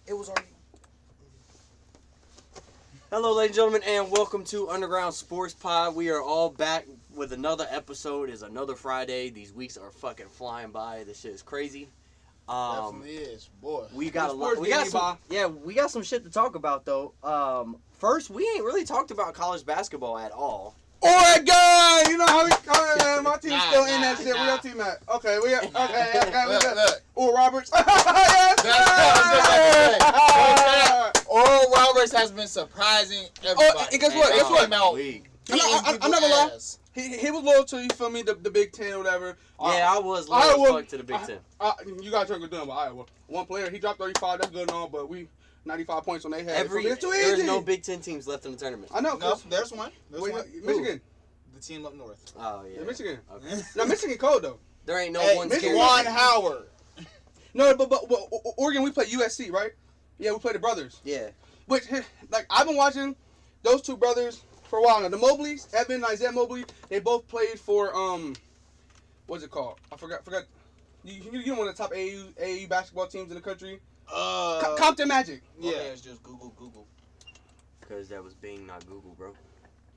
It was already. Hello, ladies and gentlemen, and welcome to Underground Sports Pod. We are all back with another episode. It's another Friday. These weeks are fucking flying by. This shit is crazy. Definitely is, boy. We got a lot. We got some shit to talk about though. First, we ain't really talked about college basketball at all. Oregon! You know how we my team's still in that shit. Where your team at? Okay, we Look. Oral Roberts. Oral Roberts has been surprising everybody. And guess what? They Guess what? came out I'm not gonna lie. He was loyal to, you feel me, the Big Ten or whatever. Yeah, I was loyal to the Big Ten. You gotta talk about Iowa. One player, he dropped 35. That's good and all, but we 95 points on their head. It's too easy. There's no Big Ten teams left in the tournament. I know. No, there's one. Michigan. The team up north. Oh yeah. Michigan. Okay. Now Michigan cold though. There ain't no one. Juwan Howard. No, but Oregon, we play USC, right? Yeah, we play the brothers. Yeah. Which, like, I've been watching those two brothers for a while now. The Mobleys, Evan and Isaiah Mobley, they both played for, what's it called? I forgot. You know one of the top AAU basketball teams in the country? Compton Magic. Yeah. It's just Google. Because that was Bing, not Google, bro.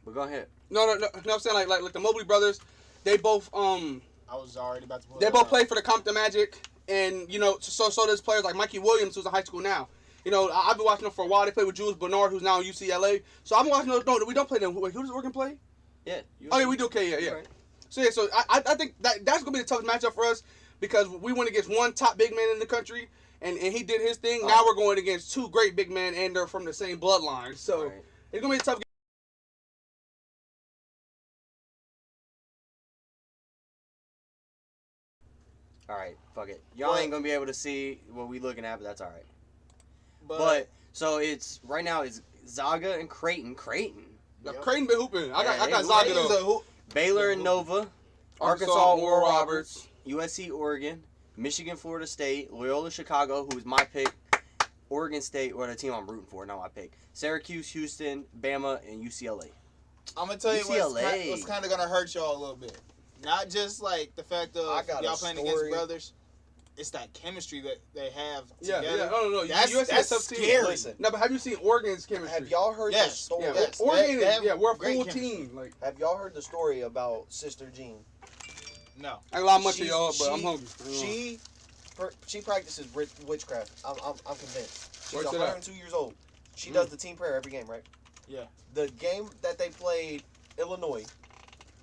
But go ahead. No, I'm saying like the Mobley brothers, they both, I was already about to. they both played for the Compton Magic, and you know, so does players like Mikey Williams, who's in high school now. You know, I've been watching them for a while. They played with Jules Bernard, who's now in UCLA. So I've been watching those. No, we don't play them. Wait, who does Oregon play? Yeah. Oh yeah, we do. Okay, yeah. Right. So yeah, so I think that's gonna be the toughest matchup for us because we went against one top big man in the country, and he did his thing. Now we're going against two great big men, and they're from the same bloodline. So Right. it's gonna be a tough game. All right, fuck it. Y'all ain't gonna be able to see what we looking at, but that's all right. But But so it's right now it's Zaga and Creighton. Now, Yep. Creighton been hooping. I got Yeah, Zaga He's though. Baylor and Nova, Arkansas, Oral Roberts, USC, Oregon, Michigan, Florida State, Loyola, Chicago, who is my pick, Oregon State, or the team I'm rooting for, not my pick, Syracuse, Houston, Bama, and UCLA. I'm gonna tell you UCLA. what's kind of gonna hurt y'all a little bit. Not just like the fact of I got y'all a playing story. against brothers. It's that chemistry that they have Yeah, together. no. That's USC is tough team. scary. Listen. No, but have you seen Oregon's chemistry? Have y'all heard the Yes. story? Yeah, Yes. Oregon. They have We're a great full chemistry. team. Like Have y'all heard the story about Sister Jean? No. I ain't lie much to She's- y'all, but I'm she- hungry. She practices witchcraft. I'm convinced. She's Where's it at? 102 years old. She does the team prayer every game, right? Yeah. The game that they played, Illinois,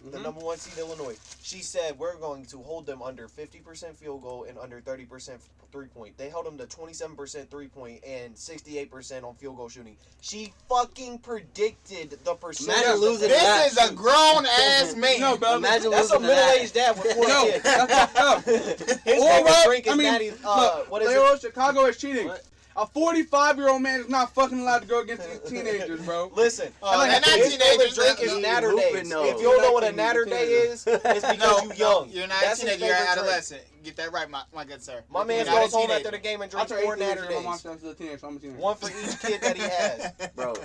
the Mhm. number 1 seed Illinois, she said we're going to hold them under 50% field goal and under 30% 3-point. They held them to 27% 3-point and 68% on field goal shooting. She fucking predicted the percentage. Imagine losing that. This is a grown ass man. No, bro. Imagine That's a losing to that. middle-aged dad with 4 No, kids. that's fucked up. His All favorite right, drink is I mean, Natty. look, What is it? Loyola Chicago is cheating. What? A 45-year-old man is not fucking allowed to go against these teenagers, bro. Listen, they're not his favorite teenagers, drink they're is Natter hooping, Days. though. If you don't know what a You're not Natter Day is, it's because you young. You're not That's a his teenager. You're an favorite drink. adolescent. Get that right, my good sir. My man You're not a goes home teenager. after the game and I drinks turned 4 18 Natter years old. My Days. mom's still a teenager, so I'm a teenager. One for each kid that he has. Bro,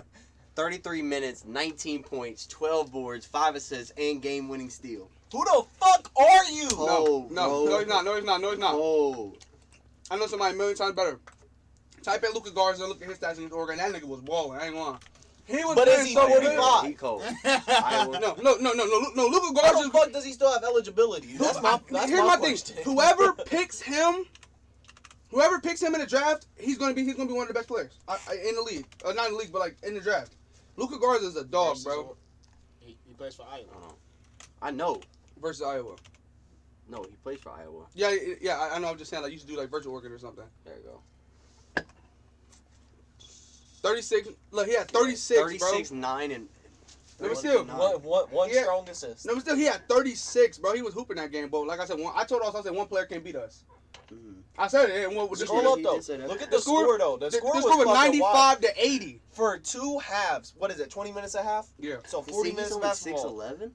33 minutes, 19 points, 12 boards, 5 assists, and game-winning steal. Who the fuck are you? Oh, No, he's not. Oh, I know somebody a million times better. Type in Luka Garza, look at his stats against Oregon. That nigga was balling. I ain't lying. He was But is playing he so good. 45? he cold. Iowa. No. Luka How Garza. the fuck does he still have eligibility? That's my Here's my thing. question. Whoever picks him in the draft, he's gonna be one of the best players in the league. Not in the league, but like in the draft. Luka Garza is a dog, bro. He plays for Iowa. I know. Versus Iowa. No, he plays for Iowa. Yeah. I know. I'm just saying, like, you should do like virtual Oregon or something. There you go. 36. Look, he had 36, 36, bro. 9, and... No, but still. One Yeah. strong assist. No, but still, he had 36, bro. He was hooping that game, bro. Like I said, I told us, I said one player can't beat us. Mhm. I said it. And what was the Scroll score? up He though. did say that. Look at The the score- score though. The The score score was fucking 95 wild. to 80. For 2 halves. What is it? 20 minutes a half. Yeah. So You 40 see, minutes he's of only basketball. 6'11"?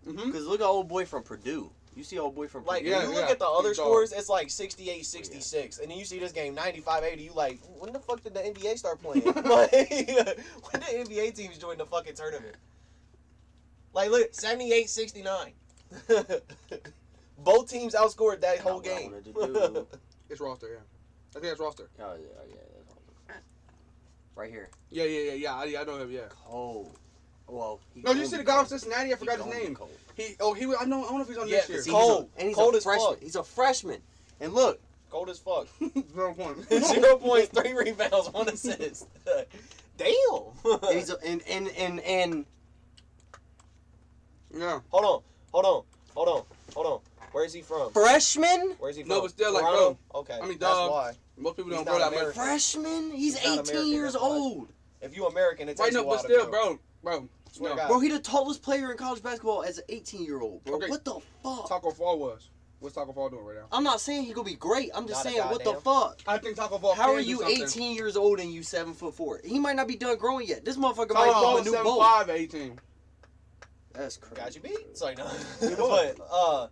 Mm-hmm. Because look at old boy from Purdue. You see old boy from Like, Purdue. Yeah, when you look yeah. at the other He's dog. scores, it's like 68, 66. And then you see this game, 95, 80. You like, when the fuck did the NBA start playing? Like, when did NBA teams join the fucking tournament? Like, look, 78, 69. Both teams outscored that whole Not what I game. wanted to do. It's roster, yeah. I think it's roster. Oh, yeah, that's awesome. right here. Yeah. I know him. Yeah. Cold. Well, No, you see the guy from Cincinnati? I forgot his name. Cold. He was. I don't know if he's on Yeah, next year. 'cause See, Cold. and he's Cold a as freshman. fuck. He's a freshman. And look, Cold as fuck. 0 points. 0 points, 3 rebounds, 1 assist. Damn. and he's a, and Yeah. Hold on. Where is he from? freshman. Where's he from? No, but still, like, Toronto? Okay, I mean, that's dog. why. Most people He's don't not know that much. American. Freshman. He's He's not 18 American, years that's why. old. If you American, it takes Right, no, a while but to still, grow. bro. Swear to No. God. Bro, he the tallest player in college basketball as an 18-year-old. Bro, Okay. what the fuck? Taco Fall was. What's Taco Fall doing right now? I'm not saying he gonna be great. I'm just Not a saying, what the goddamn. fuck? I think Taco Fall. How can are do you something. 18 years old and you 7'4"? He might not be done growing yet. This motherfucker Taco might Fall be was a new 7'5" Bolt. at 18. That's crazy. Got you beat. It's like, no. But,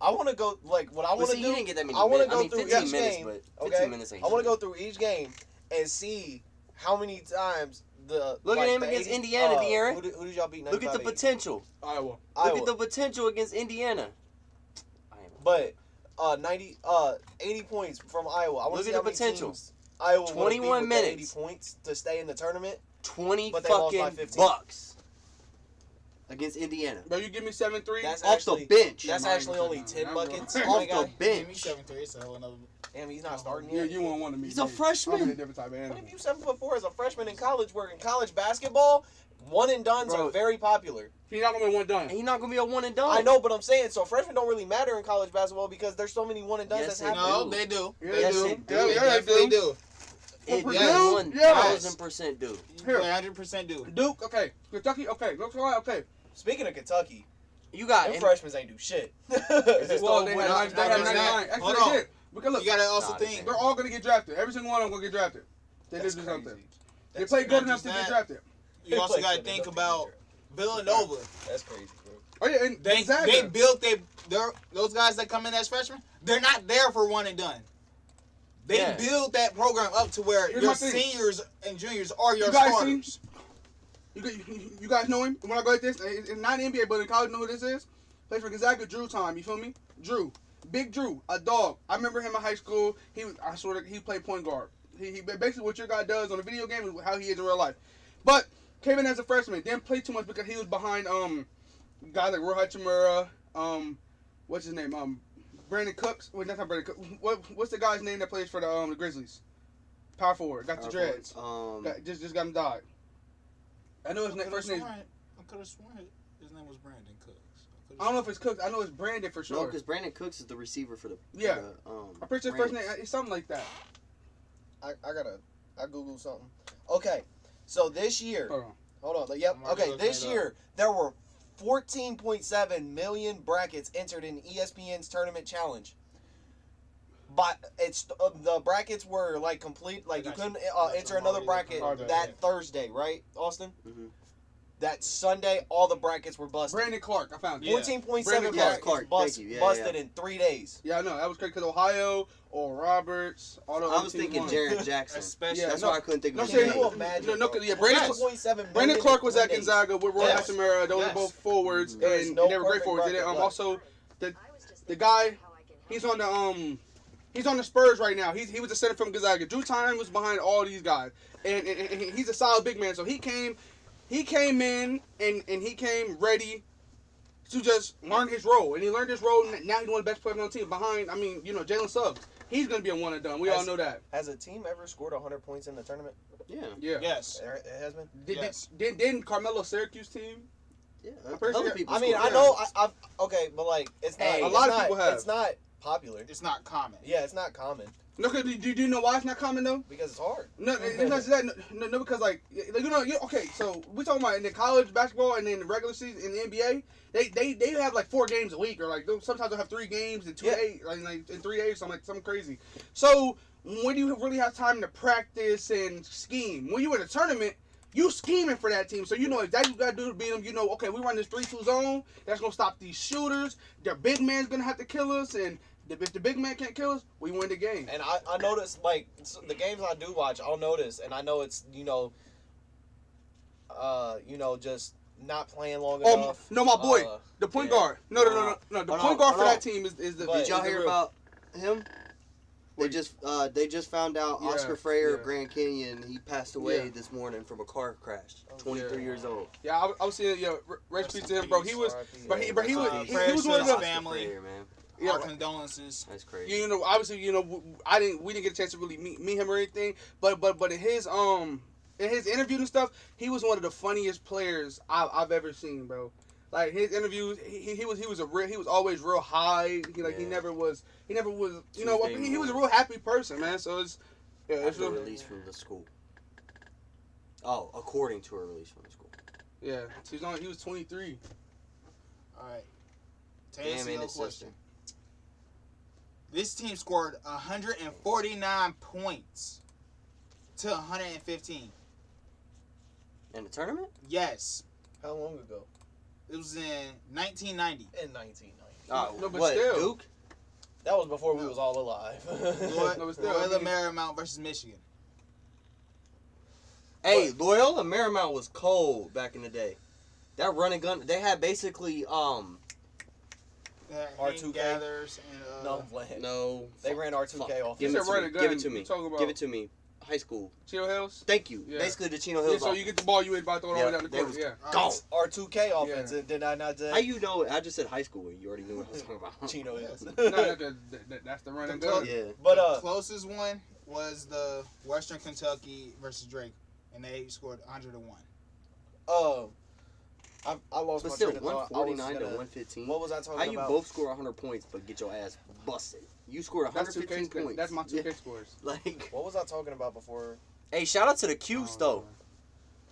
I want to go, like, what I But want to see, do. he didn't get that many I want to minutes. go I mean, through 15 each minutes, game. but 15 Okay? minutes ain't I want to shit. go through each game and see how many times the. Look at like, him the against 80 Indiana, De'Aaron. Who did y'all beat? Look at the 95-80? potential. Iowa. Look Iowa. at the potential against Indiana. But 80 points from Iowa. I want Look to see at how the many potential. teams Iowa would 21 beat with minutes. the 80 points to stay in the tournament. 20 But they lost by fucking 15. bucks against Indiana. Bro, you give me 7-3. That's Off actually the bench. That's Yeah, actually mine only was 10 not. buckets. Off my Off guy. the Give me bench. 7-3. It's a whole another. Damn, he's not starting Yeah, yet. you won't want to meet He's a me. freshman. I'm a different type of What animal. if you 7'4" as a freshman in college? Where in college basketball, one and dones Bro. are very popular. He's not gonna be one done. And he's not gonna be a one and done. I know, but I'm saying so freshmen don't really matter in college basketball because there's so many one and dones Yes, that's they happening. No, they do. Yeah, Yes, they it do. do. Yeah, They yeah, they definitely do. do. It For Yes. Purdue? Yes. 1000% do. Here. 100% do. Duke, okay. Kentucky, okay. North Carolina, okay. Speaking of Kentucky, You got them him. freshmen ain't do shit. this Well, the they whole had point? 99. Actually, Hold they on. did. Because look, You gotta also Nah, think. they're all gonna get drafted. Every single one of them gonna get drafted. They That's did do something. crazy. They That's played crazy. good enough to Not get just drafted. You also They gotta played think good about enough Villanova. That's crazy, bro. Oh yeah, and They Gonzaga. built those guys that come in as freshmen. They're not there for one and done. They Yeah. build that program up to where Here's your my thing. seniors and juniors are your You guys starters. You guys know him? When I go like this, it's not NBA, but in college, know who this is? Plays for Gonzaga, Drew time. You feel me? Drew, Big Drew, a dog. I remember him in high school. I swear he played point guard. He basically what your guy does on a video game is how he is in real life. But came in as a freshman, didn't play too much because he was behind guys like Roy Hachimura, what's his name? Brandon Cooks. Wait, that's not Brandon Cooks. What's the guy's name that plays for the Grizzlies? Power forward, got the dreads. Just got him died. I know his first name. I could have sworn his name was Brandon Cooks. I don't know if it's Cooks. I know it's Brandon for No, sure. because Brandon Cooks is the receiver for the. Yeah. For the, I'm pretty sure his first name Rams. is something like that. I googled something. Okay, so this year, Hold on. hold on. Yep. I'm already Okay, looking this it up. year there were 14.7 million brackets entered in ESPN's tournament challenge. But it's the brackets were like complete. Like you I got couldn't you. enter I'm another already bracket looking at that it. Thursday, right, Austin? Mhm. That Sunday, all the brackets were busted. Brandon Clark. I found it. Yeah. 14.7 Brandon brackets Clark. bust, Thank you. Yeah, busted yeah. in 3 days. Yeah, I know. That was crazy because Ohio, Oral Roberts, all the I other was teams thinking won. Jared Jackson. Especially. Yeah, That's no, why I couldn't think no, of his Can name. you imagine? no, bro? yeah, Brandon 14.7 million Brandon in Clark was 3 at days. Gonzaga with Roy Yes. Hachimura. Those Yes. are both forwards, Mhm. There is and no they were great perfect forwards. And then, bracket left. also the guy, he's on the Spurs right now. He was a center from Gonzaga. Drew Time was behind all these guys, and he's a solid big man. So he came in and he came ready to just learn his role, and he learned his role. And now he's one of the best players on the team. Behind, Jalen Suggs. He's gonna be a one and done. We all know that. Has a team ever scored 100 points in the tournament? Yeah. Yeah. Yes. It has been. Yes. Didn't Carmelo Syracuse team? Yeah. I'm pretty Other sure- people. I mean, scored. I know. I've okay, but like, it's not. Hey, it's a lot of not- people have. It's not popular. It's not common. Yeah, it's not common No, cause do you know why it's not common though? because it's hard. No, it's not just that. No, because like okay. So we talking about in the college basketball and then the regular season in the NBA. They have like 4 games a week, or like sometimes they'll have 3 games in 2 Yeah. days, like in 3 days, something crazy. So when do you really have time to practice and scheme? When you in a tournament, you scheming for that team, so you know exactly what you gotta do to beat them. You know, okay, we run this 3-2 zone. That's gonna stop these shooters. Their big man's gonna have to kill us, and if the big man can't kill us, we win the game. And I noticed like the games I do watch, I'll notice, and I know it's just not playing long Oh enough. no, my boy, the point yeah. guard. No. The Hold point on, guard for hold that on. team is the. But- Did y'all is the hear real- about him? They just found out Yeah, Oscar Freire of yeah. Grand Canyon. He passed away Yeah. this morning from a car crash. Oh, 23 yeah. years old. Yeah, I was seeing. Yeah, rest in peace to him, bro. He was, but he was Prayers one of to the. his family. Freire, man. Yeah, Our condolences. That's crazy. you know, obviously, you know, we didn't get a chance to really meet him or anything, but in his interviews and stuff, he was one of the funniest players I've ever seen, bro. Like his interviews, he was always real high. He never was, you know, he was a real happy person, man. So it's After real, release from the school. Oh, according to a release from the school. yeah. He was 23. All right. To Damn, answer and your his question, sister. this team scored 149 points to 115. In the tournament? Yes, How long ago? it was in 1990. In 1990. Oh, No, but what? still. Duke? That was before we was all alive. No, but still, I Loyola mean- Marymount versus Michigan. Hey, Loyola Marymount was cold back in the day. That running gun, they had basically R2K? Gathers and No, Vlad. no. They ran R2K fuck. off. Give He it said to run me. a gun. Give it to me. You talking about- Give it to me. High school. Chino Hills. Thank you. Yeah. Basically, the Chino Yeah, Hills. so you get the ball, you ain't about to throw it all the way down the they court. was Yeah. gone. R2K offense. Yeah. Did I not say? How you know? I just said high school. You already knew what I was talking about. Chino Hills. No, that's the run and gun. Yeah. But the closest one was the Western Kentucky versus Drake, and they scored 101. I lost But my still, train of thought. I was 149 to gonna- 115. What was I talking How you about? both score 100 points but get your ass busted? You scored That's 115 2K. points. That's my 2K Yeah. scores. Like, What was I talking about before? hey, shout out to the Cuse though. Oh,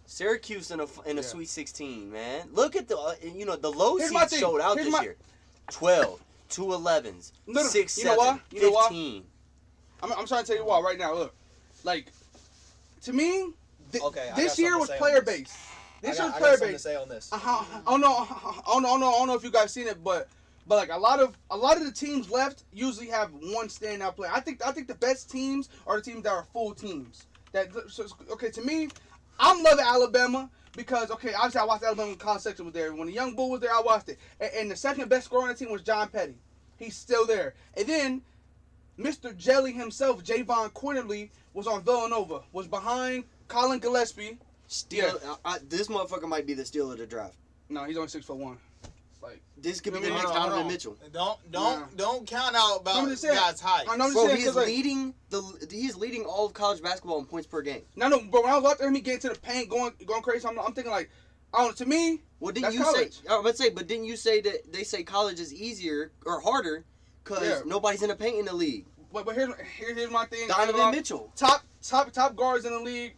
Syracuse in a Yeah. Sweet 16, man. Look at the the low Here's my seeds thing. showed out Here's this my- year. 12, 2 11s, No, no, 6 you know 7, why? You know why? 15. I'm trying to tell you why right now. Look, like to me, Okay, I got this year something to was say on player this. based. I This got was player something to based. say on this. I don't know if you guys seen it, but like a lot of the teams left usually have one standout player. I think the best teams are the teams that are full teams. Okay, to me, I'm loving Alabama because obviously I watched Alabama when Colin Sexton was there. When the young bull was there, I watched it. And the second best scorer on the team was John Petty. He's still there. And then Mr. Jelly himself, Javon Quinterly, was on Villanova. Was behind Colin Gillespie. Steal. This motherfucker might be the steal of the draft. No, he's only 6'1". Like, This could be I the mean, next Hold on, Donovan hold on. Mitchell. Don't count out about I'm just saying. guys' height. I'm just Bro, saying he's 'cause, like, leading all of college basketball in points per game. No, but when I was watching him, he get into the paint, going crazy. I'm thinking like, I don't know. To me, Well, didn't That's you college. say? I was about to say, but didn't you say that they say college is easier or harder because Yeah. nobody's in the paint in the league? but here's my thing. Donovan Mitchell. top guards in the league.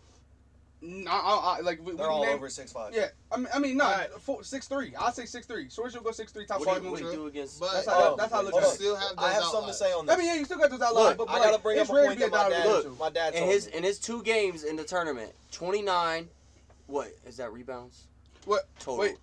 Like we They're can all name- over 6'5". Yeah, I mean, no, Alright. 6'3". I'll say 6'3". So we should go 6'3", top What 5. do you do against? But That's how I look hold at on. it. still have those I have something to outliers. say on I this. mean, yeah, you still got those outliers, Look, but I gotta like, bring it's up a rare point to be that my Donovan dad. Mitchell. My dad in told his me. in his 2 games in the tournament, 29. What is that rebounds? What? Total. Wait.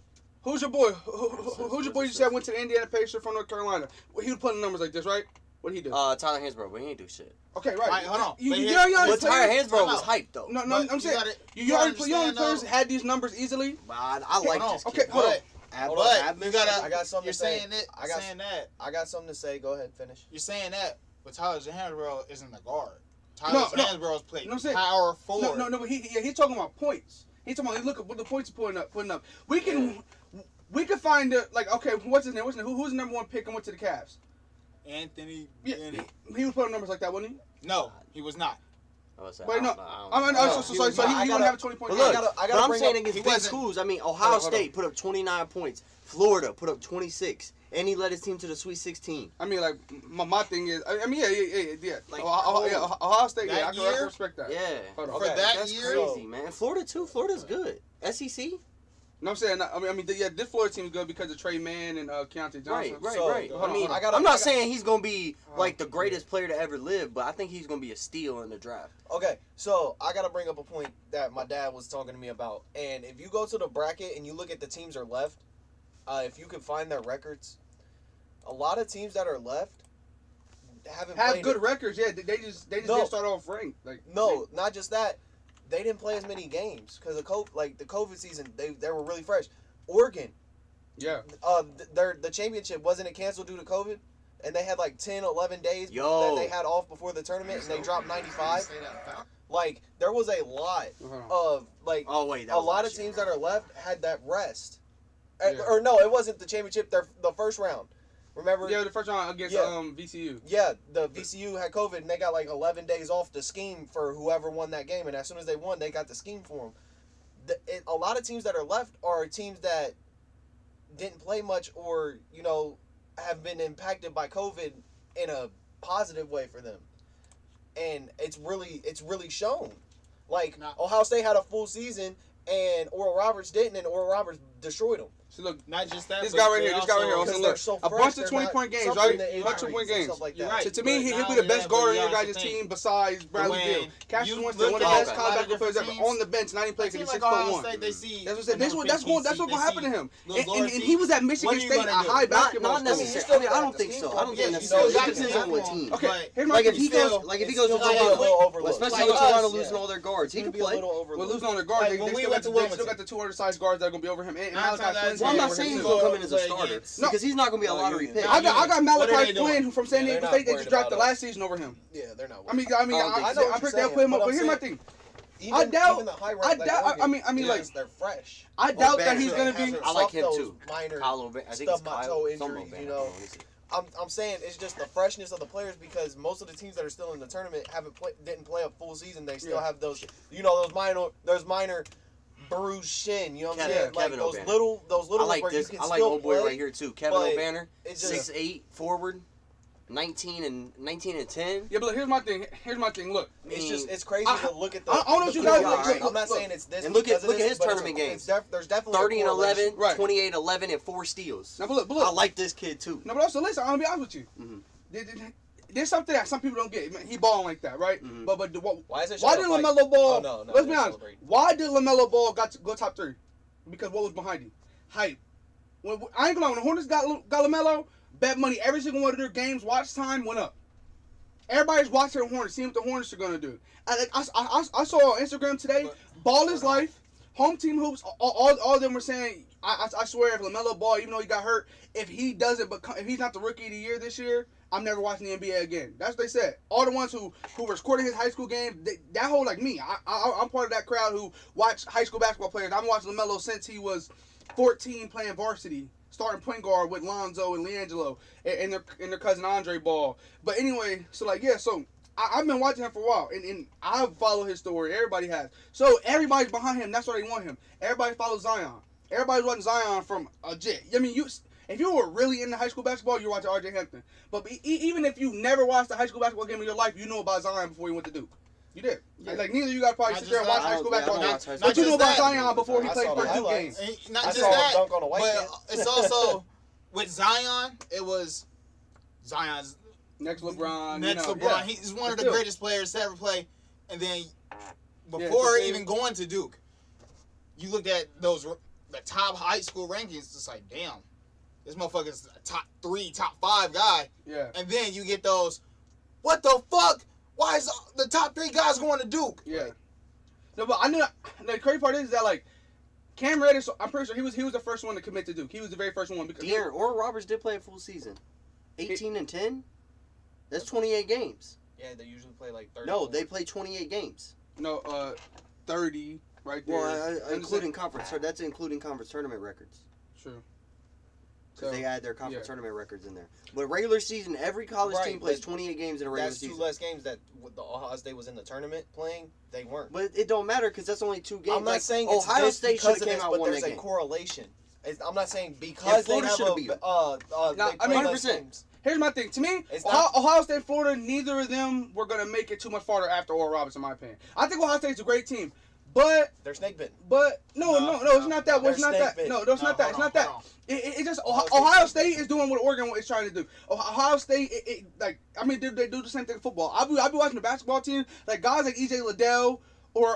Who's your boy? Who's your boy you said went to the Indiana Pacers from North Carolina? Well, he was putting numbers like this, right? What did he do? Tyler Hansbrough, but he ain't do shit. Okay, right. Alright, hold on. You But already But played- Tyler Hansbrough Time was out. hyped though. No, But I'm saying gotta- you already understand, players though. had these numbers easily. But I like Hold this on. kid. Okay, hold on. Hold on. But you gotta. I got something You're to say. saying it. I got- saying that. I got something to say. Go ahead, finish. You're saying that, but Tyler Hansbrough isn't a guard. Tyler No, Hansbrough's played No, I'm saying- power forward. No, but he's talking about points. He's talking about look at what the points he's putting up. We can find what's his name? Who's the number 1 pick and went to the Cavs? Anthony. Yeah, Bennett. he was putting numbers like that, wasn't he? No, he was not. Wait, no. I don't know. So he was he not. I wouldn't gotta- have a 20-point But game. look, I gotta but I'm bring saying up- against he big wasn't- schools. I mean, Ohio Hold on. State put up 29 points. Florida put up 26, and he led his team to the Sweet 16. I mean, like my thing is, I mean, yeah. Like, Ohio State, that yeah, I year? can respect that. Yeah, Hold on. For Okay, that that's year, crazy, man. Florida too. Florida's good. SEC. No, I'm saying, this Florida team is good because of Trey Mann and Keontae Johnson. Right. So, I mean, I gotta- I'm not I got- saying he's gonna be like the greatest player to ever live, but I think he's gonna be a steal in the draft. Okay, so I gotta bring up a point that my dad was talking to me about. And if you go to the bracket and you look at the teams that are left, if you can find their records, a lot of teams that are left haven't Have played good records, yeah. They just No. didn't start off ranked. Like No, not just that. They didn't play as many games because the COVID season. They were really fresh. Oregon, yeah. the championship wasn't it canceled due to COVID? and they had like 10, 11 days Yo. that they had off before the tournament, and they dropped 95. Like, there was a lot of, like, Oh wait, that a was lot of last year. teams that are left had that rest. Yeah. Or no, it wasn't the championship, the first round. Remember? Yeah, the first round against VCU. Yeah, the VCU had COVID, and they got like 11 days off to scheme for whoever won that game. And as soon as they won, they got the scheme for them. A lot of teams that are left are teams that didn't play much, or have been impacted by COVID in a positive way for them, and it's really shown. Like, Ohio State had a full season, and Oral Roberts didn't, and Oral Roberts destroyed them. So look, Not just that. this but guy right they here, this guy right here. also- Also, they're look, so a fresh, bunch of they're 20-point not games, suffering right? the A bunch of injuries point and games. stuff like You're that. right. So to me, But he'll not be the only best that, guard but on you your also guys' think team besides Bradley when Beal. Cassius you Winston, look one of the at best a college lot of basketball players ever, different on the bench, not even playing A because team he's like Ohio 6'1". State, they see. That's what I said. That's number what 15 that's what seed, happened to they him. see those lower And he was at seeds. Michigan What are you State, a gonna do? high basketball Not school. necessarily. I mean, I don't think so. I don't think necessarily. you It still depends got on what to team. Okay, But here's my Like if thing. he goes, like if he goes to It's still a little overlooked. especially Like with us, Toronto yeah. losing all their guards, he It's can gonna be a play. little We're overlooked. losing on their guard. Like, They when we still went got to they still Wilmington. got the two undersized guards that are gonna be over him. And Nine Malachi times out of Flynn's Well, I'm ten, not over saying him he's too. gonna come in as a Play starter against- because he's not gonna be a No, lottery you- pick. no, I got What are Malachi they doing? Flynn from San Yeah, Diego they're State. not They worried just drafted about us. last season over him. Yeah, they're not. I mean, I don't think I know so. what I picked you're that put him saying, up. but But I'm here's my saying- thing. Even, I doubt- even the high I rank, like doubt- I Oregon, mean, like- they're fresh. I doubt that he's gonna be. Hasn't I like suffered him those too. Minor Kyle O'Bannon. I think stub it's my Kyle. toe Some injuries, O'Bannon. I'm saying it's just the freshness of the players, because most of the teams that are still in the tournament didn't play a full season. They still have those, those minor bruised shin. You know what I'm saying? Like Kevin those O'Bannon. little I like where this. you can I like still old boy play, right here too. Kevin but O'Bannon, it's just 6'8", forward, 19 and 10. Yeah, but here's my thing. I Look, mean, it's crazy I- to look at the. I don't know what the you guys- core. look, I'm not look, saying it's this. and look at because of this, his but tournament games. there's definitely 30 and 11, correlation. Right. 28, 11, and 4 steals. now, but look. I like this kid too. No, but also listen. I'm gonna be honest with you. Mhm. There's something that some people don't get. Man, he balling like that, right? Mhm. But Why is it? why shut did up, like- LaMelo Ball? Oh, no, Let's be that's honest. celebrating. Why did LaMelo Ball go top 3? Because what was behind him? Hype. I ain't gonna lie. When the Hornets got LaMelo, bet money every single one of their games. Watch time went up. Everybody's watching the Hornets, seeing what the Hornets are gonna do. I saw on Instagram today. Ball is life. Home team hoops. All of them were saying. I swear, if LaMelo Ball, even though he got hurt, if he doesn't, if he's not the rookie of the year this year, I'm never watching the NBA again. That's what they said. All the ones who were recording his high school game, that whole like me. I'm part of that crowd who watched high school basketball players. I've been watching LaMelo since he was 14, playing varsity, starting point guard with Lonzo and LiAngelo and their cousin Andre Ball. But anyway, so I've been watching him for a while, and I follow his story. Everybody has. So everybody's behind him. That's why they want him. Everybody follows Zion. Everybody's watching Zion from a jet. I mean, if you were really into high school basketball, you're watching R.J. Hampton. But even if you never watched a high school basketball game in your life, you know about Zion before you went to Duke. You did. Yeah. Like neither of you guys probably Not sit there and just watch that. high school I basketball don't games. watch high But school you know about basketball. Zion before he I played saw for the Duke highlights. games. And not I just saw him that, dunk on a white but kid. it's also with Zion. It was Zion's Next LeBron. next you know, LeBron. yeah. He's one of But the still. greatest players to ever play. And then the before thing- even going to Duke, you looked at the top high school rankings. It's like, damn, this motherfucker's a top 3, top 5 guy. Yeah. And then you get those, what the fuck? Why is the top 3 guys going to Duke? Yeah. No, but I knew the crazy part is that like Cam Reddish, I'm pretty sure he was the first one to commit to Duke. He was the very first one because De'Aaron Oral Roberts did play a full season. 18 and 10? That's 28 games. Yeah, they usually play like 30. No, they play 28 games. 30 right there. Well, including conference. That's including conference tournament records. True. Because they add their conference yeah. tournament records in there. But regular season, every college Right, team plays but 28 games in a regular That's season. 2 less games that the Ohio State was in the tournament playing. They weren't. But it don't matter because that's only 2 games. I'm not like, saying it's Ohio this State because should have of came this, out but won there's that a game. correlation. I'm not saying because they Florida have should've beat 'em. Now, they I play mean, less 100%. games. Here's my thing. To me, It's Ohio State and Florida, neither of them were gonna make it too much farther after Oral Roberts, in my opinion. I think Ohio State's a great team, but They're snake bitten. no, it's not that. It's not They're that. snake No, it's not that. It's not that. It's just Ohio State is doing what Oregon is trying to do. Ohio State, they do the same thing in football. I'll be watching the basketball team, like guys like EJ Liddell or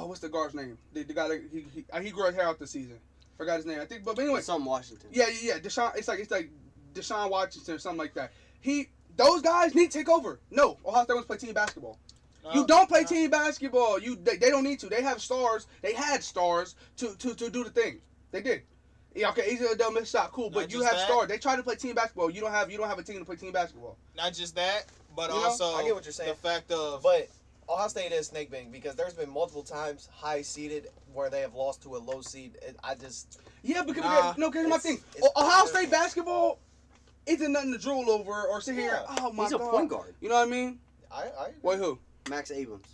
what's the guard's name? The guy that he grew his hair out this season. Forgot his name. I think, but anyway. Some Washington. Yeah. Deshaun. It's like Deshaun Washington or something like that. Those guys need to take over. No, Ohio State wants to play team basketball. You don't play team basketball. They don't need to. They have stars. They had stars to do the thing. They did. Yeah, okay, Asia Adele missed shot, cool, but Not you just have that. stars. They try to play team basketball. You don't have a team to play team basketball. Not just that, but You know, also I get what you're saying. the fact of But Ohio State is snake bang because there's been multiple times high seeded where they have lost to a low seed. I just Yeah, because Nah, here's my it's- thing. it's- Ohio State basketball isn't nothing to drool over or sit here. Yeah. Oh my He's a god, point guard. You know what I mean? I Wait, who? Max Abrams.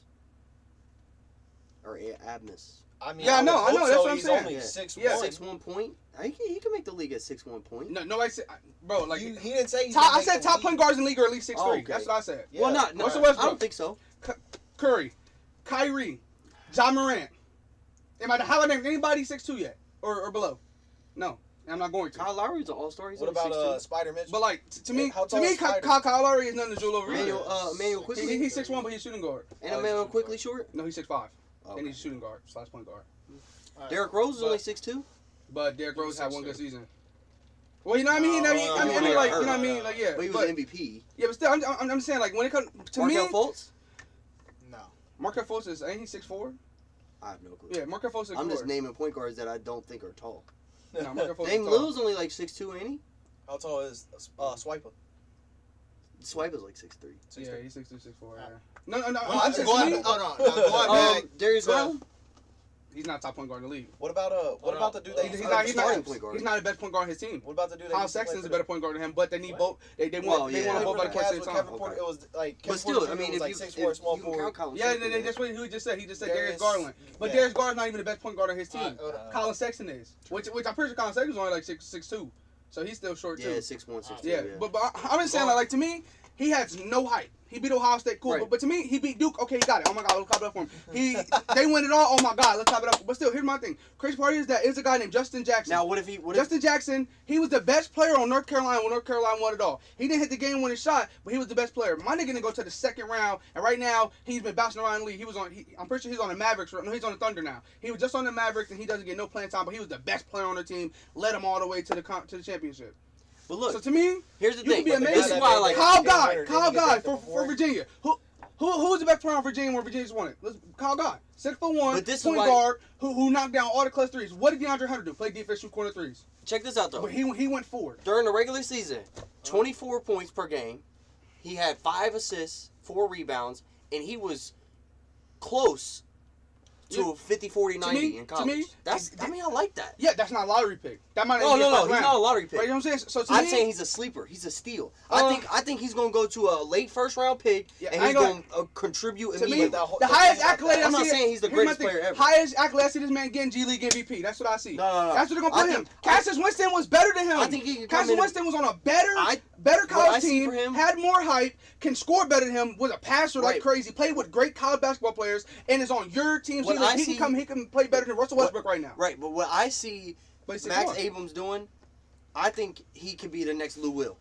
Or Abmas. I mean, Yeah, I know, would hope that's so. what I'm He's saying. only Yeah. 6'1". Yeah. 6'1" point. He can make the league at 6'1" point. No, nobody said, bro. Like He didn't say he's top, gonna I make said the top league. point guards in the league are at least 6'3". Oh, okay. That's what I said. Yeah. Well, not. Russell I Westbrook. don't think so. Curry, Kyrie, John Morant. Am I have I named anybody 6'2" yet or below? No, I'm not going to. Kyle Lowry's an all-star. He's What only about 6'2". Spider Mitchell? But like to me, How tall is Spider? Kyle Lowry is nothing to drool over. Emmanuel, either. Emmanuel Quickly. He's 6'1", but he's shooting guard. And Emmanuel Quickly short. No, he's 6'5", Okay. and he's shooting guard / point guard. Alright, Derrick Rose is but- only 6'2". But Derrick Rose He's had one 6'2". good season. Well, you know what I mean. No, I mean, like, you know what I mean, like, yeah. But he was an MVP. Yeah, but still, I'm just saying, like, when it comes to Markelle me, Fultz. No. Markelle Fultz is ain't he 6'4"? I have no clue. Yeah, Markelle Fultz 6'4". I'm just naming point guards that I don't think are tall. No, Markelle Fultz. Dame is tall. Lil's only like 6'2", ain't he? How tall is Swiper? Swipe is like 6'3". Yeah, he's 6'2", 6'4". Yeah. No, I'm Going, saying going, to me, going back. Darius So- Garland. he's not top point guard in the league. What about Hold the on. dude that He's used not. to- He's not the best point guard on his team. What about the dude that Kyle used to play Sexton's for a better the- point guard than him, but they need What? both. They Well, want they yeah. want Play both for by the the court at Cavs the with same Kevin time. Porter. It was like But Kevin still, Porter I mean, was if like you 6'4", small you can forward. count Colin Yeah, Sexton, that's what he just said. He just said Darius Darius- Garland, but yeah. Darius Garland's not even the best point guard on his team. Alright, Colin Sexton is, which I'm pretty sure Colin Sexton's only like 6'2", so he's still short Yeah, too. 6'1", 6'2". Yeah, but I'm just saying, like to me, he has no height. He beat Ohio State, cool. Right. But to me, he beat Duke. Okay, he got it. Oh my God, let's clap it up for him. They win it all. Oh my God, let's clap it up. But still, here's my thing. Crazy part is that is a guy named Justin Jackson. Now, what if he? Justin Jackson, he was the best player on North Carolina when North Carolina won it all. He didn't hit the game-winning shot, but he was the best player. My nigga didn't go to the second round, and right now he's been bouncing around the league. I'm pretty sure he's on the Mavericks. No, he's on the Thunder now. He was just on the Mavericks, and he doesn't get no playing time, but he was the best player on the team. Led them all the way to the championship. But look, So to me, here's the you thing. could be amazing. This is why I like. Kyle Game Guy, winner, Kyle didn't he Guy get that for before? Virginia. Who was the best player on Virginia when Virginia's won it? Kyle Guy, 6'1", But this is point why- guard who knocked down all the clutch threes. What did DeAndre Hunter do? Play defense, shoot corner threes. Check this out though. But he went forward. During the regular season, 24 points per game. He had 5 assists, 4 rebounds, and he was close to Yeah. a 50, 40, 90 me- in to college. me, I like that. Yeah, that's not a lottery pick. That might No, not be he's not a lottery pick. Right, you know what I'm saying? So to I'm me, saying he's a sleeper. He's a steal. Uh, I think he's gonna go to a late first round pick, Yeah, and I he's ain't gonna gonna- contribute to me, immediately. the highest accolade I'm I not see. saying he's the here's my greatest thing. player ever. Highest accolade I see this man getting G League MVP. That's what I see. No. That's what they're gonna put I him. think- Cassius Winston was better than him. I think he can come Cassius in and- Winston was on a better I college I see team, for him- had more hype, can score better than him, was a passer like Right. crazy, played with great college basketball players, and is on your team. What So I he see- can play better than Russell Westbrook right now. Right, but what I see But he's Max 6'1". Abrams doing, I think he could be the next Lou Will.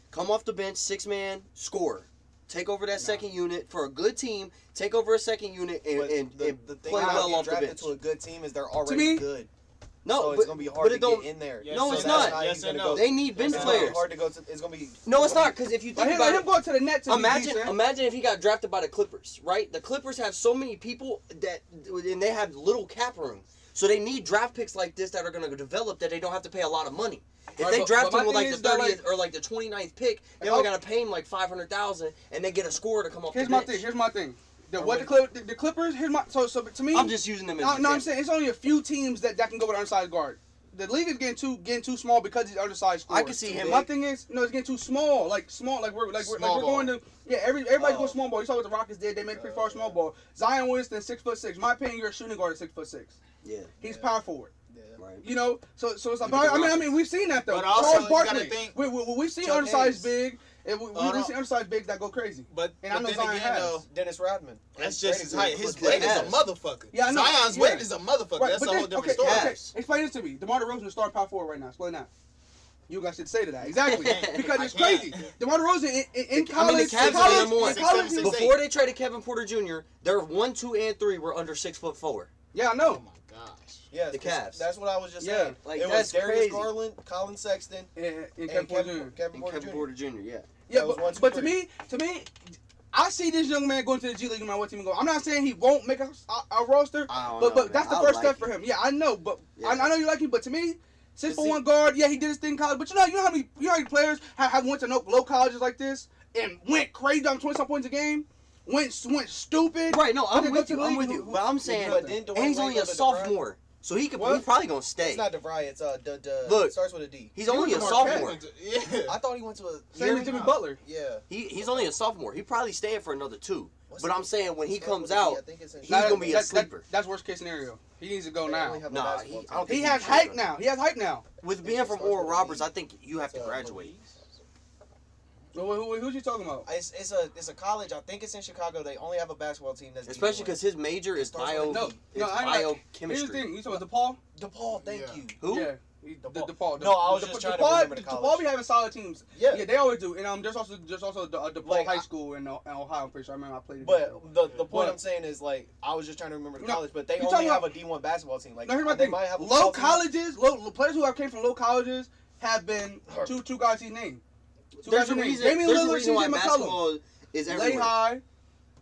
Come off the bench, 6-man, score. Take over that second unit for a good team. Take over a second unit and the thing play about well getting off the drafted bench. to a good team is they're already me, good. No, so but it's gonna be hard but to it don't. get in there. Yes, No, so it's that's not. how Yes he's and gonna no. go. They need bench It's Yes, gonna be players. hard to go to. It's gonna be. No, it's not because if you think Let about him it, go to the net to be decent. imagine if he got drafted by the Clippers, right? The Clippers have so many people and they have little cap room. So they need draft picks like this that are going to develop that they don't have to pay a lot of money. If Right, they but draft my him with thing like the is that, 30th or like the 29th pick, they only got to pay him like $500,000 and they get a scorer to come off Here's the my bench. thing. Here's my thing. The Or Clippers. Here's my so to me. I'm just using them as No, an I'm example. saying it's only a few teams that can go with undersized guard. The league is getting too small because he's undersized. I can see him. My thing is, no, it's getting too small. Like we're Small ball. going to everybody's Oh. going small ball. You saw what the Rockets did. They made pretty far small ball. Zion Williamson 6'6". My opinion, you're a shooting guard at 6'6". Yeah, He's Yeah. power forward. Yeah. right. You know, so it's like. Look But at the I Rockets. mean, we've seen that though. But also, Charles you gotta Barkley. think- We've seen Chuck undersized Hayes. big, and we've Hold on. seen undersized bigs that go crazy. But And I know then Zion again, has. though, Dennis Rodman. that's Great just his example. height. His Look, weight is a Cavs. motherfucker. Yeah, I know. Zion's Yeah. weight is a motherfucker. Right, That's but a whole then, different okay, story. okay. Cavs. Explain this to me. DeMar DeRozan is star power forward right now. Explain that. You got shit to say to that. Exactly. can't. Because I it's can't. crazy. DeMar DeRozan in The college, Cavs are college, number one. in college, 6'7", 6'8". Before they traded Kevin Porter Jr., their 1, 2, and 3 were under 6'4". yeah, I Oh know. my gosh. Yeah, The Cavs. That's what I was just Yeah. saying. Like, it that's was Darius crazy. Garland, Colin Sexton, And and Kevin Porter Jr. Kevin And Porter Kevin Jr. Porter Jr. Yeah. Yeah, That was but, 1, 2, but to 3. me, I see this young man going to the G League no matter what team he go. I'm not saying he won't make a roster, I don't but know, that's man. the I first like step him. for him. Yeah, I know, but Yeah. I know you like him. But to me, 6'1" guard. Yeah, he did his thing in college. But you know how many players have went to low colleges like this and went crazy on 20-some points a game, went stupid. Right? No, I'm But with they you. go to I'm the with league, you. But I'm saying, But didn't Dwayne and he's Wade only go a to DeVry? sophomore, so he's What? probably gonna stay. It's not DeVry. It's Look. starts with a D. He's He only a went to Marquette. sophomore. Yeah. I thought he went to a. Same as Jimmy Butler. Yeah. He's only a sophomore. He probably staying for another 2. What's But it- I'm saying when he starts comes with a D. out, I think it's in he's Chicago. gonna be a sleeper. That's worst case scenario. He needs to go They now. only have a Nah, basketball I don't team. He think has should hype go. now. He has hype now. With being from Oral Roberts, I think you have to graduate. Who's you talking about? It's a college. I think it's in Chicago. They only have a basketball team that's Especially D1. because his major is Starts bio. with a No, D. It's I ain't like- Here's the biochemistry. thing. You talking about DePaul? DePaul, thank Yeah. you. Who? Yeah. DePaul. DePaul. No, I was just trying to remember the college. DePaul be having solid teams. Yeah. Yeah, they always do. And there's also DePaul Like, High School in Ohio. I'm pretty sure. I remember I played. But the point But- I'm saying is like I was just trying to remember the No, college, but they you only talking have about- a D1 basketball team. Like No, here's my they thing. might have a Low football team. colleges, players who have came from low colleges have been two guys he named. There's a reason. Damian There's a Lillard, reason why CJ McCollum. basketball is Lay everywhere. High,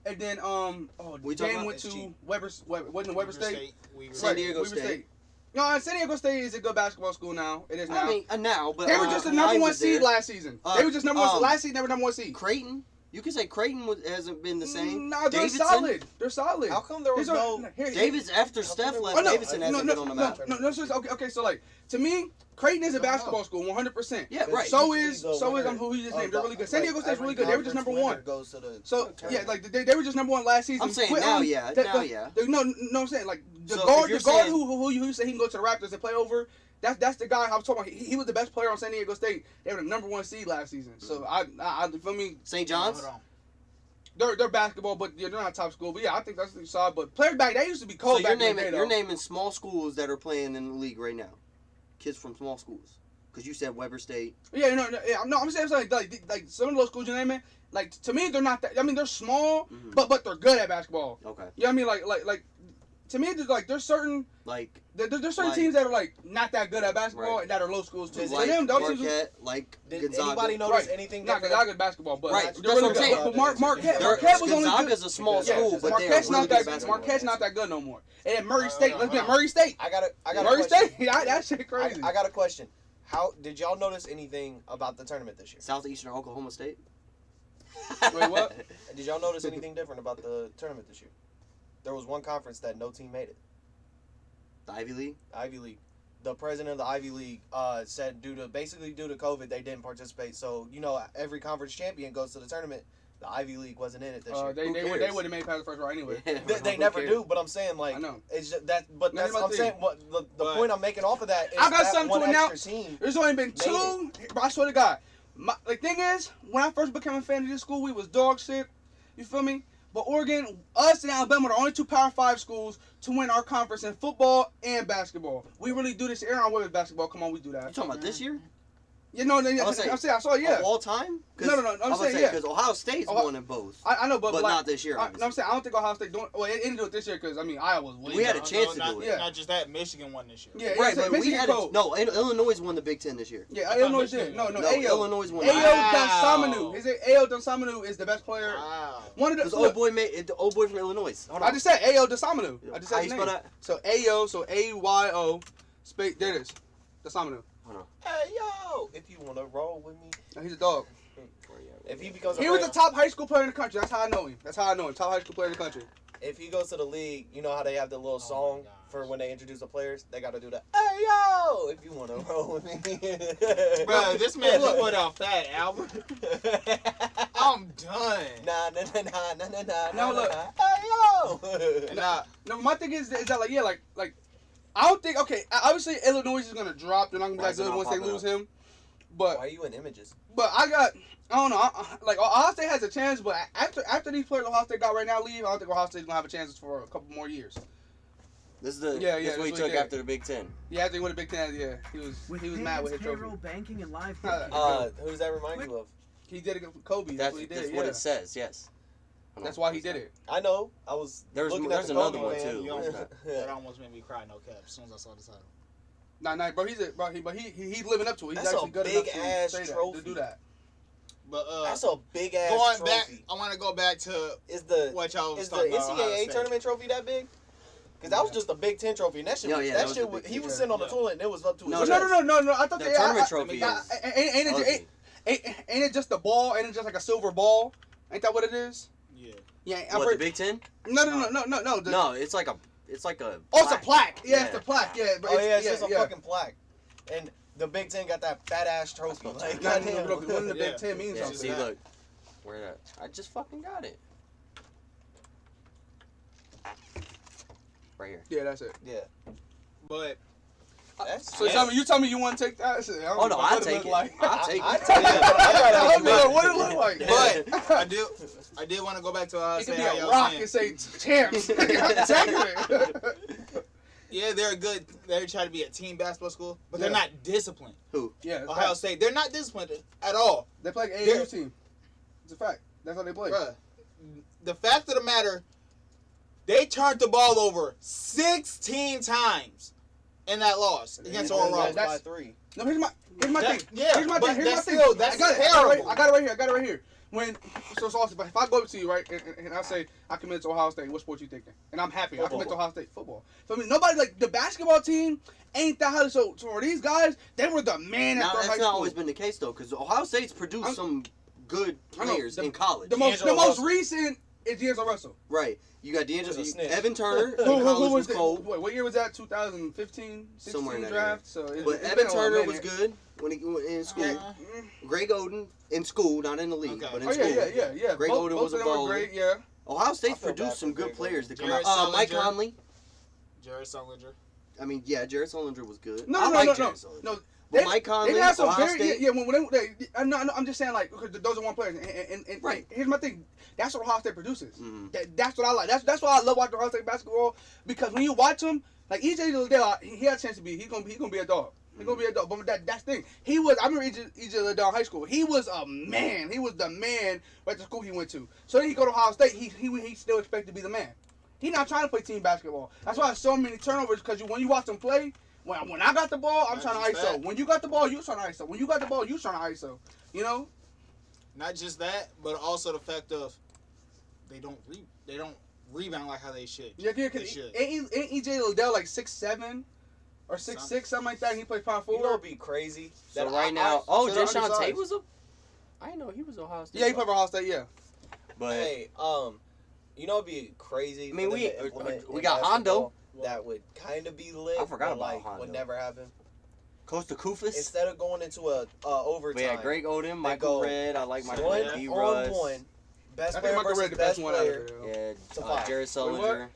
and then We talking Dame about went it's to cheap. Weber State. San Diego Weber State. No, San Diego State is a good basketball school now. It is now. I mean, now, but they were just the mine number one was seed there. last season. They were just number one. Last season, they were number one seed. Creighton. You can say Creighton hasn't been the same. No, they're Davidson? solid. They're solid. How come there was no? David's after Steph left. Oh, no, Davidson hasn't been on the map. No, okay. So like, to me, Creighton is a basketball school, 100%. Yeah, right. So Usually is the who winner you just of named. They're the- really good. San Diego like, State's really every good. They were just conference number winner one. Goes to the So yeah, tournament. like they were just number one last season. I'm saying Quit now, on- yeah, the- now, the- yeah. No, I'm saying like the So guard, if you're the guard saying- who you say he can go to the Raptors and play over. That's the guy I was talking about. He was the best player on San Diego State. They were the number one seed last season. So I for me, St. John's. Hold on. they're basketball, but they're not top school. But yeah, I think that's the solid. But players back, they used to be cold So back in the day, you're though. naming small schools that are playing in the league right now. Kids from small schools. Because you said Weber State. Yeah, no, I'm saying like some of those schools you naming, like to me they're not that. I mean they're small, Mhm. but they're good at basketball. Okay. You know what I mean? Like to me there's certain Like there's certain Like- teams that are like not that good at basketball Right. and that are low schools too. Like So them, those teams, Marquette, like Did Gonzaga. anybody notice Right. anything not different? good at basketball, but Right, they're that's really what I'm good. saying. But Marquette They're- was only good. Gonzaga's a small Yeah, school, but they are Marquette's really not good at that. basketball. Marquette's not that good no more. And then Murray State, let's get no. Murray State. I got a Murray question. State, that shit crazy. I got a question. How did y'all notice anything about the tournament this year? Southeastern Oklahoma State. Wait, what? Did y'all notice anything different about the tournament this year? There was one conference that no team made it. The Ivy League. Ivy League. The president of the Ivy League said due to COVID they didn't participate. So every conference champion goes to the tournament. The Ivy League wasn't in it this year. They Who would cares? have made past the first round anyway. They Who never cares? do, but I'm saying like I know. it's just that. But No, that's here's my I'm thing. saying what the But- point I'm making off of that is I got that something one to extra announce. team. There's only been Made two. I swear to God. The thing is, when I first became a fan of this school, we was dog shit. You feel me? But Oregon, us and Alabama are the only two Power 5 schools to win our conference in football and basketball. We really do this. Aaron Women's basketball. Come on, we do You that. talking about this year? You know, I'm gonna saying, say, I saw, yeah. Of all time? No, I'm saying, yeah. Because Ohio State's Ohio- won in both. I know, but But like, not this year, I'm obviously. saying, I don't think Ohio State doing. Well, it didn't do it this year because Iowa's way. We had a down. chance to not, do it. Yeah. Not just that, Michigan won this year. Yeah, Right, yeah, but we Michigan had cold. Illinois won the Big Ten this year. Yeah, Illinois did. No, No, Ayo. Illinois won. Ayo Wow. Dosamanu. Is it Ayo Dosamanu is the best player? Wow. One of the. This Look, the old boy from Illinois. Hold on. I just said Ayo Dosamanu. I just How said you his spell name. that? So Ayo, so AYO, space. There it is. Dosamanu. Hey yo, if you wanna roll with me, No, he's a dog. if he becomes He was the top high school player in the country. That's how I know him. Top high school player in the country. if he goes to the league, you know how they have the little my song gosh. for when they introduce the players. They gotta do that. Hey yo, if you wanna roll with me. Bro, this man Look. put out Fat Albert. I'm done. Nah, nah, nah, nah, nah, nah, nah. No, look. nah. Hey yo. And I, No, my thing is that like I don't think obviously Illinois is gonna drop. They're not gonna be that Rising good up, once they popping lose up. him. But Why are you in images? I don't know. Like Ohio State has a chance, but after these players Ohio State got right now leave, I don't think Ohio State's gonna have a chance for a couple more years. This is the Yeah, this is what he that's what took he did. after the Big Ten. Yeah, I think with the Big Ten, yeah, he was mad with his trophy. payroll, banking, and live Who does that remind you of? He did it with Kobe. That's what he did. That's Yeah. what it says. Yes. Hold That's on. why he did it. I know. I was. There's looking there's at the another Kobe one fan. too. You What is know, that? that almost made me cry, no cap, as soon as I saw the title. Nah, bro, he's living up to it. He's That's a actually good enough big-ass to say that, trophy. to do that. But That's a big ass going trophy. back, I want to go back to Is the what y'all was is the talking about. Ohio NCAA State. tournament trophy that big? Because that was just a Big Ten trophy. And that shit, Yeah, yeah, that that was shit the Big he Ten was sitting on the trophy. toilet and it was up to his No, chest. No. I thought The they tournament trophy is ain't it just the ball? Ain't it just like a silver ball? Ain't that what it is? Yeah. Yeah. What, the Big Ten? No. No, it's like a Oh, it's a plaque. Yeah, it's a plaque. Yeah. But Oh yeah, it's just a fucking plaque. And the Big Ten got that fat ass trophy. Like, goddamn. Winning the Yeah. Big Ten means Yeah, something. see, look. Where that? I just fucking got it. Right here. Yeah, that's it. Yeah. But That's So you tell me you want to take that? Shit, I don't Oh, no, know I'll what it take look it. like. I'll take I it. take it. I I don't gotta know what it look like. but I did want to go back to It could be how a y'all rock saying. and say champs. Take it. Yeah, they're good. They're trying to be a team basketball school, but they're Yeah. not disciplined. Yeah, it's Ohio fact. State, they're not disciplined at all. They play like They're- AAU team. It's a fact. That's how they play. Bruh, the fact of the matter, they turned the ball over 16 times in that loss against Yeah, Oral that's- Roberts. by 3. No, here's my That- thing. yeah, here's my but thing. Here's my that's thing. still- that's I got it. terrible. I got it right here. When so it's awesome. But if I go up to you right and I say I commit to Ohio State, what sport you thinking? And I'm happy. I commit to Ohio State football. So I mean, nobody like the basketball team ain't that high. So for these guys, they were the man Now, after high that's school. not always been the case, though, because Ohio State's produced some good I know, players in college. The most D'Angelo Russell. recent is D'Angelo Russell. Right. You got Who's a D'Angelo, snitch. Evan Turner in Who college was the- cold. Wait, what year was that? 2015, 16 Somewhere in that draft. So it's But been Evan a Turner minute. was good when he went in school. Yeah. Greg Oden in school, not in the league, Okay. but in Oh school. yeah. Greg both, Oden both was of a them were baller. great. Yeah. Ohio State's I feel bad produced some for good Greg players to come Jared out. Mike Sullinger. Conley. Jared Sullinger. I mean, yeah, Jared Sullinger was good. No, I no, like no, Jared Sullinger. no. But Mike Conley, They had some Ohio very State. yeah. When they I'm just saying like because those are one players. And Right. here's my thing. That's what Ohio State produces. Mhm. That's what I like. That's why I love watching Ohio State basketball because when you watch him, like EJ Liddell, he had a chance to be. He's gonna be a dog. He's gonna be a dog. But that's the thing. He was. I remember EJ Liddell in high school. He was a man. He was the man at the school he went to. So then he go to Ohio State. He still expected to be the man. He's not trying to play team basketball. That's why there's so many turnovers because when you watch him play. When I got the ball, I'm Not trying to just ISO. that. When you got the ball, you trying to ISO. When you got the ball, you trying to ISO. You know? Not just that, but also the fact of they don't rebound like how they should. Yeah, They cause should. ain't EJ Liddell like 6'7" or 6'6", something like that. And he played power You forward. know it'd be crazy. So that right now, oh, so they're Deshaun undersized. Tate was a. I didn't know he was Ohio State. Yeah, he played for Ohio State. Yeah. But Hey, you know it'd be crazy. I mean, for them we- to implement we in got basketball That would kind of be lit. I forgot but, about like, Hondo. would never happen. Costa Kufis. Instead of going into a We overtime. had Greg Oden, Michael go Red. I like Michael one Red. D. on Russ. one. Best I player think Michael versus Red the best best one out player. of there. Yeah, To five. Jared Wait, what? Sullinger.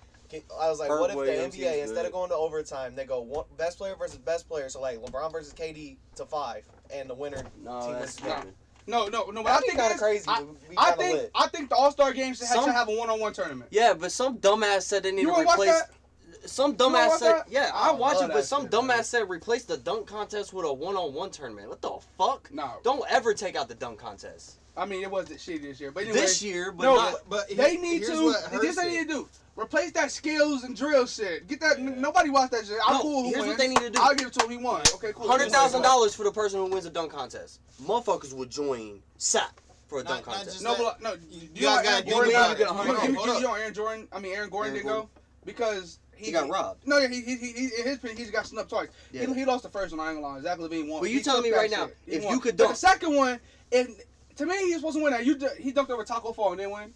I was like, Herb what if Williams, the NBA he's instead good. of going to overtime, they go best player versus best player, so like LeBron versus KD to 5, and the winner No, team that's versus stupid. No. What I That'd be think kind of is, crazy. I, It'd be I kinda lit. think the All-Star game should Some- have a one-on-one tournament. Yeah, but some dumbass said they need You to wanna watch replace. that? Some wanna dumbass watch said, that? yeah, I I watch love it, but that some shit, dumbass man. said replace the dunk contest with a one-on-one tournament. What the fuck? No. Don't ever take out the dunk contest. I mean, it wasn't shit this year. But anyway, This year, but no, not. But they need here's to. what hurts This they it. need to do. Replace that skills and drill shit. Get that. Yeah. Nobody watch that shit. I'm No, cool. Who here's wins. what they need to do. I'll give it to him. He won. Okay, cool. $100,000 for the person who wins a dunk contest. Motherfuckers would join SAP for a Not- dunk not contest. just No, that. but no. You You guys know gotta Aaron do Gordon. better. You get Hold 100. on, hold on. You know Aaron Jordan. I mean Aaron Gordon Aaron didn't go because He got robbed. No, yeah, he in his opinion, he's got snubbed twice. Yeah. He lost the first one. I ain't gonna lie. Zach LaVine won. But you He telling took me that right now, shit. He if won. you could But dunk- the second one, and to me, he was supposed to win that. He dunked over Taco Fall and didn't win.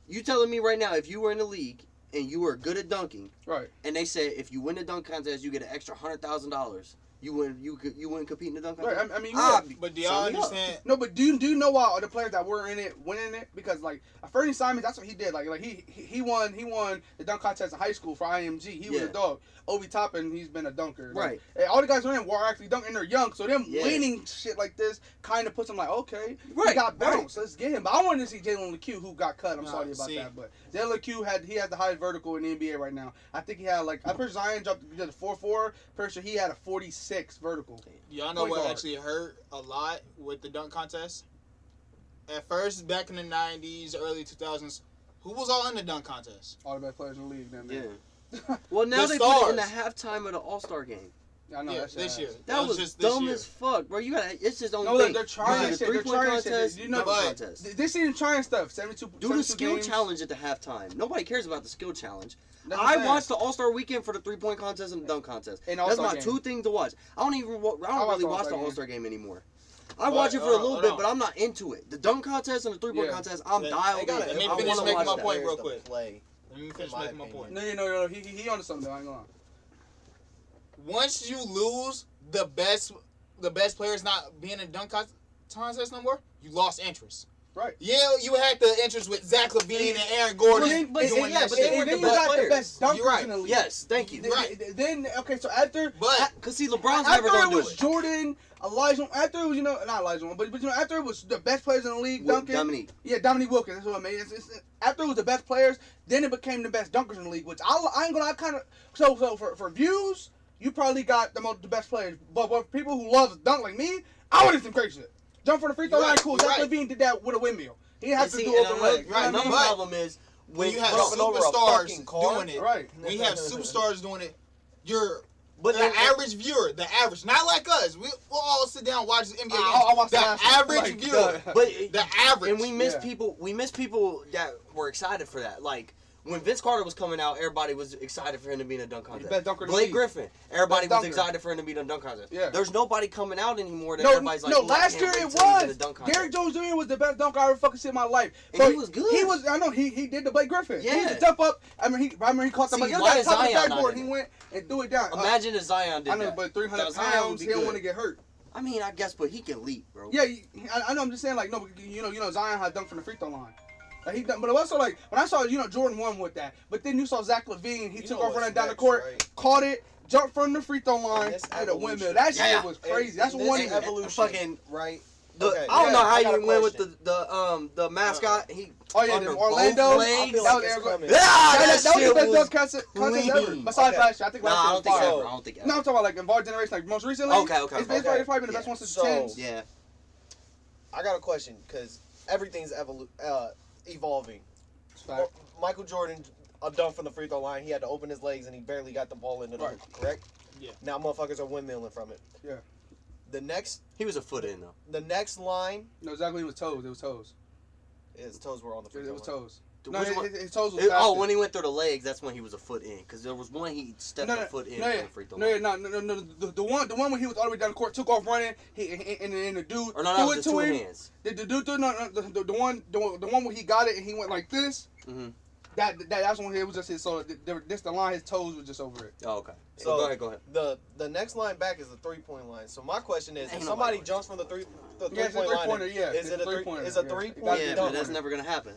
You telling me right now, if you were in the league and you were good at dunking, Right. and they said if you win the dunk contest, you get an extra $100,000, you wouldn't compete in the dunk Right. contest? I mean, you Ah, would. But do y'all Sign me up. understand? No, but do you know why the players that were in it winning it? Because like Fernie Simon, that's what he did. Like he won the dunk contest in high school for IMG. He was Yeah. a dog. Obi Toppin, he's been a dunker. Like, Right. and all the guys winning were actually dunking. They're young, so them Yeah. winning shit like this kind of puts them like, okay, he Right, got right. bounced. Let's get him. But I wanted to see Jalen LeCue, who got cut. I'm Nah, sorry about see. that, but Jalen LeCue has the highest vertical in the NBA right now. I think he had I'm pretty sure Zion dropped the 4.4. Pretty sure he had a 46 vertical. Y'all know Point what guard. actually hurt a lot with the dunk contest? At first, back in the 90s, early 2000s, who was all in the dunk contest? All the best players in the league. Then, Yeah. man. Well, now The they put it in the stars. halftime of the All-Star game. I know Yeah, that's this year. That was just this dumb year. as fuck, bro. You gotta. It's just the No, only look, thing. they're trying You do shit. the They're three-point trying shit. contest, You know, dunk but- contest. This season trying stuff. 72. Do the 72 skill games. challenge at the halftime. Nobody cares about the skill challenge. I watched the All-Star Weekend for the 3-point contest and the dunk contest. And That's All-Star my game. 2 things to watch. I don't really watch the All-Star All-Star game anymore. I watch it for a little hold bit, on. but I'm not into it. The dunk contest and the 3-point Yeah. contest, I'm They dialed in. gotta- let me I finish wanna making watch my that. point real To quick. play. Let me finish In my making my point. opinion. No. He onto something. Though. I ain't gonna lie. Once you lose the best players not being in dunk contest no more, you lost interest. Right. Yeah, you had the interest with Zach LaVine and Aaron Gordon But doing yeah, that but shit. they were And then the you best got the players. best dunkers You're right. in the league. Yes, thank you. Right. Then okay, so after But Because see, LeBron's after never it going to do was it. Jordan, Elijah, after it was not Elijah, but after it was the best players in the league, dunking. Dominique. Yeah, Dominique Wilkins. That's what I mean. After it was the best players, then it became the best dunkers in the league. Which I ain't gonna. I kind of so for views, you probably got the best players. But for people who love to dunk like me, I would do some crazy shit. Jump for the free throw You're line, right, cool. you're Zach right. LaVine did that with a windmill. He didn't have And to see, do and open another, legs. right, another but problem is when you have jumping over a fucking superstars car, doing it, Right. when you have superstars doing it, you're but the average viewer, the average, not like us. We'll all sit down and watch the NBA I'll games. watch the The last one. average Like, viewer, but the average. and we miss Yeah. people. We miss people that were excited for that. Like when Vince Carter was coming out, everybody was excited for him to be in a dunk contest. best dunker in the Blake league. Griffin, everybody Best was dunker. excited for him to be in a dunk contest. Yeah. There's nobody coming out anymore that No, everybody's like, "Ooh, I last can't year wait it till he's in a was. dunk contest." Derrick Jones Jr. was the best dunker I ever fucking seen in my life. And he was good. He was. I know he did the Blake Griffin. He Yeah. was a jump up. I remember he caught the See, ball. He why got is top of the Zion not backboard. in He it? went and threw it down. Imagine if Zion did I know, that. but 300 Zion would pounds, be he don't good. want to get hurt. I mean, I guess, but he can leap, bro. Yeah, I know. I'm just saying, like, no, you know, Zion had dunked from the free throw line. Like, he done, but also like when I saw, Jordan won with that. But then you saw Zach LaVine. He You took know off running what's down the next, court, right? caught it, jumped from the free throw line, this and a windmill. evolution- That shit Yeah. was crazy. And That's this one. evolution, fucking- right? The, Okay, I don't know yeah, how I got you a went with question. the mascot. He Oh yeah, under the both Orlando. legs. I feel That like was it's Aaron coming. Yeah, that that was the shit best was dunk contest ever. clean. Besides Okay. last year, I think last Nah, I year don't was think fire. ever. I don't think ever. No, I'm talking about like in our generation, like most recently. Okay. It's probably been the best one since So- 10s. Yeah. I got a question because everything's evolving. It's fact. Michael Jordan, a dunk from the free throw line. He had to open his legs and he barely got the ball into the Right. hoop, correct? Yeah. Now motherfuckers are windmilling from it. Yeah. The next He was a foot in though. line, No, exactly. It was toes. It was toes. his toes were on the free It throw was line. toes. Which No, one- his toes was Oh, faster. when he went through the legs, that's when he was a foot in. Because there was one he stepped a foot in from the free throw line. No. The one when he was all the way down the court, took off running. And the dude Or no, that threw was it the to two him. hands. The dude threw the one where he got it and he went like this. Mm-hmm. That's when it was just his. So this the line. His toes was just over it. Oh, okay. So So- go ahead. The next line back is the 3-point line. So my question is, Ain't if nobody somebody jumps from the three Yeah, it's a point line, three-pointer, yeah. is It's it a a three-pointer, Is a yeah. 3-point Yeah, dunk? but that's never gonna happen.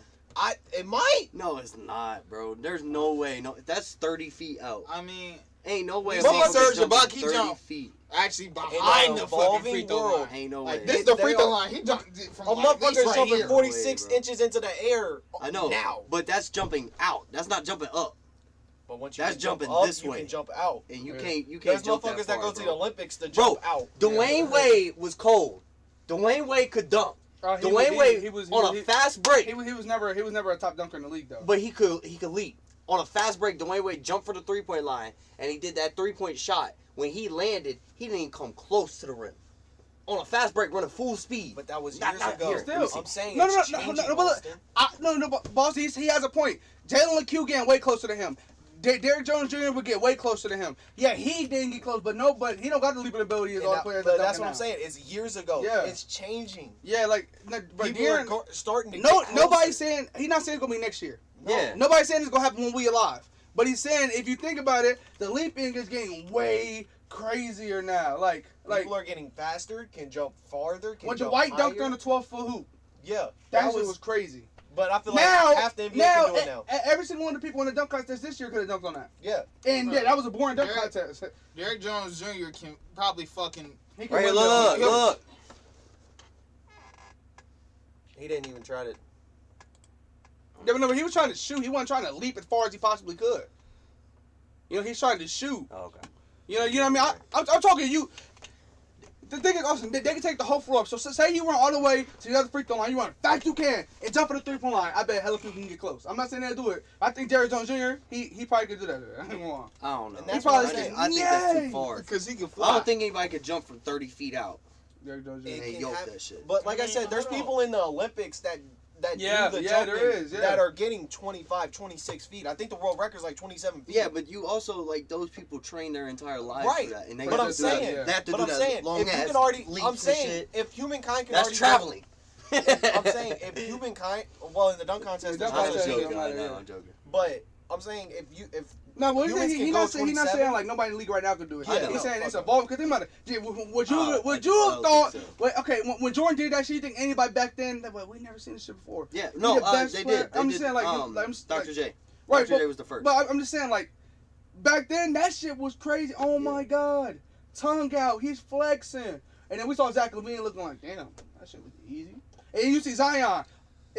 It might. No, it's not, bro. There's no way. No, that's 30 feet out. I mean, Ain't no way. You a see motherfucker Serge jumping Ibaka, he 30 jumped. feet. actually In behind an the fucking evolving free throw world, line. Ain't no Like way. this the They free throw are- line. He jumped from A like at least motherfucker's right jumping here. 46 No way, bro. inches into the air. I know. Now. But that's jumping out. That's not jumping up. But once you That's can jump jumping up, this you way. can jump out. And you Yeah. can't There's jump motherfuckers that far, go to bro. the Olympics to Bro, jump out. Dwayne Wade was cold. Dwayne Wade could dunk. Dwayne Wade on a fast break. He was never a top dunker in the league though. But he could leap. On a fast break, Dwayne Wade jumped for the 3-point line, and he did that 3-point shot. When he landed, he didn't even come close to the rim. On a fast break, running full speed. But that was Not- years not ago. here. Still. I'm saying No, it's no, changing, but look, Austin. but boss, he has a point. Jalen LeCue getting way closer to him. Derrick Jones Jr. would get way closer to him. Yeah, he didn't get close, but he don't got the leaping ability as And all the that- players. but that that's dunking what I'm now. saying. It's years ago. Yeah. It's changing. Yeah, like, but People are De'Aaron, starting to no, get nobody's closer. saying he's not saying it's gonna be next year. Yeah. Nobody's saying it's gonna happen when we alive. But he's saying if you think about it, the leaping is getting way crazier now. Like People are getting faster, can jump farther, can when jump Dwight dunked higher. on the 12-foot hoop, Yeah, that shit was crazy. But I feel Now, like half the NBA can do it now. every single one of the people in the dunk contest this year could have dunked on that. Yeah. And yeah, that was a boring dunk Derrick- contest. Derrick Jones Jr. can probably fucking. He could Right here, win look, the- look. He didn't even try to. Yeah, but no, but he was trying to shoot. He wasn't trying to leap as far as he possibly could. You know, he's trying to shoot. Oh, okay. You know what I mean? I'm talking to you. The thing is, Austin, they can take the whole floor up. So say you run all the way to the other free throw line, you run as fast as you can, and jump for the 3-point line. I bet hella people can get close. I'm not saying they'll do it. I think Derrick Jones Jr. He probably could do that. I ain't gonna lie. I don't know. And that's He probably what I'm saying. I think that's Yay! too far. Because he can I fly. don't think anybody could jump from 30 feet out Derrick Jones Jr. It and can yoke happen. that shit. But like I I mean, said, there's I don't people in the Olympics that that Yeah, do the yeah, jumping there is, yeah. that are getting 25, 26 feet. I think the world record is like 27 feet. Yeah, but you also like those people train their entire lives Right. for that, and they But have I'm to do that. saying, They have to but do I'm that saying, long if you ass can already, leaps I'm and saying, shit. if humankind can That's already traveling. I'm saying if humankind, well, in the dunk contest, The dunk I'm there's contest, no joking. cheating, yeah. I know, I'm joking. but I'm saying if No, but Humans he can not go saying, he not 27. saying like nobody in the league right now can do it. I know. He's saying it's Fuck evolving because think about it. Gee, would you I have don't thought? think so. Wait, okay, when Jordan did that shit, you think anybody back then? That, well, we never seen this shit before. Yeah, He no, the best they player. did. They I'm did. just saying like, Dr. J. Right, Dr. J was the first. But I'm just saying like, back then that shit was crazy. Oh my god, tongue out, he's flexing, and then we saw Zach LaVine looking like, damn, that shit was easy. And you see Zion.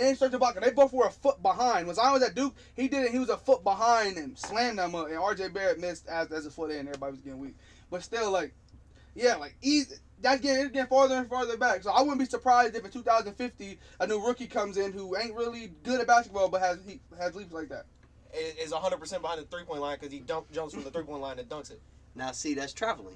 And Serge Ibaka, they both were a foot behind. When Zion was at Duke, he did it. He was a foot behind and slammed them up. And RJ Barrett missed as a foot in. Everybody was getting weak, but still, like, yeah, like easy. It's getting farther and farther back. So I wouldn't be surprised if in 2050 a new rookie comes in who ain't really good at basketball but has leaps like that. is 100% behind the 3-point line because he jumps from the 3-point line and dunks it. Now, see, that's traveling.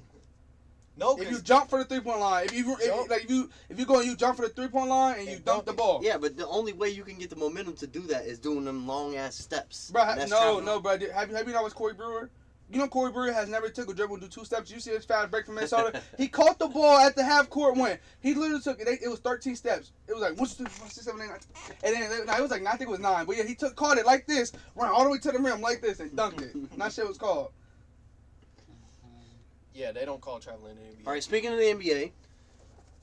No, If you because jump for the 3-point line, if you go and you jump for the 3-point line and you And dunk dunk the it. ball. Yeah, but the only way you can get the momentum to do that is doing them long ass steps. Bro, And that's traveling. bro. Have you know what's Corey Brewer? You know Corey Brewer has never took a dribble and do 2 steps. You see his fast break from Minnesota? He caught the ball at the half court when he literally took it. It was 13 steps. It was like 1, 2, 3, 4, 5, 6, 7, 8, 9. And then it was like I think it was 9. But yeah, he caught it like this, ran all the way to the rim like this, and dunked it. And that shit was called. yeah, they don't call traveling in the NBA. All right, speaking of the NBA,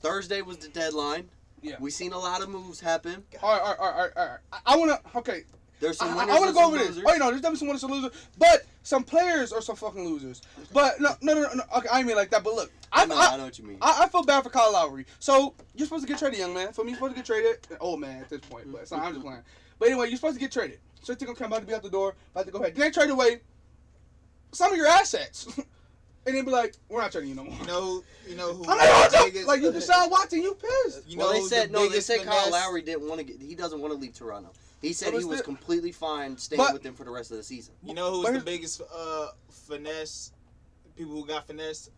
Thursday was the deadline. Yeah. We seen a lot of moves happen. All right. I wanna There's some I winners want to and go some over this. losers. Oh, you know, there's definitely some winners and losers, but some players are some fucking losers. But no. Okay, I ain't mean like that. But look, I know what you mean. I feel bad for Kyle Lowry. So you're supposed to get traded, young man. For me, you're supposed to get traded. Old man at this point, but I'm just playing. But anyway, you're supposed to get traded. So you're gonna come about to be out the door, about to go ahead. Then trade away some of your assets, and then be like, we're not trading you no more. You know who? I'm not the joking. biggest- Like you, Deshaun Watson, you pissed. You Well, know they who's said the They biggest said Kyle finesse? Lowry didn't want to get. He doesn't want to leave Toronto. He said But he was still- completely fine staying But- with them for the rest of the season. You know who's But the here's- biggest finesse? People who got finessed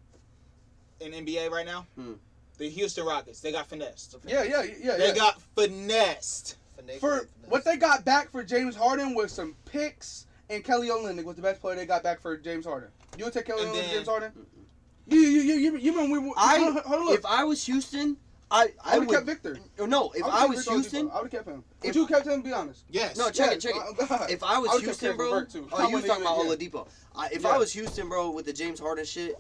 in NBA right now? Hmm. The Houston Rockets. They got finessed. Yeah. They got finessed. For what they got back for James Harden was some picks, and Kelly Olynyk was the best player they got back for James Harden. You would take Kelly And Olynyk, then- James Harden? You remember we hold on, look. If I was Houston, I I would would. have kept Victor. No, if I was Houston, I would have kept him. if- Would you have kept him? Be honest. Yes. no, check it. God. If I was I would've kept Houston, Kevin bro. Burke, too. Oh, you was talking about Yeah. Oladipo. If Yeah. I was Houston, bro, with the James Harden shit,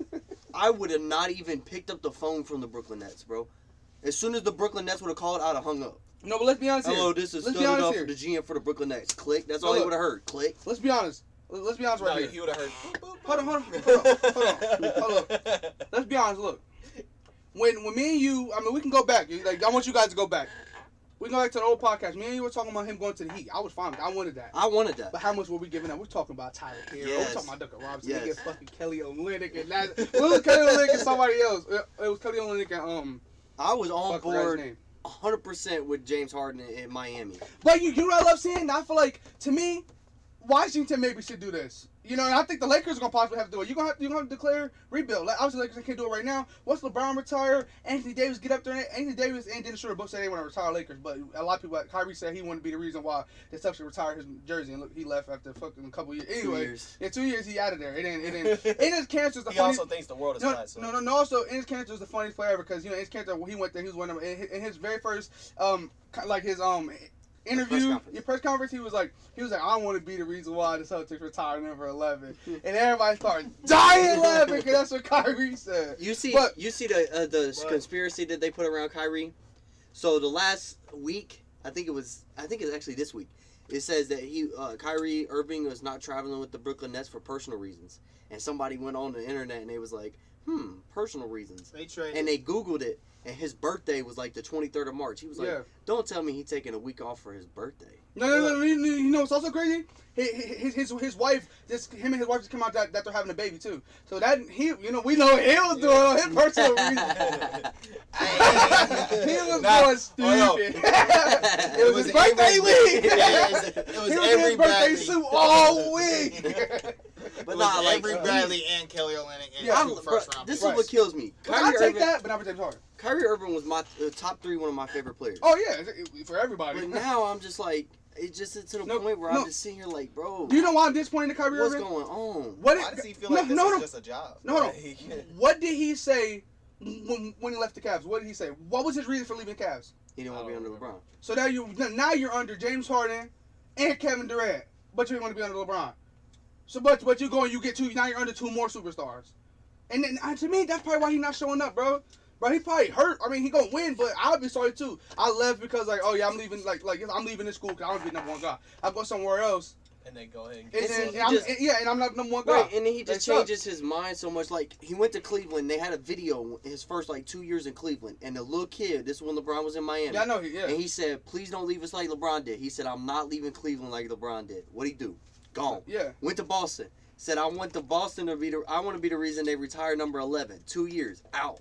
I would have not even picked up the phone from the Brooklyn Nets, bro. As soon as the Brooklyn Nets would have called, I'd have hung up. No, but let's be honest Hello, here. this is Let's be Studded honest Up here. for the GM for the Brooklyn Nets. Click. That's No, all he look. would have heard. Click. Let's be honest. Let's be honest right No, here. he would have heard. Hold on. Let's be honest. Look, when me and you, I mean, we can go back. Like, I want you guys to go back. We can go back to the old podcast. Me and you were talking about him going to the Heat. I was fine with that. I wanted that. I wanted that. But how much were we giving up? We're talking about Tyler Hero. Yes. We're talking about Duncan Robinson. Yes. They get fucking Kelly Olynyk and that. It was Kelly Olynyk and somebody else. It was Kelly Olynyk and I was on fuck, I forgot his board name. 100% with James Harden in Miami. But you know what I love seeing? I feel like, to me, Washington maybe should do this. You know, and I think the Lakers are gonna possibly have to do it. You're gonna have to declare rebuild. Like, obviously, the Lakers can't do it right now. Once LeBron retire, Anthony Davis get up there. Anthony Davis and Dennis Schroeder both said they want to retire Lakers, but a lot of people, like Kyrie said, he wanted to be the reason why they actually retired his jersey, and look, he left after fucking a couple years. Anyway, 2 years. yeah, 2 years he out of there. It ain't. In his cancer is the He funny. also thinks the world is No, flat. So. no. Also, Enes Kanter is the funniest player ever because, you know, Enes Kanter, when he went there, he was one of them. In his very first, like his interview, press conference, he was like, I want to be the reason why the Celtics retired number 11, and everybody started dying laughing because that's what Kyrie said. You see But- the But- conspiracy that they put around Kyrie. So the last week, I think it's actually this week. It says that Kyrie Irving was not traveling with the Brooklyn Nets for personal reasons, and somebody went on the internet and they was like, personal reasons, They traded. and they Googled it, and his birthday was like the 23rd of March. He was like, Yeah. don't tell me he's taking a week off for his birthday. No. You know what's also crazy? His wife, him and his wife just came out that they're having a baby too. So that we know what he was doing on his personal reason. He was going stupid. It was his birthday week. It was He was in every his birthday bad suit all week. But was nah, like, Avery Bradley and Kelly Olynyk and Yeah, two bro, first round this picks. is what kills me. I take that, but not for James Harden. Kyrie Irving was my top 3, one of my favorite players. Oh yeah, for everybody. But now I'm just like, it's just to the point where I'm just sitting here like, bro, Do you know why I'm disappointed in Kyrie what's Irving? going on? What Why does he feel like this is just a job? No. What did he say when he left the Cavs? What did he say? What was his reason for leaving Cavs? He didn't want to be under LeBron. So now you're under James Harden and Kevin Durant, but you didn't want to be under LeBron. So but you get two. Now you're under 2 more superstars, and then to me that's probably why he's not showing up, bro. Bro, he probably hurt. I mean, he gonna win, but I'll be sorry too. I left because like, oh yeah, I'm leaving. Like I'm leaving this school because I don't be number 1 guy. I go somewhere else. And then go ahead and And I'm not number 1 guy. Right, and then he just changes his mind so much. Like, he went to Cleveland. They had a video his first, 2 years in Cleveland. And the little kid, this is when LeBron was in Miami. Yeah, I know. And he said, please don't leave us like LeBron did. He said, I'm not leaving Cleveland like LeBron did. What'd he do? Gone. Yeah. Went to Boston. Said, I want to be the reason they retire number 11. 2 years. Out.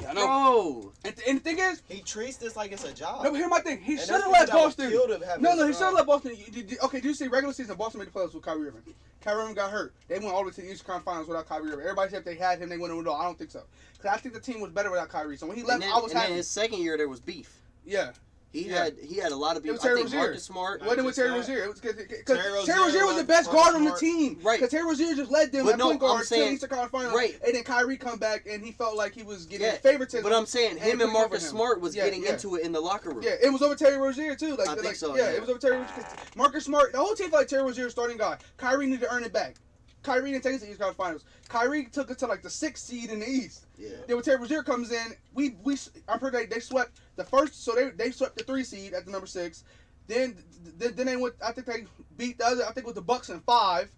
Yeah, I know. Bro. And the thing is, he treats this like it's a job. no, but here's my thing. He And should that's have the let reason I would Boston. kill to have No, this he should have job. let Boston. Okay, do you see regular season Boston made the playoffs with Kyrie Irving? Kyrie Irving got hurt. They went all the way to the Eastern Conference Finals without Kyrie Irving. Everybody said if they had him, they wouldn't win. I don't think so. Because I think the team was better without Kyrie. So when he left, And then, I was and then happy. his second year, there was beef. Yeah. He Yeah. had a lot of It beef. was I Terry think Rozier. Marcus Smart. It wasn't with Terry Marcus Rozier. It was because Terry Terry Rozier was the best Marcus guard on the Smart. team. Right. Because Terry Rozier just led them But at no, point guard I'm to the saying- Eastern Conference Finals. right. And then Kyrie come back and he felt like he was getting Yeah, favoritism. But I'm saying him put and it over Marcus him. Smart was Yeah, getting yeah. into it in the locker room. Yeah, it was over Terry Rozier too. I think so, Yeah, yeah. it was over Terry Rozier. 'Cause Marcus Smart, the whole team felt like Terry Rozier was starting guy. Kyrie needed to earn it back. Kyrie didn't take us to the East Conference Finals. Kyrie took us to the 6th seed in the East. Yeah. Then when Terry Rozier comes in, I'm pretty sure they swept the first, so they swept the 3 seed at the number 6. Then they went. I think they beat the other. I think it was the Bucks in 5.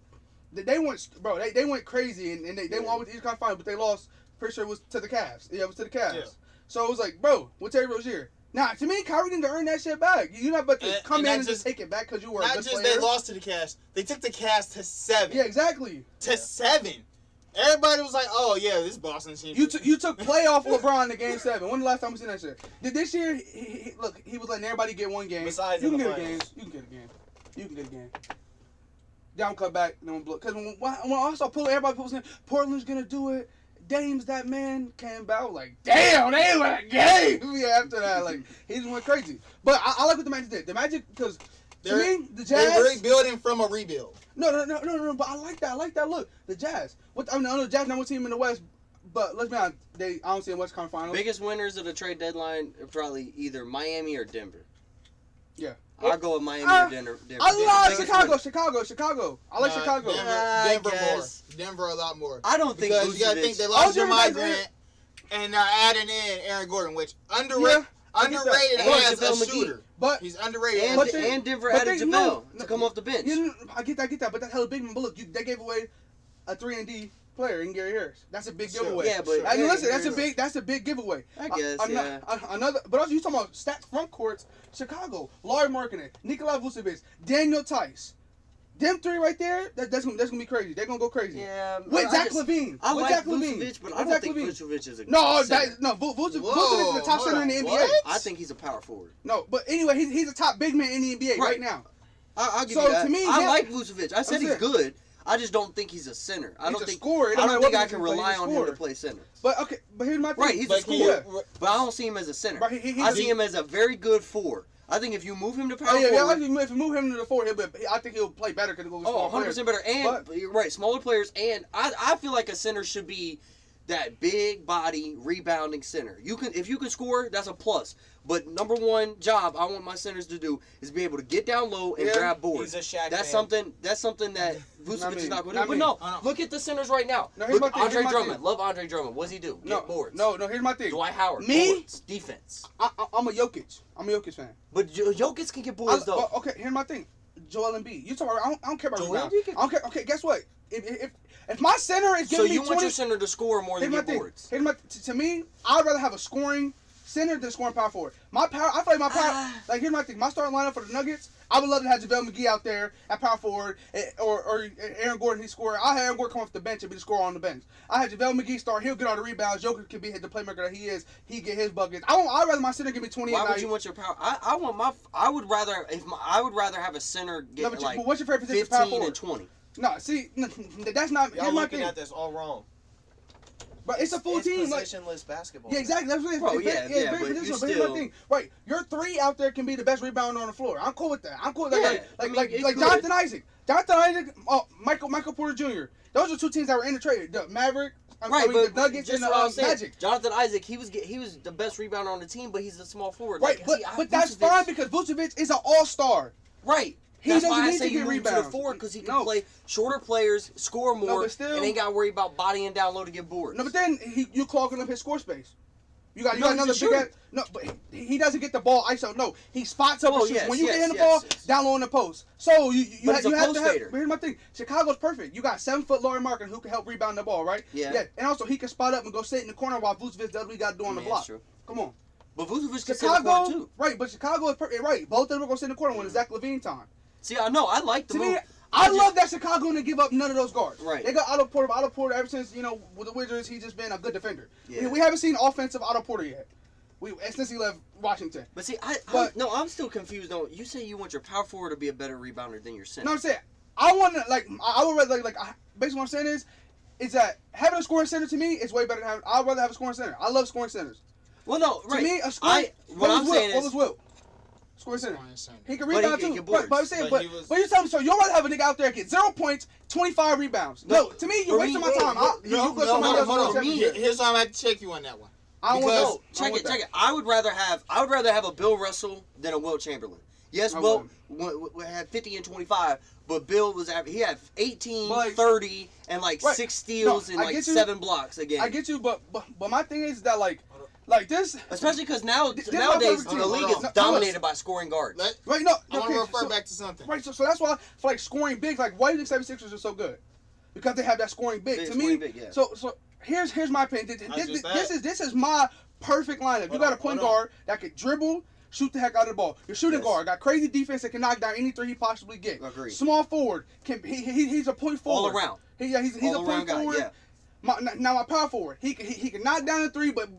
They went, bro. They went crazy and they went all with the East Conference Finals, but they lost. Pretty sure it was to the Cavs. Yeah, it was to the Cavs. Yeah. So it was like, bro, with Terry Rozier. Now, to me, Kyrie didn't earn that shit back. You're not about to And- come and in not and just just- take it back because you were a Not good just player. they lost to the Cavs, they took the Cavs to 7. Yeah, exactly. To 7. Everybody was like, "Oh yeah, this Boston team." You took playoff LeBron to Game 7. When the last time we seen that shit? Did this year? Look, he was letting everybody get 1 game. Besides you in can the get a game. finals. You can get a game. You can get a game. Down cut back, no one blow. Because when I saw everybody posting, Portland's gonna do it. Dame's that man came back. I was like, damn, they won a game. Yeah, after that, like he just went crazy. But I like what the Magic did. The Magic, because to me, the They're Jazz. rebuilding from a rebuild. No. But I like that. I like that look. The Jazz. I know the Jazz number 1 team in the West, but let's be honest, I don't see a West Conference Finals. Biggest winners of the trade deadline are probably either Miami or Denver. Yeah. I'll go with Miami or Denver. I love Biggest Chicago. winner. Chicago. I like Chicago. Denver more. guess. Denver a lot more. I don't think Because you gotta think Vucevic. they lost Denver Jeremiah guys Grant, and they're adding in Aaron Gordon, which Yeah, underrated I get that. as And a JaVale McGee. shooter. But He's underrated. And, as a they- shooter. and Denver but added they- JaVale no, to come off the bench. I get that. But that's hella big man. But look, they gave away a 3-and-D player in Gary Harris. That's a big Sure. giveaway. Yeah, but I mean, listen, Harris- that's a big giveaway. I guess, yeah. Another, but also you talking about stacked front courts. Chicago, Larry Markkinen, Nikola Vucevic, Daniel Tice. Them 3 right there, that's gonna be crazy. They're gonna go crazy. Yeah, With I Zach just- Levine. I with like Zach Levine. Vucevic, but I With don't Zach think Levine. Vucevic is a No, center. Vucevic Whoa, is the top hold center in the on, NBA. what? I think he's a power forward. No, but anyway, he's a top big man in the NBA right Right. now. I'll give So, you that. to me, I yeah. like Vucevic. I said I'm he's saying. good. I just don't think he's a center. I He's don't a think. scorer. It I matter don't what think I position can he play, rely he's a on him to scorer. play center. But okay, but here's my thing. Right, he's a But scorer. he- But I don't see him as a center. But he's I see him as a very good 4. I think if you move him to power Oh yeah, forward, if you move him to the 4, I think he'll play better because he'll go oh, small 100% players. better. And But- you're right, smaller players. And I feel like a center should be that big body rebounding center. If you can score, that's a plus. But number 1 job I want my centers to do is be able to get down low and Yeah, grab boards. He's a Shaq That's fan. something that Vucevic Not is me. not going to Not do. But me. no, I know. look at the centers right now. No, here's Look, my thing, Andre here's my Drummond. thing. Love Andre Drummond. What's he do? Get boards. No, here's my thing. Dwight Howard. Me? Boards. Defense. I'm a Jokic. I'm a Jokic fan. But Jokic can get boards though. Okay, here's my thing. Joel Embiid. You talk about, I don't care about Joel rebound. Embiid can- I don't care. Okay, guess what? If my center is So giving me you 20, want your center to score more than here's my get thing. boards? To me, I'd rather have a scoring center than scoring power forward. I feel like my power. Like here's my thing. My starting lineup for the Nuggets, I would love to have JaVale McGee out there at power forward, or Aaron Gordon. He score. I have Aaron Gordon come off the bench and be the scorer on the bench. I had JaVale McGee start. He'll get all the rebounds. Joker can be the playmaker that he is. He get his buckets. I'd rather my center give me 20 a Why night. would you want your power? I would rather have a center get No, but like what's your favorite position? Power 15 forward. and 20. No, see, that's not. Y'all Here's my looking thing. at this all wrong. But it's a full team. Like, Positionless basketball. yeah, exactly. That's what it is. Bro, It's yeah, very but positional. you But here's my still- thing. Right, your three out there can be the best rebounder on the floor. I'm cool with that. I'm cool with that. Yeah, like I mean, like it like could. Jonathan Isaac. Michael Porter Jr. Those are two teams that were in the trade. The Maverick. Right, but the Nuggets just and what the I'm saying, Magic. Jonathan Isaac, he was the best rebounder on the team, but he's a small forward. Right, Like, but that's fine because Vucevic is an all-star. Right. He That's doesn't why I need say to you get move to the rebounds. forward because he can No. play shorter players, score more, but still- and ain't got to worry about bodying down low to get boards. No, but then you clogging up his score space. You got No, another he's big a ass. shooter. No, but he doesn't get the ball ISO. No, he spots up. Oh, and shoots. yes, When you yes, get in the yes, ball, yes. down low in the post. So you But he's a have post to have. fader. But here's my thing. Chicago's perfect. You got 7-foot Laurie Markin who can help rebound the ball, right? Yeah. And also he can spot up and go sit in the corner while Vucevic does what he got to do on the Man, block. that's true. Come on, But Vucevic can sit in the corner Chicago. too. Right, but Chicago is perfect. Right, both of them are gonna sit in the corner when it's Zach LaVine time. See, I know I like the To move. me, I love that Chicago didn't give up none of those guards. Right. They got Otto Porter. Otto Porter, ever since, with the Wizards, he's just been a good defender. Yeah. We haven't seen offensive Otto Porter yet. Since he left Washington. But see, But- I'm still confused though. You say you want your power forward to be a better rebounder than your center. No, I'm saying, I want to, I would rather, basically what I'm saying is that having a scoring center to me is way better than having, I'd rather have a scoring center. I love scoring centers. Well, no, right. To me, a scoring, what I'm saying what is, was Wilt? Scoring center. He can But he rebound can too. get But I'm boards. saying, But but he was- you tell me, so you'd rather have a nigga out there get 0 points, 25 rebounds. No, to me, you're for wasting me, my time. No, put somebody hold else on. on the Me, championship. Here's why I'm going to check you on that one. I don't because- want that. I don't want check that. it. I would rather have a Bill Russell than a Wilt Chamberlain. Yes, I Wilt had 50 and 25, but Bill he had 18, But, like, 30, and right. 6 steals No, and I get you. 7 blocks a game. I get you, but my thing is that like this. Especially because This is my nowadays perfect team. the league Hold is on. dominated by scoring guards. Right, no, I want to okay, refer back to something. Right, so that's why for like scoring big, like why do you think 76ers are so good? Because they have that scoring big. Big To scoring me, big, yeah. so here's my opinion. This is my perfect lineup. You got a point guard that could dribble, shoot the heck out of the ball. Your shooting Yes. guard got crazy defense that can knock down any three he possibly get. Agreed. Small forward he's a point forward. All around. He's All a around point guy, forward. yeah. Now my power forward, he can knock down the three, but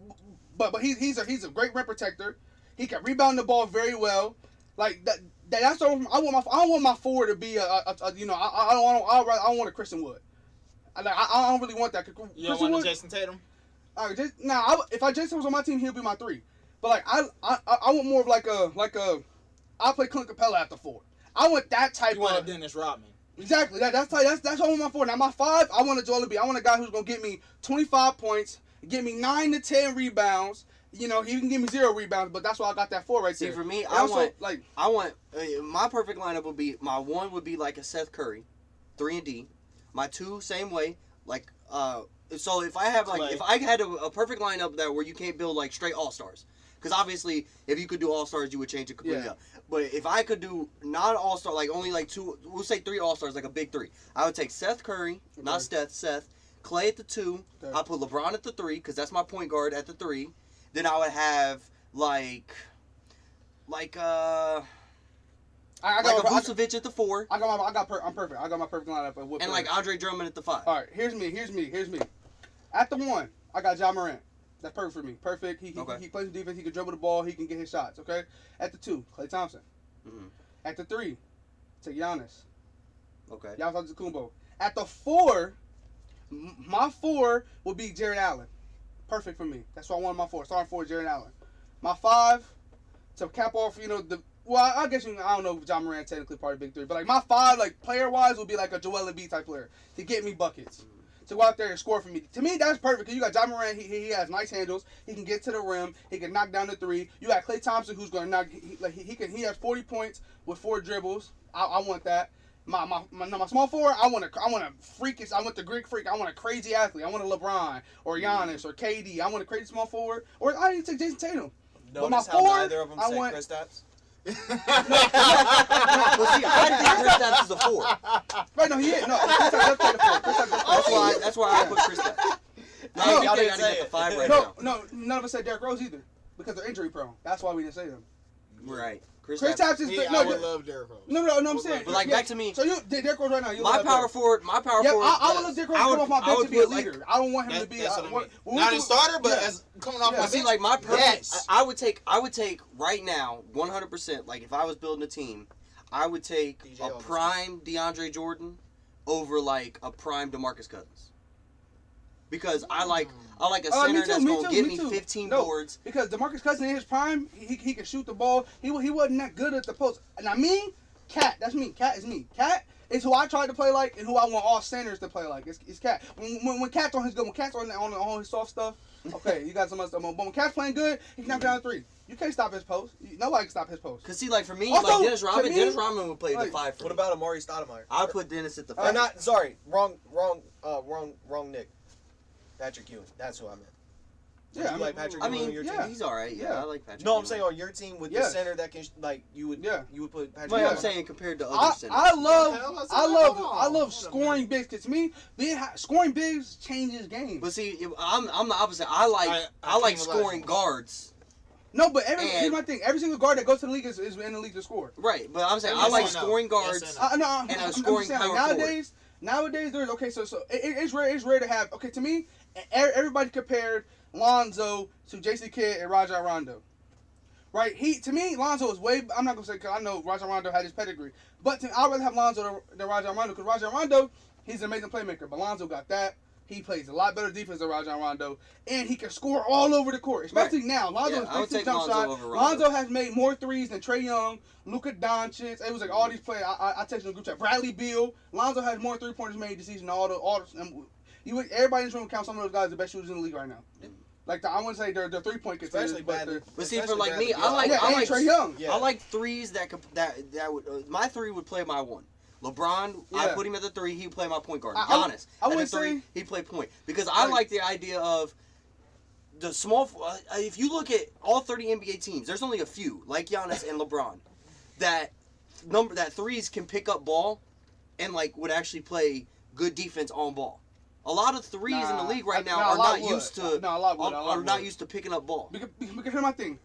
he's a great rim protector. He can rebound the ball very well. Like that. That's all. I want my forward to be I don't want a Christian Wood. I don't really want that. You don't Christian want Wood. a Jason Tatum? If Jason was on my team, he'll be my 3. But like I want more of like a I'll play Clint Capella at the 4. I want that type You want a of Dennis Rodman? exactly. That's all I want my 4. Now my 5, I want a Joel Embiid. I want a guy who's gonna get me 25 points, get me 9 to 10 rebounds. He can give me 0 rebounds, but that's why I got that 4 right See, there. for me, And I also, want my perfect lineup would be my 1 would be like a Seth Curry, 3 and D. My 2 same way, like so if I have Clay. if I had a perfect lineup that where you can't build like straight all stars, because obviously if you could do all stars you would change it completely Yeah. up. But if I could do not all star, like only like 2, we'll say 3 all stars, like a big 3. I would take Seth Curry, not Seth, Clay at the 2. Okay. I'll put LeBron at the 3 because that's my point guard at the 3. Then I would have like I a got Vucevic at the 4, I'm perfect. I got my perfect lineup. Of and like Andre Drummond at the 5. all right, here's me. At the 1, I got Ja Morant. That's perfect for me. Perfect. He plays defense. He can dribble the ball. He can get his shots. Okay. At the 2, Klay Thompson. Mhm. At the 3, take Giannis. Okay. Giannis Antetokounmpo. At the 4, my 4 would be Jared Allen. Perfect for me. That's what I wanted my 4. Starting 4, Jared Allen. My 5, to cap off, I guess I don't know if John Morant technically part of Big 3, but like my 5, like player wise, would be like a Joel Embiid type player to get me buckets, to go out there and score for me. To me, that's perfect because you got John Morant. He has nice handles. He can get to the rim. He can knock down the 3. You got Klay Thompson who's gonna knock. He has 40 points with 4 dribbles. I want that. My small forward, I want a freakish. I want the Greek freak. I want a crazy athlete. I want a LeBron or Giannis or KD. I want a crazy small forward. Or I need to take Jason Tatum. But my Notice how forward, neither of them I said want- Kristaps? Well, see, I think Kristaps is a 4. Right? No, he is. No, Kristaps play the 4. Kristaps That's why I put Kristaps. Now No, you y'all think didn't I say get the it. 5 right No, now. none of us said Derrick Rose either because they're injury prone. That's why we didn't say them. Right. Kristaps is I would love Derrick Rose. no. I'm saying. But like back to me, So Derrick Rose right now. You my love power Derrick. forward. Yeah, I would love Derrick Rose to come off my bench to be a leader. I don't want him to be. That's what I mean. Not a starter, but as coming off Yeah. my But see, bench. like my perfect, Yes. I would take right now 100%. Like if I was building a team, I would take DJ a Augustin. prime DeAndre Jordan, over like a prime DeMarcus Cousins. Because I like a Me center too, that's me gonna too, give me me too. 15 No. boards. Because DeMarcus Cousins in his prime, he can shoot the ball. He wasn't that good at the post. Now me, Cat, that's me. Cat is me. Cat is who I tried to play like and who I want all centers to play like. It's Cat. When Cat's on his good, when Cat's on his soft stuff, okay, you got some other stuff. But when Cat's playing good, he can knock down a three. You can't stop his post. Nobody can stop his post. Cause see, like for me, Also, like Dennis to Rodman, me, Dennis Rodman would play the like, 5 for What me. about Amari Stoudemire? I'll put Dennis at the Or 5. not? Sorry, wrong Nick. Patrick Ewing. That's who I meant. Would Yeah, you I mean, like Patrick I Ewing mean, on your yeah. team? he's all right. Yeah, Yeah. I like Patrick. No, I'm Ewing. saying on your team with the Yes. center that can you would Yeah. put Patrick. But Ewing I'm on. saying compared to other I centers. love scoring bigs. Cause to me, scoring bigs changes games. But see, I'm the opposite. I like I like can't scoring lie. guards. No, but And- here's my thing. Every single guard that goes to the league is in the league to score. Right, but I'm saying Yes I like and no. scoring Yes guards. and no. No, And a I'm scoring just saying, power nowadays there's okay. So it's rare to have. Okay, to me, everybody compared Lonzo to Jason Kidd and Rajon Rondo. Right? To me, Lonzo is way. I'm not gonna say because I know Rajon Rondo had his pedigree, but I'd rather have Lonzo than Rajon Rondo because Rajon Rondo, he's an amazing playmaker, but Lonzo got that. He plays a lot better defense than Rajon Rondo, and he can score all over the court, especially now. Lonzo Yeah, I would is 15 take jump Lonzo shot. over Rondo. Lonzo has made more threes than Trae Young, Luka Doncic. It was like all these players. I texted in the group chat. Bradley Beal. Lonzo has more 3-pointers made this season. Everybody in this room counts some of those guys the best shooters in the league right now. Like I wouldn't say they're 3-point contenders, Especially but Bradley. But see, for especially like me, Bradley I like Beal. yeah, and Trae Young. Yeah. I like threes that would my 3 would play my 1. LeBron, I Yeah. put him at the 3. He would play my point guard. I Giannis would at the wouldn't 3. say- He play point because I like the idea of the small. If you look at all 30 NBA teams, there's only a few like Giannis and LeBron that threes can pick up ball and like would actually play good defense on ball. A lot of threes in the league right now are not used to not used to picking up ball. Because here's my thing.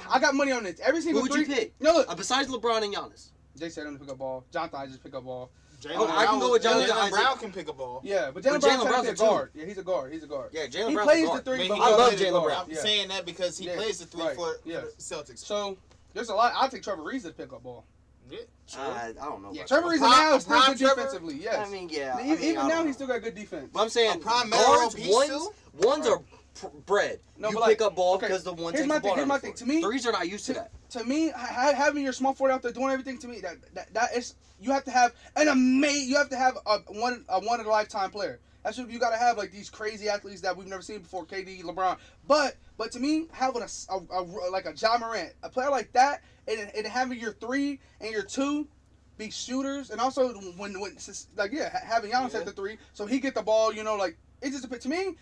I got money on this. Every Who single would three. you pick? No, look. Besides LeBron and Giannis. Jay said him to pick up ball. Jonathan, I just pick up ball. Jaylen I can go with Brown- Jalen Jaylen Brown Isaac. can pick a ball. Yeah, but But Jalen Jaylen Brown's Brown's a a guard. Yeah, he's a guard. He's a guard. Yeah, Jalen He Brown's plays a guard. the three. Man, but he I love can Jalen play the Brown. guard. I'm Yeah. saying that because he Yeah, plays the 3 right, for yeah. the Celtics. So there's a lot. I'll take Trevor Reeves to pick up ball. Yeah, sure. I don't know. Yeah, about Trevor that. Reeves Prime- now is still prime good Trevor? defensively. Yes. I mean, yeah. I Even mean, I now, don't he's know. still got good defense. But I'm saying A prime guards, Mello piece ones are bread. No, you but pick like, up ball okay, because the one here's takes my the ball thing, here's down my the thing. floor. To me- threes are not used to that. To me, having your small forward out there doing everything to me, that is you have to have an amazing. You have to have a one in a lifetime player. That's what you got to have, like these crazy athletes that we've never seen before, KD, LeBron. But to me, having like a Ja Morant, a player like that, and having your 3 and your 2 be shooters, and also when having Giannis at the 3, so he get the ball. Like it's just to me,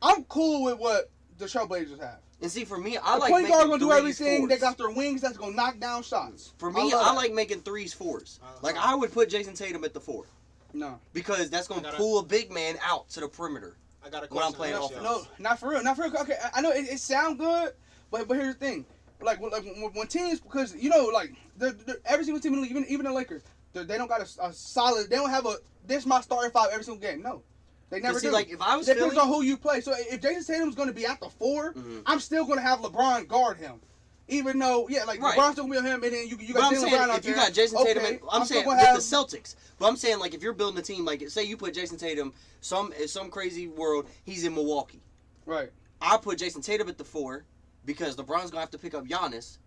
I'm cool with what the Trailblazers have. And see, for me, I The like point guard making gonna do threes everything. fours. They got their wings that's gonna knock down shots. For me, love I that. like making threes fours. Uh-huh. Like I would put Jason Tatum at the 4 No, because that's gonna I gotta- pull a big man out to the perimeter. I got a When I'm question. playing for offense. y'all. no, not for real. Okay, I know it sounds good, but here's the thing. Like when teams, because like every single team in the league, even the Lakers, they don't got a solid. They don't have this my starting 5 every single game. No, they never see, do. like if I was It depends Philly, on who you play. So if Jason Tatum's going to be at the 4, Mhm. I'm still going to have LeBron guard him. Even though, like Right. LeBron's still going to be on him, and then you but got I'm Jaylen saying Brown out if you there. got Jason Tatum, okay, I'm still saying gonna with have, the Celtics. But I'm saying like if you're building a team, like say you put Jason Tatum, some crazy world, he's in Milwaukee. right. I put Jason Tatum at the 4 because LeBron's gonna have to pick up Giannis,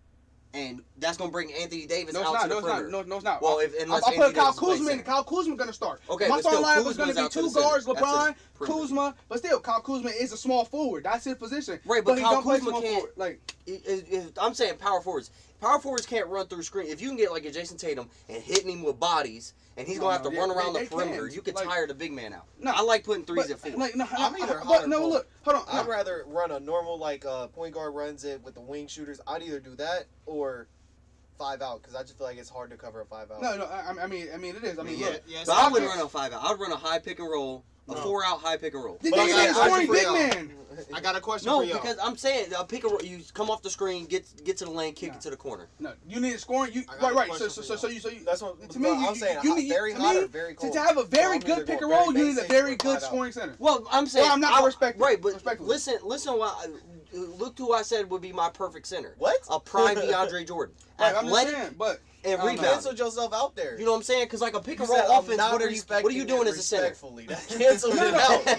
and that's gonna bring Anthony Davis No, it's out not. to the No, it's not. perimeter. No, it's not. Well, unless I put Anthony Kyle Davis plays Kuzma in. center. Kyle Kuzma going to start. Okay, my but still, starting lineup is Kuzma's going to be out to 2 the center. guards, That's LeBron, his perimeter. Kuzma. But still, Kyle Kuzma is a small forward. That's his position. Right, but he Kyle don't play Kuzma small can't- forward. Like, If I'm saying power forwards. Power forwards can't run through screen. If you can get like a Jason Tatum and hitting him with bodies, and he's gonna have to No, run yeah, around they the perimeter, can. you could Like- tire the big man out. No, I like putting threes but, at 4. like, no, I'm either hot but or no, cold. look, hold on. I'd rather run a normal point guard runs it with the wing shooters. I'd either do that or 5 out because I just feel like it's hard to cover a 5 out. No, I mean, it is. I mean, Yeah, look. yeah, So I so wouldn't I- run a 5 out. I'd run a high pick and roll, a No. 4 out high pick and roll. The But I nigga got ain't a scoring question big for y'all. man. I got a question No, for y'all. because I'm saying a pick and roll. You come off the screen, get to the lane, kick No. it to the corner. No, you need scoring. You I got a right. question So for you. That's what To me, I'm saying. you hot, need very to hot me, or very cold. To have a very So I'm good either pick going and roll, very you need a basic very or good 5 out. scoring center. Well, I'm saying Well, I'm not gonna respect it. Right, but Respectfully. listen. Look who I said would be my perfect center. What? A prime DeAndre Jordan. Right, I'm just Athletic, saying, but and I don't know. rebounding. canceled yourself out there. You know what I'm saying? Because like a pick You and roll said, "I'm offense, not what are you respecting doing it as a center? respectfully." That canceled No, it no, out. no.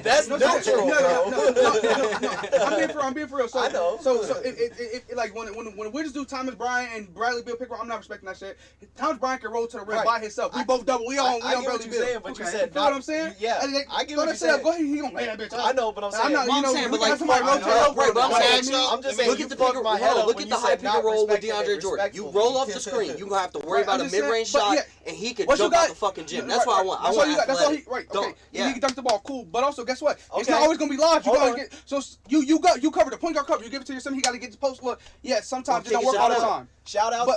That's No, neutral, no. bro. I'm being for real. So, I know. So it like when the Wizards do Thomas Bryant and Bradley Beal pick, I'm not respecting that shit. Thomas Bryant can roll to the rim Right. by himself. We I- both double. We on I get Bradley what you're Beal. saying, but you Okay. said You know what I'm saying? Yeah, And they, I get go what to you're set up. saying. Go ahead. He gonna lay that bitch I up. know, but I'm saying. I'm not. Well, You know, I'm saying, we but like, got somebody I know, rotate up. right, but I'm saying- I'm just saying. Look you at the pick fucked and my roll. head up Look when at you the high said pick and not roll with respecting it DeAndre Jordan. You respectfully. roll off the screen. You gonna have to worry Right, about I'm a just saying, mid-range but shot, yeah. and he could What you jump out got- the fucking gym. That's what I want. I That's want all you got. That's all he. athletic. Right. Dunk. Okay. Yeah. He can dunk the ball. Cool. But also, guess what? It's Okay. not always gonna be live. You Hold gotta on. get. So you cover the point guard cover. You give it to your son. He gotta get the post look. Yeah. Sometimes it Well, don't work kick all it the out. time. Shout out.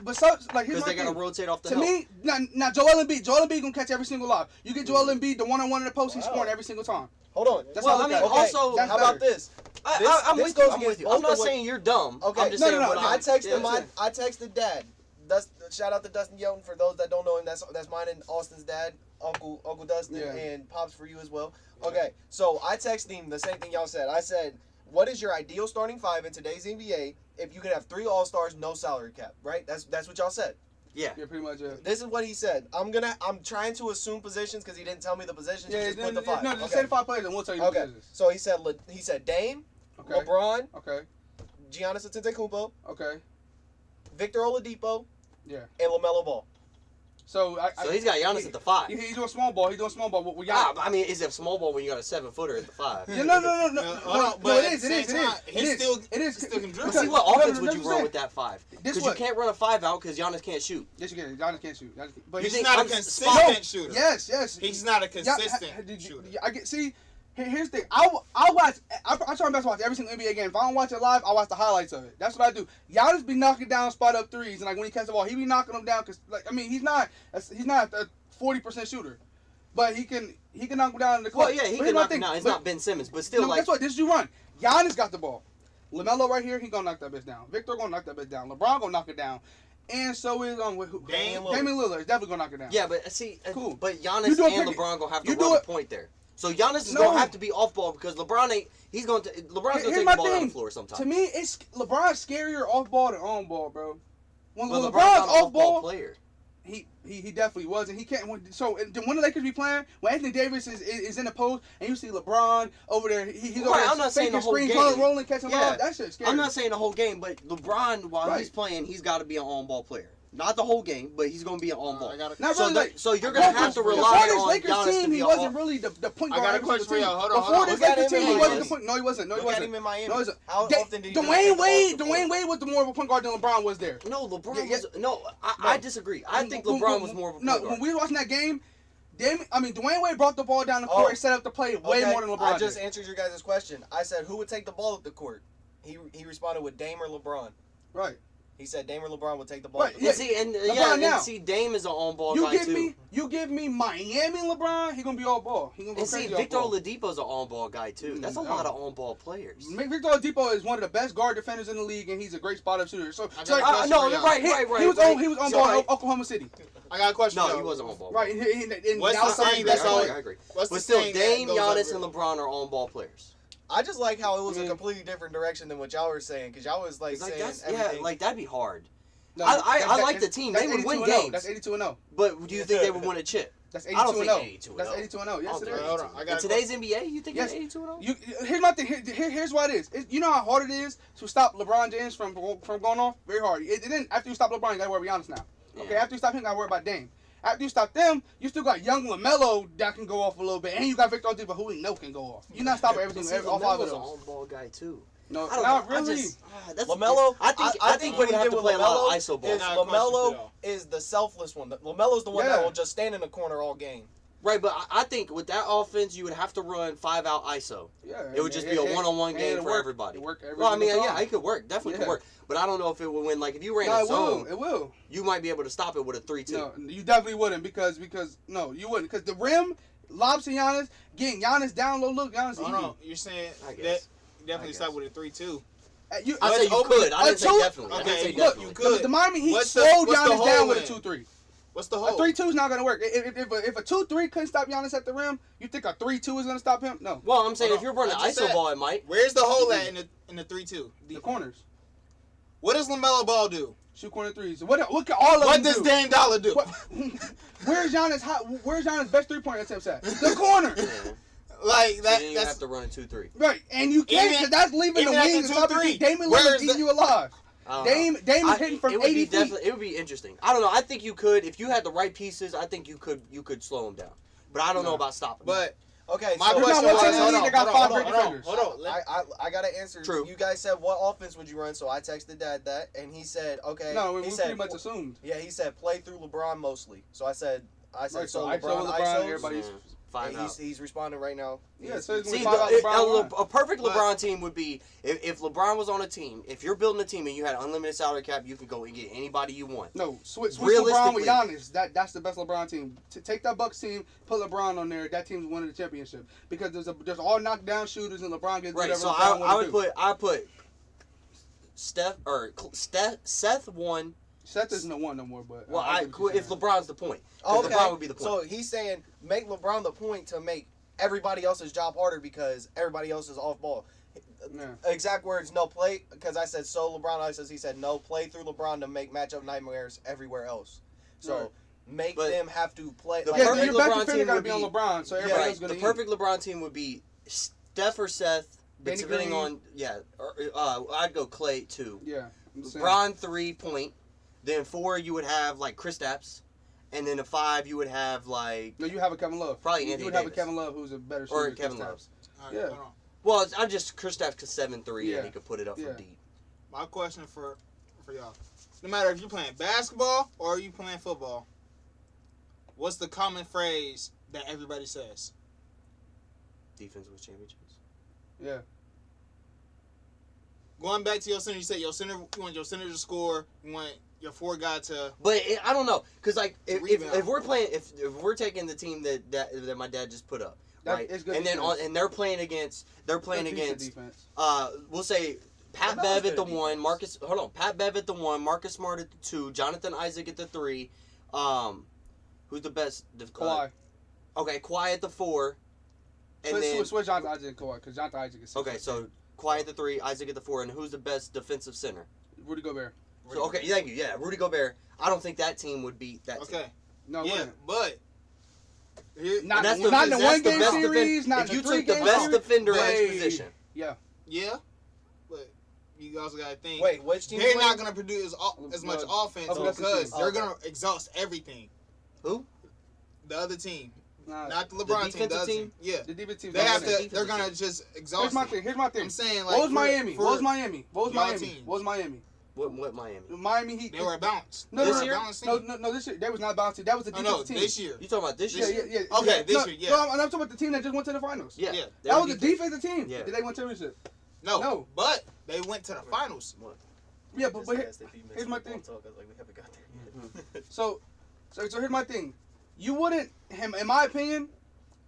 But so like here's Because my they gotta thing. rotate off the To help. me, now Joel Embiid gonna catch every single lob. You get Joel Embiid the one-on-one in the post, he's Wow. scoring every single time. Hold on. That's Well, how I I look mean, at it. Okay, also- That's how about better. this? I'm This with goes you. I'm against with you. both I'm not of what- saying you're dumb. Okay. I'm just No, saying no, what no. I texted yeah. I texted Dad. Shout out to Dustin Yelton. For those that don't know him, that's mine and Austin's dad, Uncle Dustin, Yeah. and Pops for you as well. Okay, so I texted him the same thing y'all said. I said, "What is your ideal starting five in today's NBA if you could have 3 All-Stars, no salary cap?" Right? That's what y'all said. Yeah. Yeah, pretty much. This is what he said. I'm trying to assume positions because he didn't tell me the positions. Yeah, he just put the 5. no, just Okay. say the 5 players and we'll tell you Okay. what it is. So he said Dame, Okay. LeBron, Okay. Giannis Antetokounmpo, Okay. Victor Oladipo, Yeah. and LaMelo Ball. So So he's got Giannis at the 5. He's doing small ball. He's doing small ball. With Ah, Giannis. I mean, is it small ball when you got a 7-footer at the 5? Yeah, no, hold on, but it at is, the it is, same it is, time, it he is, still- it is. he still can dribble. See, what No, no, offense no, would no, you no, run no. with that 5? This Because you what- can't run a 5 out because Giannis can't shoot. Yes, you can. Giannis can't shoot. But He's think not a I'm consistent shooter. yes. He's not a Yeah, consistent shooter. I get. See, here's the thing. I watch. I try my best to watch every single NBA game. If I don't watch it live, I watch the highlights of it. That's what I do. Giannis be knocking down spot up threes, and like when he catches the ball, he be knocking them down. Cause like I mean, he's not a 40% shooter, but he can knock them down in the clutch. Well, yeah, he But can here's my knock him thing. down. It's But- not Ben Simmons, but still, no, like, guess what? This is you run. Giannis got the ball. LaMelo right here, he gonna knock that bitch down. Victor gonna knock that bitch down. LeBron gonna knock it down. And so is Damian Damian Lillard is definitely gonna knock it down. yeah, but see, Cool. but You Giannis do a and pick- LeBron gonna have to you do run the it- point there. So Giannis is No. gonna have to be off ball because LeBron's gonna Here's take the ball my out of thing. the floor sometimes. To me, it's LeBron's scarier off ball than on ball, bro. When but LeBron's LeBron's not an off ball, player. he definitely was, and he can't. When the Lakers be playing, when Anthony Davis is in the post, and you see LeBron over there, he's over Right, there I'm not saying the faking whole screen, game. rolling, catching Yeah. balls. That shit's scary. I'm not saying the whole game, but LeBron, while Right. he's playing, he's got to be an on-ball player. Not the whole game, but he's gonna be an on-ball. I got a Not So, really, like, so you're gonna have to rely before this on Lakers Giannis to team, be he an wasn't on. really the point I guard. got a every question single for y'all. team. Hold on, Before hold on. this Look at Lakers him team, in he wasn't Miami. the point. No, he wasn't. Look at him in Miami. No, he wasn't. How often did he Dwayne Wade? Wade was the more of a point guard than LeBron was there. No, LeBron Yeah, was no. I disagree. I think When- LeBron when- was more of a No, point when guard. we were watching that game, Dwayne Wade brought the ball down the court Oh. and set up the play way Okay, more than LeBron I just did. answered your guys' question. I said, who would take the ball up the court? He responded with Dame or LeBron. Right. He said Dame or LeBron would take the ball Right, up the Yeah, court. see, and LeBron now. and see, Dame is an on-ball You guy give too. me Miami LeBron, he gonna be all ball. He gonna go And see, crazy Victor off ball. Oladipo's an on-ball guy too. That's a No. lot of on-ball players. Victor Oladipo is one of the best guard defenders in the league, and he's a great spot up shooter. So, I so got a like, question no, for you're y'all. right. he was on So, ball in right. Oklahoma City. I got a question. No, for he y'all. wasn't on-ball. Right, and What's that the was something saying that's that's all. all- I agree. What's But the still, saying that Dame, goes Giannis, over and it? LeBron are on-ball players. I just like how it was a Mhm. completely different direction than what y'all were saying, because y'all was like It's like saying that's everything. like that'd be hard. No, I that- like the that's- team. that's They would win 82-0. games. That's 82-0. But do you think they would win a chip? That's I don't 82-0. think 82-0. That's 82-0. Yes, I it don't is. think Hold on, I In got a today's NBA, you think Yes. it's 82-0? Here's my thing. Here's what it is. You know how hard it is to stop LeBron James from going off? Very hard. It didn't. After you stop LeBron, you gotta worry about Giannis now. Okay, Yeah. after you stop him, you gotta worry about Dame. After you stop them, you still got young LaMelo that can go off a little bit, and you got Victor Oladipo who we know can go off. You're not stopping everything. See, All five of LaMelo's an those. on-ball guy too. No, I don't not know. really. That's LaMelo, I think what he would have did to with play a lot LaMelo of ISO ball. is Now, a question for LaMelo y'all. is the selfless one. LaMelo's the one that Yeah. will just stand in the corner all game. Right, but I think with that offense, you would have to run 5-out ISO. Yeah, It would just be a one-on-one game and for everybody. It work every Well, I mean, single yeah, time. it could work. Definitely could Yeah. work. But I don't know if it would win. Like, if you ran No, a it will. zone, It will. you might be able to stop it with a 3-2. No, you definitely wouldn't because no, you wouldn't because the rim lobs to Giannis, getting Giannis down low. Look, Giannis. Hold on, you're saying I guess. that you definitely I start guess. with a 3-2. You, I said you open- could. I didn't say two- definitely. I didn't Okay, say look, definitely. you could. the Miami Heat What's the- slowed what's the Giannis hole down with a in? 2-3. What's the A hole? 3-2 is not gonna work. If a 2-3 couldn't stop Giannis at the rim, you think a 3-2 is gonna stop him? No, Well, I'm saying Hold if you're on. running I just ISO said- ball, it might. Where's the hole at in the 3-2? the corners. What does LaMelo Ball do? Shoot corner threes. What can all of What them does do? Dame Dollar do? What- Where's Giannis' best 3-point attempts at? The corner. Yeah. Like So that. then you That's have to run a 2-3. Right, and you can't, Even- because that's leaving the even at wings. the It's not 2-3. Damian Where Lillard is eating the- you alive. I don't know. Dame is hitting from it would 80 be feet. definitely, it would be interesting. I don't know. I think you could, if you had the right pieces, I think you could slow him down. But I don't know about stopping him. But Okay, my so question not was, one team in the league that got five great hold on, defenders. hold on. I got to answer. True. You guys said what offense would you run? So I texted Dad that, and he said, okay. No, we he pretty said, much assumed. Yeah, he said play through LeBron mostly. So I said Right, so so LeBron, LeBron, ISOs. everybody's Five And out. he's responding right now. Yeah, so it's See, Five out LeBron a perfect But- LeBron team would be if LeBron was on a team. If you're building a team and you had unlimited salary cap, you could go and get anybody you want. No, switch LeBron with Realistically- Giannis. That's the best LeBron team. To take that Bucks team, put LeBron on there. That team's winning the championship because there's all knockdown shooters and LeBron gets Right. whatever So LeBron I wanna do. would put Seth one. Seth isn't the one no more, but Well, I get what you're if saying. LeBron's the point, 'cause Okay. LeBron would be the point. So he's saying make LeBron the point to make everybody else's job harder because everybody else is off ball. Yeah. Exact words, no play, because I said so LeBron ISOs. He said no play through LeBron to make matchup nightmares everywhere else. So Right. make But them have to play. the like, Yeah, perfect your best LeBron defender team got to would be on be- LeBron, so Yeah, everybody right. else going The to perfect LeBron team would be Steph or Seth, but Danny depending Green. on I'd go Clay 2. Yeah. I'm saying. LeBron 3-point. Then 4 you would have like Kristaps, and then a 5 you would have like No, you have a Kevin Love. Probably you Anthony would have a Davis. Kevin Love who's a better shooter. or than Kevin Kristaps. Love. All right, Yeah. hold on. Well, I'm just Kristaps 'cause 7-3 Yeah. and he could put it up Yeah. from deep. My question for y'all: no matter if you're playing basketball or you playing football, what's the common phrase that everybody says? Defense wins championships. Yeah. Going back to your center, you said your center. You want your center to score. You want your four guy to. But I don't know, cause like if Rebound. we're playing if we're taking the team that my dad just put up, That right, is good and then defense. and they're playing against That's decent against defense. we'll say Pat Lamelo's Bev good at the at 1, Pat Bev at the 1, Marcus Smart at the 2, Jonathan Isaac at the 3, who's the best? Kawhi. Okay, Kawhi at the 4, and then Switch Jonathan Isaac and Kawhi because Jonathan Isaac is. okay, so Kawhi at the 3, Isaac at the 4, and who's the best defensive center? Rudy Gobert. So okay, thank you. Yeah, Rudy Gobert. I don't think that team would beat that team. Okay. No, Yeah, wouldn't. but. Here, Not, And not in the that's one the game best series, not if in you the took the 3-game best series. defender in Way- each position. yeah, but you also got to think. Wait, which team? They're not going to produce as much Well, offense oh, that's the because team. they're Okay. going to exhaust everything. Who? The other team, Nah, not the LeBron team. The defensive other team? team. Yeah, the defense team. they have winning. to. They're going to just exhaust. Here's my it. thing. Here's my thing. I'm saying like. What was for- Miami? for What was Miami? What was y'all Miami? team. What was Miami? What Miami? Miami Heat. They were a bounce. No, They this were a year? balanced No, team. no, this year that was not bouncing. That was the Oh, defensive no, team. this year. You talking about this Yeah, year? yeah, yeah. Okay, yeah. this no, year, yeah. No, I'm talking about the team that just went to the finals. Yeah. Yeah. That was the defensive team. Yeah. Did they win championship? No, No. but they went to the finals. Yeah, but here's my thing. So here's my thing. You wouldn't him, in my opinion.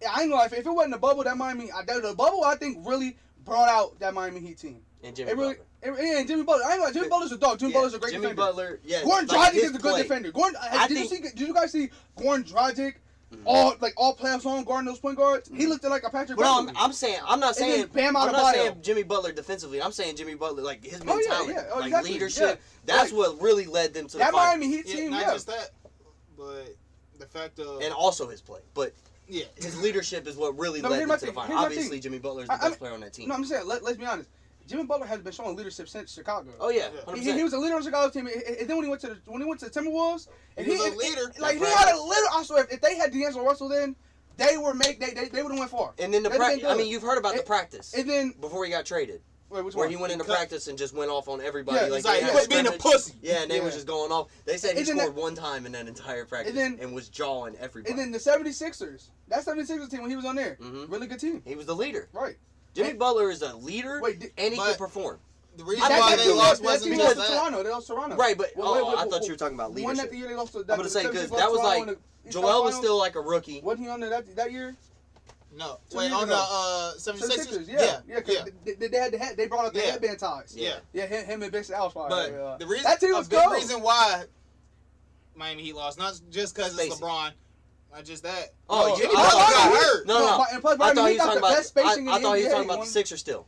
I ain't gonna lie. If it wasn't the bubble, that Miami, the bubble, I think really brought out that Miami Heat team. And Jimmy It really, Butler. and Jimmy Butler. I ain't gonna lie. Jimmy Butler's a dog. Jimmy Yeah, Butler's a great Jimmy defender. Butler, yeah. Goran like Dragic his is a good play. defender. I Did you guys see Goran Dragic? Mm-hmm. All playoffs on guarding those point guards. He looked like a Patrick. But Beverley. I'm saying I'm not And then saying Bam I'm not Adebayo. saying Jimmy Butler defensively. I'm saying Jimmy Butler like his Oh, yeah, mentality, yeah. Oh, like exactly. leadership. Yeah. That's Like, what really led them to the that finals. Miami Heat Yeah, team. not Yeah. just that, but the fact of And also his play, but yeah, his leadership is what really No, led here's them my to the thing. finals. Here's my Obviously, thing. Jimmy Butler is the I- best player on that team. No, I'm saying let's be honest. Jimmy Butler has been showing leadership since Chicago. Oh yeah, Yeah. 100%. He was a leader on the Chicago team, and then when he went to the Timberwolves, and He was a leader. Like he That had a practice. little. I swear, if they had D'Angelo Russell, then they would have went far. And then the They've been practice. I good. mean, you've heard about the It- practice And then before he got traded, wait, which where one? he went into Because- practice and just went off on everybody. Yeah, like it's like they he had was being a scrimmage. pussy. Yeah, and they was Yeah. just going off. They said he And then scored one time in that entire practice And and was jawing everybody. And then the 76ers. That 76ers team when he was on there, Mhm. really good team. He was the leader. Right. Jimmy And- Butler is a leader, Wait, and he but- can perform. The reason That- why that they team lost that wasn't team just lost to that. Toronto. They lost to Toronto. Right, but Well, I thought you were talking about One leadership. that the year they lost to. I'm gonna say because that was like Joel was still like a rookie. Wasn't he on there that year? No, 2 wait years on ago. the 76ers. Yeah. yeah. Cause they had they brought out the Yeah. headband ties. Yeah. Yeah, him and Vincent Alspire. But yeah. the reason That team a was big cold. reason why Miami Heat lost, not just because it's Spacey. LeBron, not just that. Oh, No, you, Jimmy I Butler thought- got hurt. No. And plus, I thought Miami he was got talking the about. best spacing I in thought the he was NBA. talking about the Sixers still.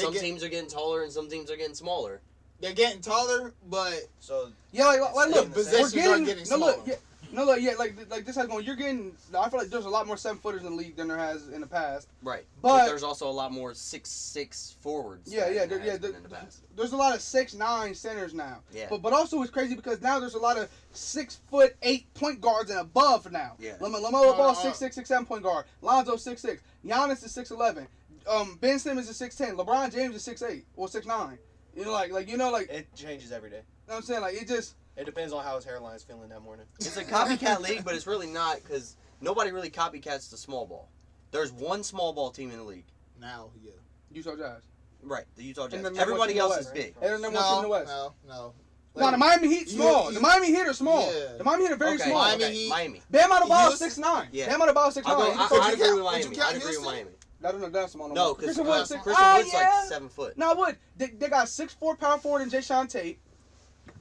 some teams are getting taller and some teams are getting smaller. They're getting taller, but So Yeah, like Same look, the possessions same. we're are getting getting no look, smaller. yeah, no look, yeah, like this has going. You're getting. I feel like there's a lot more 7-footers in the league than there has in the past. Right. But there's also a lot more 6'6" forwards. yeah, than yeah, there has been in the past. there's a lot of 6'9" centers now. Yeah. But also it's crazy because now there's a lot of 6'8" point guards and above now. Yeah. LaMelo Ball 6'6", 6'7" point guard. Lonzo 6'6". Giannis is 6'11". Ben Simmons is 6'10". LeBron James is 6'8" or 6'9". You know, like it changes every day. you know what I'm saying, like it just. It depends on how his hairline's feeling that morning. It's a copycat league, but it's really not because nobody really copycats the small ball. There's one small ball team in the league. now, yeah. Utah Jazz. Right, the Utah Jazz. And the number Everybody one team in else the is West. big. And the number one team in the West. No. No, the Miami Heat small. you- The Miami Heat are small. Yeah. The Miami Heat are very Okay, small. Miami okay, Heat. Miami. Bam Adebayo You- 6'9". Yeah. Bam Adebayo 6'9". I'd agree with Would Miami. you count I'd agree with Houston? Miami. I don't know that's small. No, more. because Christian Wood 6. Christian Oh, Wood's yeah. like 7 foot. No, Wood. They got 6'4" power forward in Jay Sean Tate.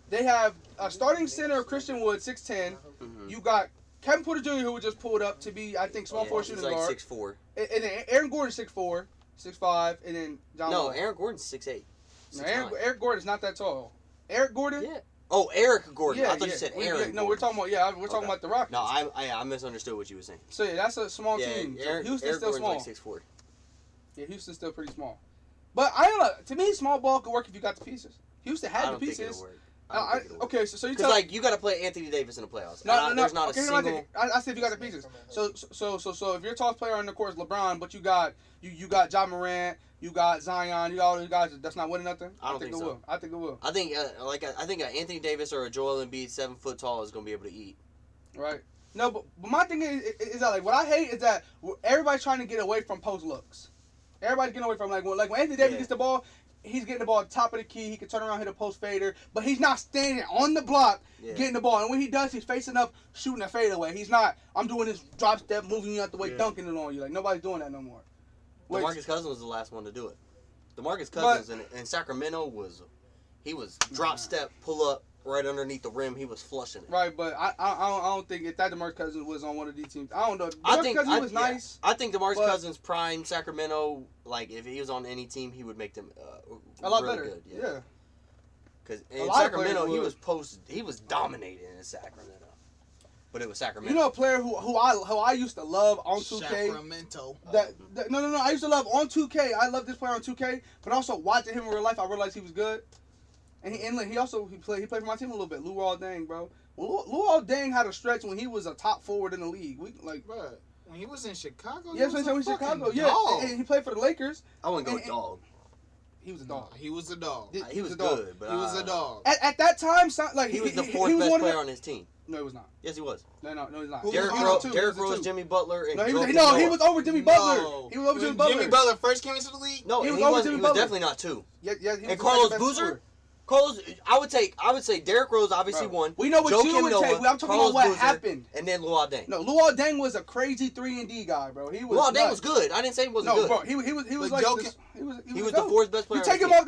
They have a starting center of Christian Wood 6'10". Mhm. You got Kevin Porter Jr. who was just pulled up to be, I think, small Yeah, forward he's shooting like guard. 6'4". And then Aaron Gordon 6'4", 6'5", and then John No, Wall. Aaron Gordon's 6'8". No, 6'9". Eric Gordon is not that tall. Eric Gordon. Yeah. Oh, Eric Gordon. Yeah, I thought yeah. you said We- Aaron. yeah, no, we're talking about we're talking Okay. about the Rockets. No, I misunderstood what you were saying. So yeah, that's a small Yeah, team. Aaron, Houston's Eric still Gordon's small. like 6'4". Yeah, Houston's still pretty small. But I don't know. To me, small ball could work if you got the pieces. Houston I had the don't think pieces. it'll work. I don't think it'll work. Okay, so you Because tell like you got to play Anthony Davis in the playoffs. no, And no. There's not Okay, a here's my single. thing. I said if you got the pieces. So if your tallest player on the court is LeBron, but you got Ja Morant, you got Zion, you got all these guys that's not winning nothing. I don't think it so. will. I think it will. I think I think Anthony Davis or a Joel Embiid 7 foot tall is gonna be able to eat. Right. No, but my thing is that like what I hate is that everybody's trying to get away from post looks. Everybody's getting away from like when Anthony Davis Yeah. gets the ball, he's getting the ball at the top of the key. He can turn around, hit a post fader, but he's not standing on the block Yeah. getting the ball. And when he does, he's facing up, shooting a fadeaway. He's not. I'm doing this drop step, moving you out the way, Yeah. dunking it on you. Like nobody's doing that no more. Which- DeMarcus Cousins was the last one to do it. DeMarcus Cousins in Sacramento was drop step, pull up right underneath the rim. He was flushing it. Right, but I don't think if that DeMarcus Cousins was on one of these teams, I don't know. I DeMarcus think Cousins was nice. I think DeMarcus but- Cousins prime Sacramento. Like if he was on any team, he would make them A lot really better. good. Yeah. Because A in lot of Sacramento, players he was dominating in Sacramento. But it was Sacramento. You know a player who I used to love on 2K. Sacramento. No. I used to love on 2K. I love this player on 2K, but also watching him in real life, I realized he was good. And he also played for my team a little bit. Luol Deng, bro. Luol Deng had a stretch when he was a top forward in the league. Bruh, when he was in Chicago, Yeah, he was so a he's in fucking Chicago. Yeah, dog. and he played for the Lakers. I wouldn't go and- dog. He was a dog. He was a dog. He He was a dog. good, but He was a dog. At that time, he was the fourth he was best one of player the- on his team. No, he was not. Yes, he was. No, he's not. Who Derrick was Rose, two? Derrick He was a Rose, two. Jimmy Butler, and No, he Joakim was Noah. over Jimmy No. Butler. He was over When Jimmy Butler. Jimmy Butler first came into the league. No, He he was was, over he Jimmy was Butler. definitely not two. Yeah, he was And the Carlos best Boozer? scorer. Carlos, I would say Derrick Rose obviously Bro, won. we know what you Joakim would Noah, take. I'm talking Carlos about what Boozer, happened. And then Luol Deng. No, Luol Deng was a crazy 3-and-D guy, bro. He was. Luol Deng nuts. was good. I didn't say he wasn't No, good. bro, he was But like Joakim- this, he was dope. the fourth best player You on take the him team.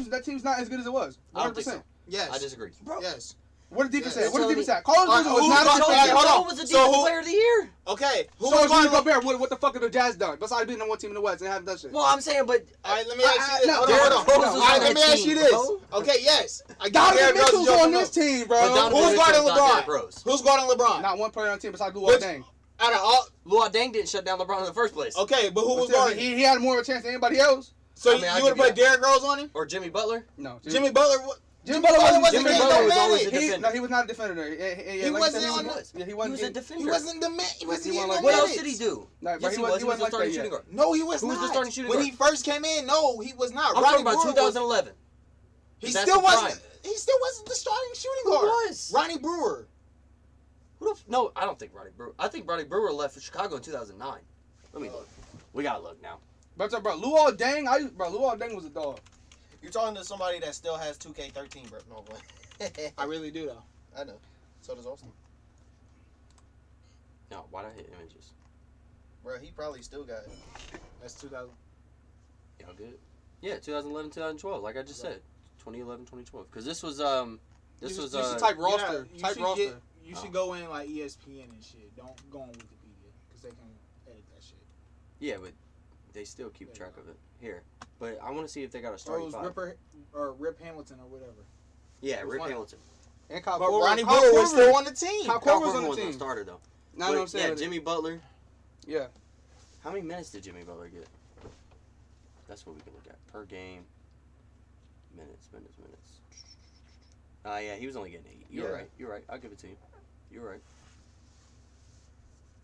off that team's not as good as it was. I don't think 100%. so. Yes. I disagree. Bro, Yes. what did defense Yes. say? What did You're defense telling say? Carlos Alright, Boozer was who not a got- defender. alright, hold on. Joe was the So defensive who- player of the year. Okay. Who So was if you going go there, what the fuck have the Jazz done? Besides being the one team in the West and haven't done shit. Well, I'm saying, but All right, let me ask you this. no, Hold on, Derrick hold on. Rose All was right, on let me that ask you team, this. bro. Okay, yes. I get Donovan Derrick Rose Mitchell's is on Joakim this Noah. team, But bro. Donovan Who's Mitchell's guarding not LeBron? Derrick Rose. Who's guarding LeBron? Not one player on the team besides Luol Which- Deng. Out of all. Luol Deng didn't shut down LeBron in the first place. Okay, but who But was still, guarding? he had more of a chance than anybody else. So I mean, I you would have give you put Derrick Rose on him? Or Jimmy Butler. No, Jimmy Butler. Jimmy Butler wasn't Jimmy getting Butler no was always minutes. a defender. No, he was not a defender there. He like wasn't you said, on the- Yeah, he He wasn't. was a getting- defender. He wasn't the man. He wasn't He getting wasn't no like- What else minutes. did he do? No, but Yes, he was. He was the like starting that shooting yet. guard. No, he was Who was not. the starting shooting when guard? he first came in, no, he was not. I'm Ronnie talking about Brewer was- 2011. He That's still the wasn't. prime. He still wasn't the starting shooting Who guard. was? Ronnie Brewer. No, I don't think Ronnie Brewer. I think Ronnie Brewer left for Chicago in 2009. Let me look. We gotta look now. Bro, Luol Deng, Luol Deng was a dog. You're talking to somebody that still has 2K13, bro. No, but I really do though. I know. So does Austin. No, why'd I hit images? Bro, he probably still got it. That's 2000. Y'all good? Yeah, 2011, 2012. Like I just said, 2011, 2012. Because this was You should type roster. You Type should roster. You should go in like ESPN and shit. Don't go on Wikipedia because they can edit that shit. yeah, but they still keep There you track go. of it. Here, But I want to see if they got a Or it starting was five. Rip Hamilton or whatever. Yeah, was Rip one. Hamilton. And Kyle But Korver. Ronnie Kyle Brewer was Korver- still on the team. Kyle Kyle Korver's on Korver the wasn't a team. starter though. No, no, But, I'm saying. yeah, Jimmy Butler. Yeah. How many minutes did Jimmy Butler get? That's what we can look at per game. Minutes. Yeah, he was only getting 8. You're Yeah. right. You're right. I'll give it to you. You're right.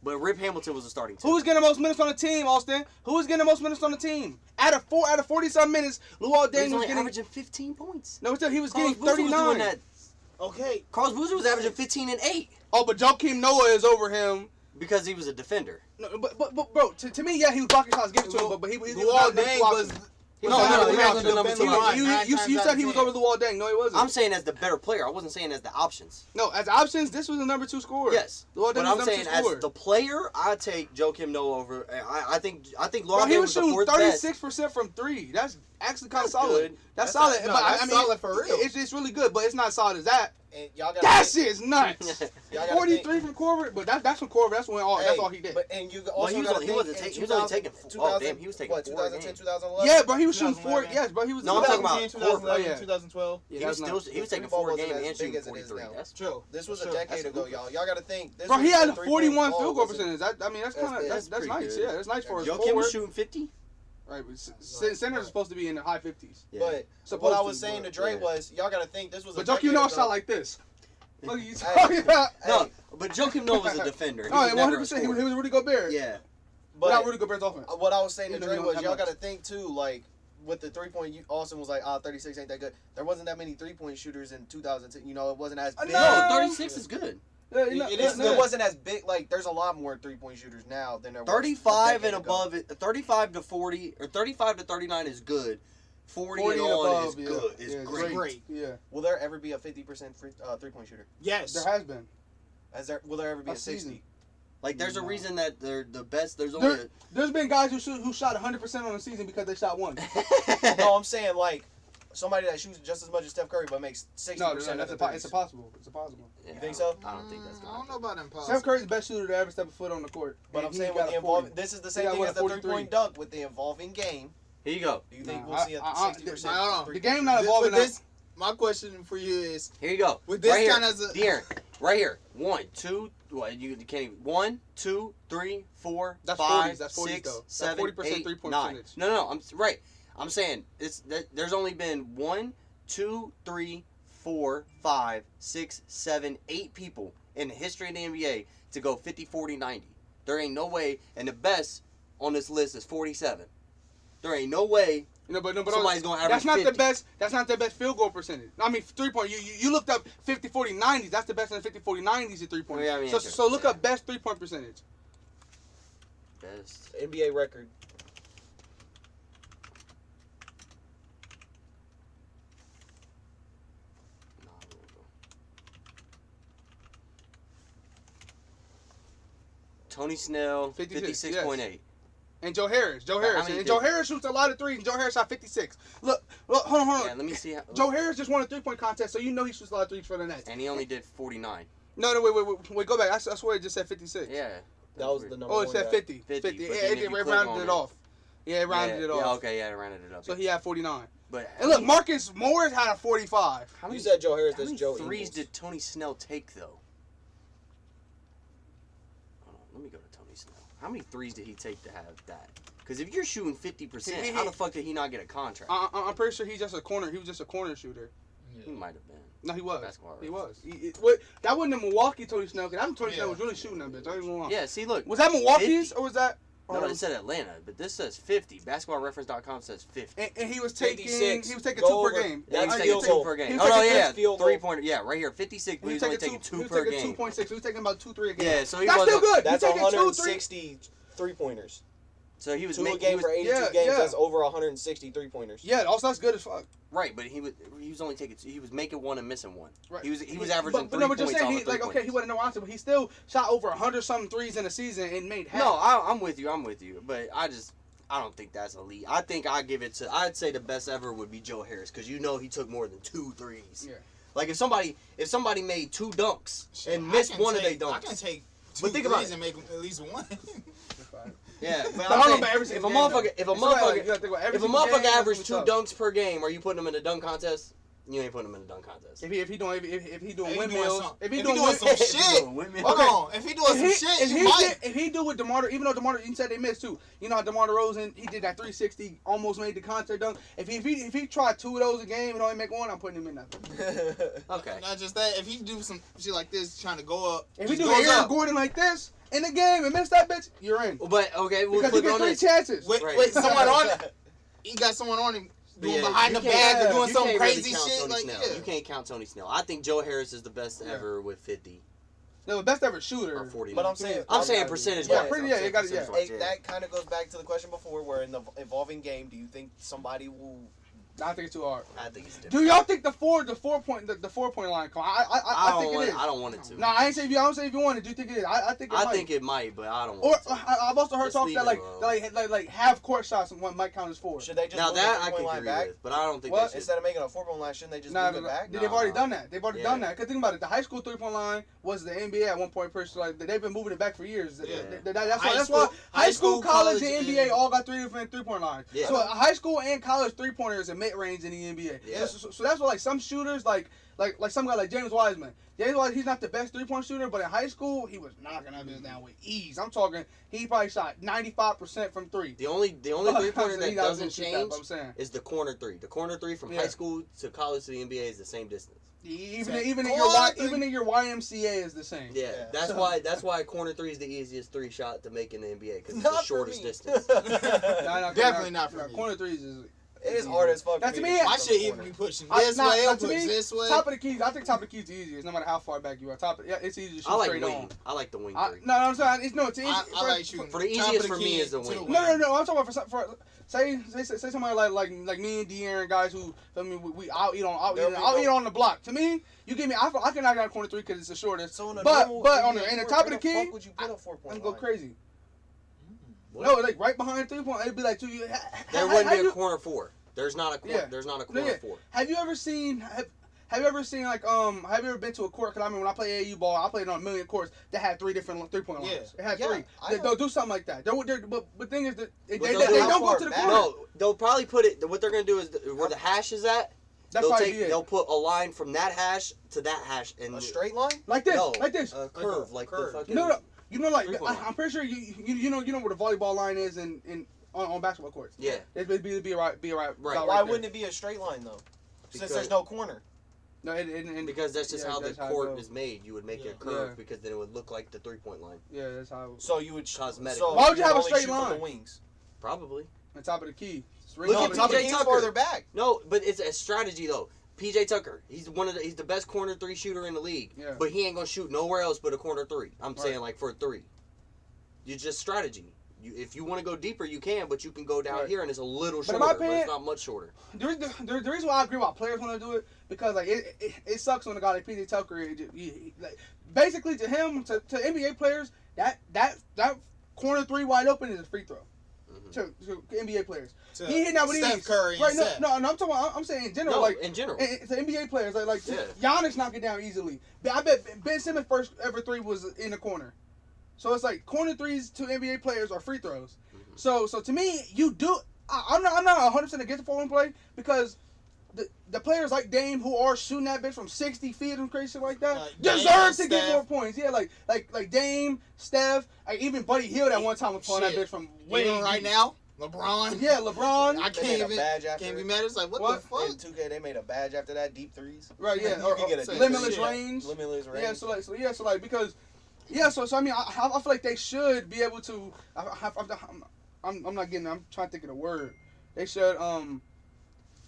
But Rip Hamilton was a starting team. Who was getting the most minutes on the team, Austin? Who was getting the most minutes on the team? Out of 40-some minutes, Luol He Deng was was only getting. averaging 15 points. No, he was Carlos getting Boozer was doing 39. that. Okay. Carlos Boozer was averaging 15 and 8 Oh, but Joakim Noah is over him. because he was a defender. No, but bro, to me, yeah, he was blocking shots, give it to him, but he was Luol not Deng blocking. was. No, was no, the he guy wasn't to the number defend two the line. line You nine times said out he of was 10. over Luol Deng. No, he wasn't. I'm saying as the better player. I wasn't saying as the options. No, as options, this was the number 2 scorer. Yes, Luol Deng but was I'm number saying 2 as scorer. the player, I take Joakim Noah over. I think Bro, Luol he Deng was was the shooting fourth best. 36% from 3. That's actually kind of That's solid. good. That's That's solid. not- no, but that's I mean, solid for real. It's really good, but it's not as solid as that. And y'all got That shit is nuts. Y'all gotta 43 from Korver, but that's from Korver. That's when that's all he did. But and you Well, also he was gotta only- he think wasn't in taking- he was only 2000 taking- oh, damn, he was taking what, 4 2010, games. 2011? Yeah, bro, he was shooting 4. 2011. Yes, bro, he was. No, I'm talking about 2010, 2011, Oh, yeah. 2012. Yeah, he was that's still nuts. he was taking Football 4 wasn't games as and big shooting as it is 43. now. That's True. This was For a sure. decade That's ago, good. y'all. Y'all gotta think. This Bro, was he had the a three-point 41 ball field goal wasn't- percentage. I mean, that's That's kind of big. that's pretty nice. good. Yeah, that's nice for a Joakim was forward. shooting 50. Right, but centers are supposed to be in the high 50s. Yeah. But Supposed what I to, was saying to but- Dre yeah. was, y'all gotta think this was a But Joakim decade Noah ago. shot like this. What are you Hey. talking about? No, Hey, but Joakim Noah was a defender. He No, was never a 100%. He scorer. was Rudy Gobert. Yeah. Without but Rudy Gobert's offense. what I was saying to Even though Dre he don't was, have y'all much. gotta think too, like with the 3-point. Austin was like, 36 ain't that good. There wasn't that many 3-point shooters in 2010. You know, it wasn't as big. No, 36 is good. Yeah, It wasn't as big. Like, there's a lot more 3-point shooters now than there was. 35 a and decade ago. above, 35 to 40 or 35 to 39 is good. 40 and and on above, is yeah. good. Is Yeah, great. Great. Yeah, Will there ever be a 50% 3-point shooter? Yes. there has been. Will there ever be A a 60? season. Like there's a No. reason that they're the best. There's only There's been guys who shot 100% on the season because they shot one. No, I'm saying like somebody that shoots just as much as Steph Curry but makes 60%. No, of that's the it's threes. impossible. It's impossible. Yeah, You think so? I don't think that's I gonna don't know happen. about impossible. Steph Curry's the best shooter to ever step a foot on the court. But And I'm he saying got with the a 40. involving, this is the same got, thing what, as the 43? 3-point dunk with the involving game. Here you go. Do you think Nah, we'll see a I- 60%? hold on. The game not evolving. With this, my question for you is, Here you go. with this right kind here. of De'Aaron, right here. 1, 2. What you can't even. 1, 2, 3, 4, That's 5, 40s, that's 40s 6, though. That's 7, 40% 8, three-point 9. percentage. No. I'm right. I'm saying there's only been 1, 2, 3, 4, 5, 6, 7, 8 people in the history of the NBA to go 50, 40, 90. There ain't no way, and the best on this list is 47. There ain't no way But somebody's gonna average that's not 50. the best. That's not the best field goal percentage. I mean, 3-point. You looked up 50, 40, 90s. That's the best in the 50, 40, 90s at 3-point. Yeah, I mean, so look yeah. up best 3-point percentage. Best. NBA record. Nah, I won't go. Tony Snell, 56, 56.8. And Joe Harris. How many And did- Joe Harris shoots a lot of threes. And Joe Harris shot 56. Look, hold on. Yeah, let me see. How, Joe Harris just won a 3-point contest, so you know he shoots a lot of threes for the Nets. and he only did 49. No, wait, go back. I swear it just said 56. Yeah. That was the number Oh, it one said guy. 50. 50, 50. but Yeah, then it if you click rounded on it it- off. Yeah, it rounded it off. Yeah, okay, yeah, it rounded it up. So he had 49. But And look, Marcus Morris had a 45. how You many, said Joe Harris. how That's many Joe threes Ingles. did Tony Snell take though? Hold on, let me go to Tony Snell. How many threes did he take to have that? Because if you're shooting 50%, He- how the fuck did he not get a contract? I'm pretty sure he's just a corner. He was just a corner shooter. He might have been. No, he was. Basketball He reference. was. That wasn't the Milwaukee Tony Snell. Because that Tony Yeah. Snell was really shooting that bitch. Don't even lie. Yeah, see, look. Was that Milwaukee's 50. or was that? No, it said Atlanta, but this says 50. BasketballReference.com says 50. And he was taking 56. he was taking Go 2 per over. game. Yeah, he's That's taking field 2 goal. per He game. was Oh, no, taking yeah. field goal. 3-pointer. Yeah, right here. 56, but He he's was only taking taking 2 he per was taking game. 2.6. He was taking about 2-3 a game. Yeah, so he That's wasn't. still good. That's He's taking 2-3. 160 3-pointers. So he was 2 a making. game He was, for 82 yeah, games. yeah. That's over 160 3-pointers. Yeah, also that's good as fuck. right, but he was only taking. He was making 1 and missing 1. Right. He was averaging but 3 no, points but just saying, off he, of like, 3 okay, he wasn't no answer, but he still shot over 100-something threes in a season and made half. No, I'm with you. I'm with you. But I don't think that's elite. I think I'd say the best ever would be Joe Harris because you know he took more than 2 threes. Yeah. Like if somebody made 2 dunks and I missed can one of their take- I dunks. can take 2 But think about threes it. and make at least one. Yeah, but But I'm I don't saying, know about every if a single motherfucker, game, if a It's like, motherfucker, you gotta think about every if a single game, motherfucker that's averaged 2 gonna be tough. dunks per game, are you putting him in a dunk contest? You ain't putting him in a dunk contest. If he doing If he windmills, doing if he some doing shit, hold on. If he doing some shit, you might. if he do with DeMar, even though DeMar, you said they missed too. You know how DeMar DeRozan, he did that 360, almost made the contest dunk. If he tried 2 of those a game and only make one, I'm putting him in that. Okay. Not just that. If he do some shit like this, trying to go up, If he just do goes Aaron up. Gordon like this in the game and miss that bitch, you're in. But okay, we'll Because you flip it get on 3 this. chances. Wait, someone on it. He got someone on him doing Yeah, behind you the can't- back or doing you some can't really crazy count shit. Tony Like, Snell. yeah. You can't count Tony Snell. I think Joe Harris is the best ever with 50 No, the best ever shooter. or 40. But I'm saying, I'm saying percentage Yeah, wise. pretty- I'm yeah, saying you gotta- yeah. percentage-wise, Hey, that kind of goes back to the question before, where in the evolving game, do you think somebody will? I think it's too hard. I think it's different. Do y'all think the 4 point line? I think it is. I don't want it to. No, I ain't say if you. I don't say if you want it. Do you think it is? I think it might. I think it might, but I don't Or want it to. I've also heard Just talk leave that it alone. like half court shots might count as 4. Should they just Now move that the I 3-point can line agree back with, but I don't think What? they should. instead of making a 4-point line? Shouldn't they just Nah, move it back? they've already Nah. done that. They've already done that. Cause think about it. The high school 3-point line was the NBA at one point. Like they've been moving it back for years. Yeah. That's why high school, college, and NBA and- all got 3 different 3-point lines. Yeah. So high school and college 3-pointers and mid range in the NBA. Yeah. So that's why like some shooters like some guy like James Wiseman. James Wiseman, he's not the best 3-point shooter, but in high school he was knocking that bitch down with ease. I'm talking he probably shot 95% from 3. The only 3-pointer He that doesn't shoot that, change but I'm saying. is the corner 3. The corner 3 from Yeah. high school to college to the NBA is the same distance. Even Say, even in corner even in your YMCA is the same. Yeah, Yeah. that's why corner 3 is the easiest 3 shot to make in the NBA because it's Not the for shortest me. distance. Definitely not for me. Corner 3s is. It is hard as fuck. Now, for to me me, to My shoot shit from the even be corner. pushing this way or to push me, this way. top of the keys. I think top of the keys is easiest, no matter how far back you are. It's easy to shoot I like straight wing. on. I like the wing 3. No, I'm saying it's no. It's easy. I like shooting. for the top easiest of for me key is the to wing. No. I'm talking about for say somebody like me and De'Aaron, guys who feel me we out eat on the block. To me, you give me I can knock down corner 3 because it's the shortest. So in a But normal on NBA the court, top of where the key, fuck would you put a 4-point I'm go line? crazy. What? No, like right behind 3-point, it'd be like 2. There wouldn't be a corner 4. There's not a corner. Yeah. There's not a corner Yeah. 4. Have you ever seen have you ever seen like have you ever been to a court? Cause I mean when I play AAU ball, I played on a million courts that had 3 different 3-point lines. Yeah. It had Yeah, 3. I know. They'll do something like that. But the thing is that they But they'll don't do how go far to the back? corner. No, they'll probably put it. What they're gonna do is where the hash is at. That's probably it. They'll put a line from that hash to that hash and A straight line? Like this, no, like this. a curve, like curve. the fucking. No, you know, like 3-point line. I'm pretty sure you know where the volleyball line is on basketball courts. Yeah. It'd be right. Right. Why wouldn't it be a straight line though? Since Because- there's no corner. No, and Because that's just yeah, how the that's how it court goes. is made. You would make Yeah. it a curve Yeah. because then it would look like the 3-point line. yeah, that's how. So you would Cosmetic. So Why would you have a only straight shoot from line? the wings. Probably. On top of the key. Look No, at top of the PJ key's Tucker. farther back. No, but it's a strategy though. PJ Tucker, he's the best corner 3 shooter in the league. Yeah. But he ain't gonna shoot nowhere else but a corner 3. I'm Right. saying like for a 3. You just strategy. If you want to go deeper, you can, but you can go down Right. here and it's a little But in shorter, my but opinion- it's not much shorter. The reason why I agree why players want to do it because like it sucks when a guy like PJ Tucker like, basically to him to NBA players that corner 3 wide open is a free throw Mhm. to NBA players. To He hitting that with Steph ease. Curry and Right? Seth. No, I'm saying in general No, like. in general. To NBA players, like Yeah. Giannis knock it down easily. But I bet Ben Simmons' first ever 3 was in the corner. So it's like corner 3s to NBA players are free throws. Mhm. So to me, you do. I'm not 100% against the forward play because the players like Dame who are shooting that bitch from 60 feet and crazy shit like that Dame, deserve to get Steph. more points. Yeah, like Dame, Steph, even Buddy Hield at one time was pulling that Shit. bitch from way Even right deep. now, LeBron. Yeah, LeBron. I They can't made a even badge after can't be it. mad. It's like what What? the fuck? In 2K, they made a badge after that, deep threes. Right, yeah, You or can get a say deep limitless three. range. Limitless range. Yeah, so like because, so I mean I feel like they should be able to. I'm not getting. I'm trying to think of the word. They should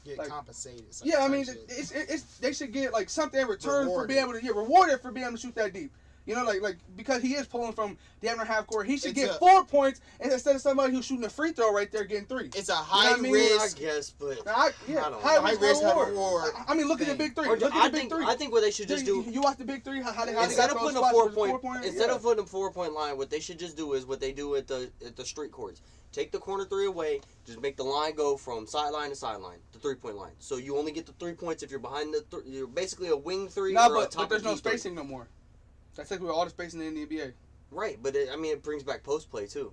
Get like- compensated. yeah. I mean shit. it's they should get like something in return for Rewarded. being able to get rewarded for being able to shoot that deep. You know, like because he is pulling from damn near half court, he should It's get a- 4 points instead of somebody who's shooting a free throw right there getting 3. It's a what high I mean? I risk. guess, but High don't know. high risk, high reward. reward I mean, look at the thing. big 3. Or Look I at the big think 3. I think what they should just do You watch the big 3. How they instead of got those putting a spots 4 with the point, pointer? instead Yeah. of putting a 4-point line, what they should just do is what they do at the street courts. Take the corner 3 away. Just make the line go from sideline to sideline, the 3-point line. So you only get the 3 points if you're behind the. You're basically a wing 3 No, or a but top there's of no key 3. spacing no more. That's like with all the spacing in the NBA. Right, but it brings back post play too.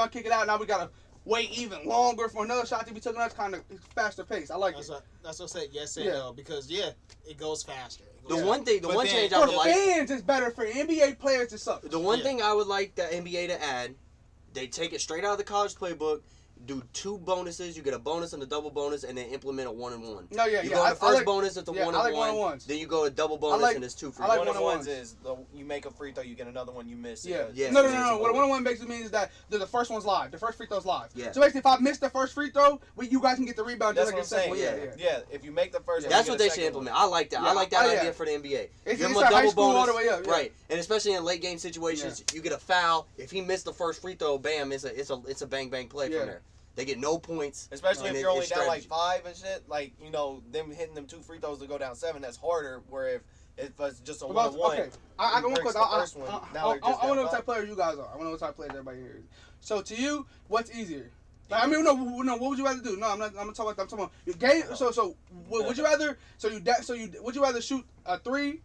gonna kick it out. Now we gotta wait even longer for another shot to be taken. That's kind of faster pace. I like That's it. what I said. Yes and Yeah. no, because it goes faster. It The goes one thing, the But one then- change I For would like, fans, it's better. For NBA players, it sucks. the one Yeah. thing I would like the NBA to add, they take it straight out of the college playbook. Do 2 bonuses. You get a bonus and a double bonus, and then implement a 1-and-1. No, yeah, You yeah. go to I first like, bonus, it's a yeah, I 1-and-1. like one-on-ones. Then you go a double bonus, like- and it's 2 free. I like one of the one-on-ones. ones is you make a free throw, you get another one you miss. Yeah. Yeah. No. It's a What a bonus. one-on-one basically means is that the first one's live. The first free throw's live. Yeah. So basically, if I miss the first free throw, you guys can get the rebound That's just what I'm like the saying. second one. Yeah. Yeah. If you make the first one, That's you what get a they should second implement. one. I like that. Yeah, I like that yeah. idea for the NBA. It's Give him like a high double school all bonus, the way up. Yeah. right? And especially in late game situations, you get a foul. If he missed the first free throw, bam! It's a bang bang play Yeah. from there. They get no points. Especially And if you're only it's down like strategy. 5 and shit, like them hitting them 2 free throws to go down 7, that's harder. Where if it's just a But 1-on-1, okay, I got one breaks question. the first one, now they're just I want to know down what type of player you guys are. I want to know what type of players everybody here is. So to you, what's easier? Like, I mean, no. What would you rather do? No, I'm not. I'm talking about your game. So would you rather? Would you rather shoot a 3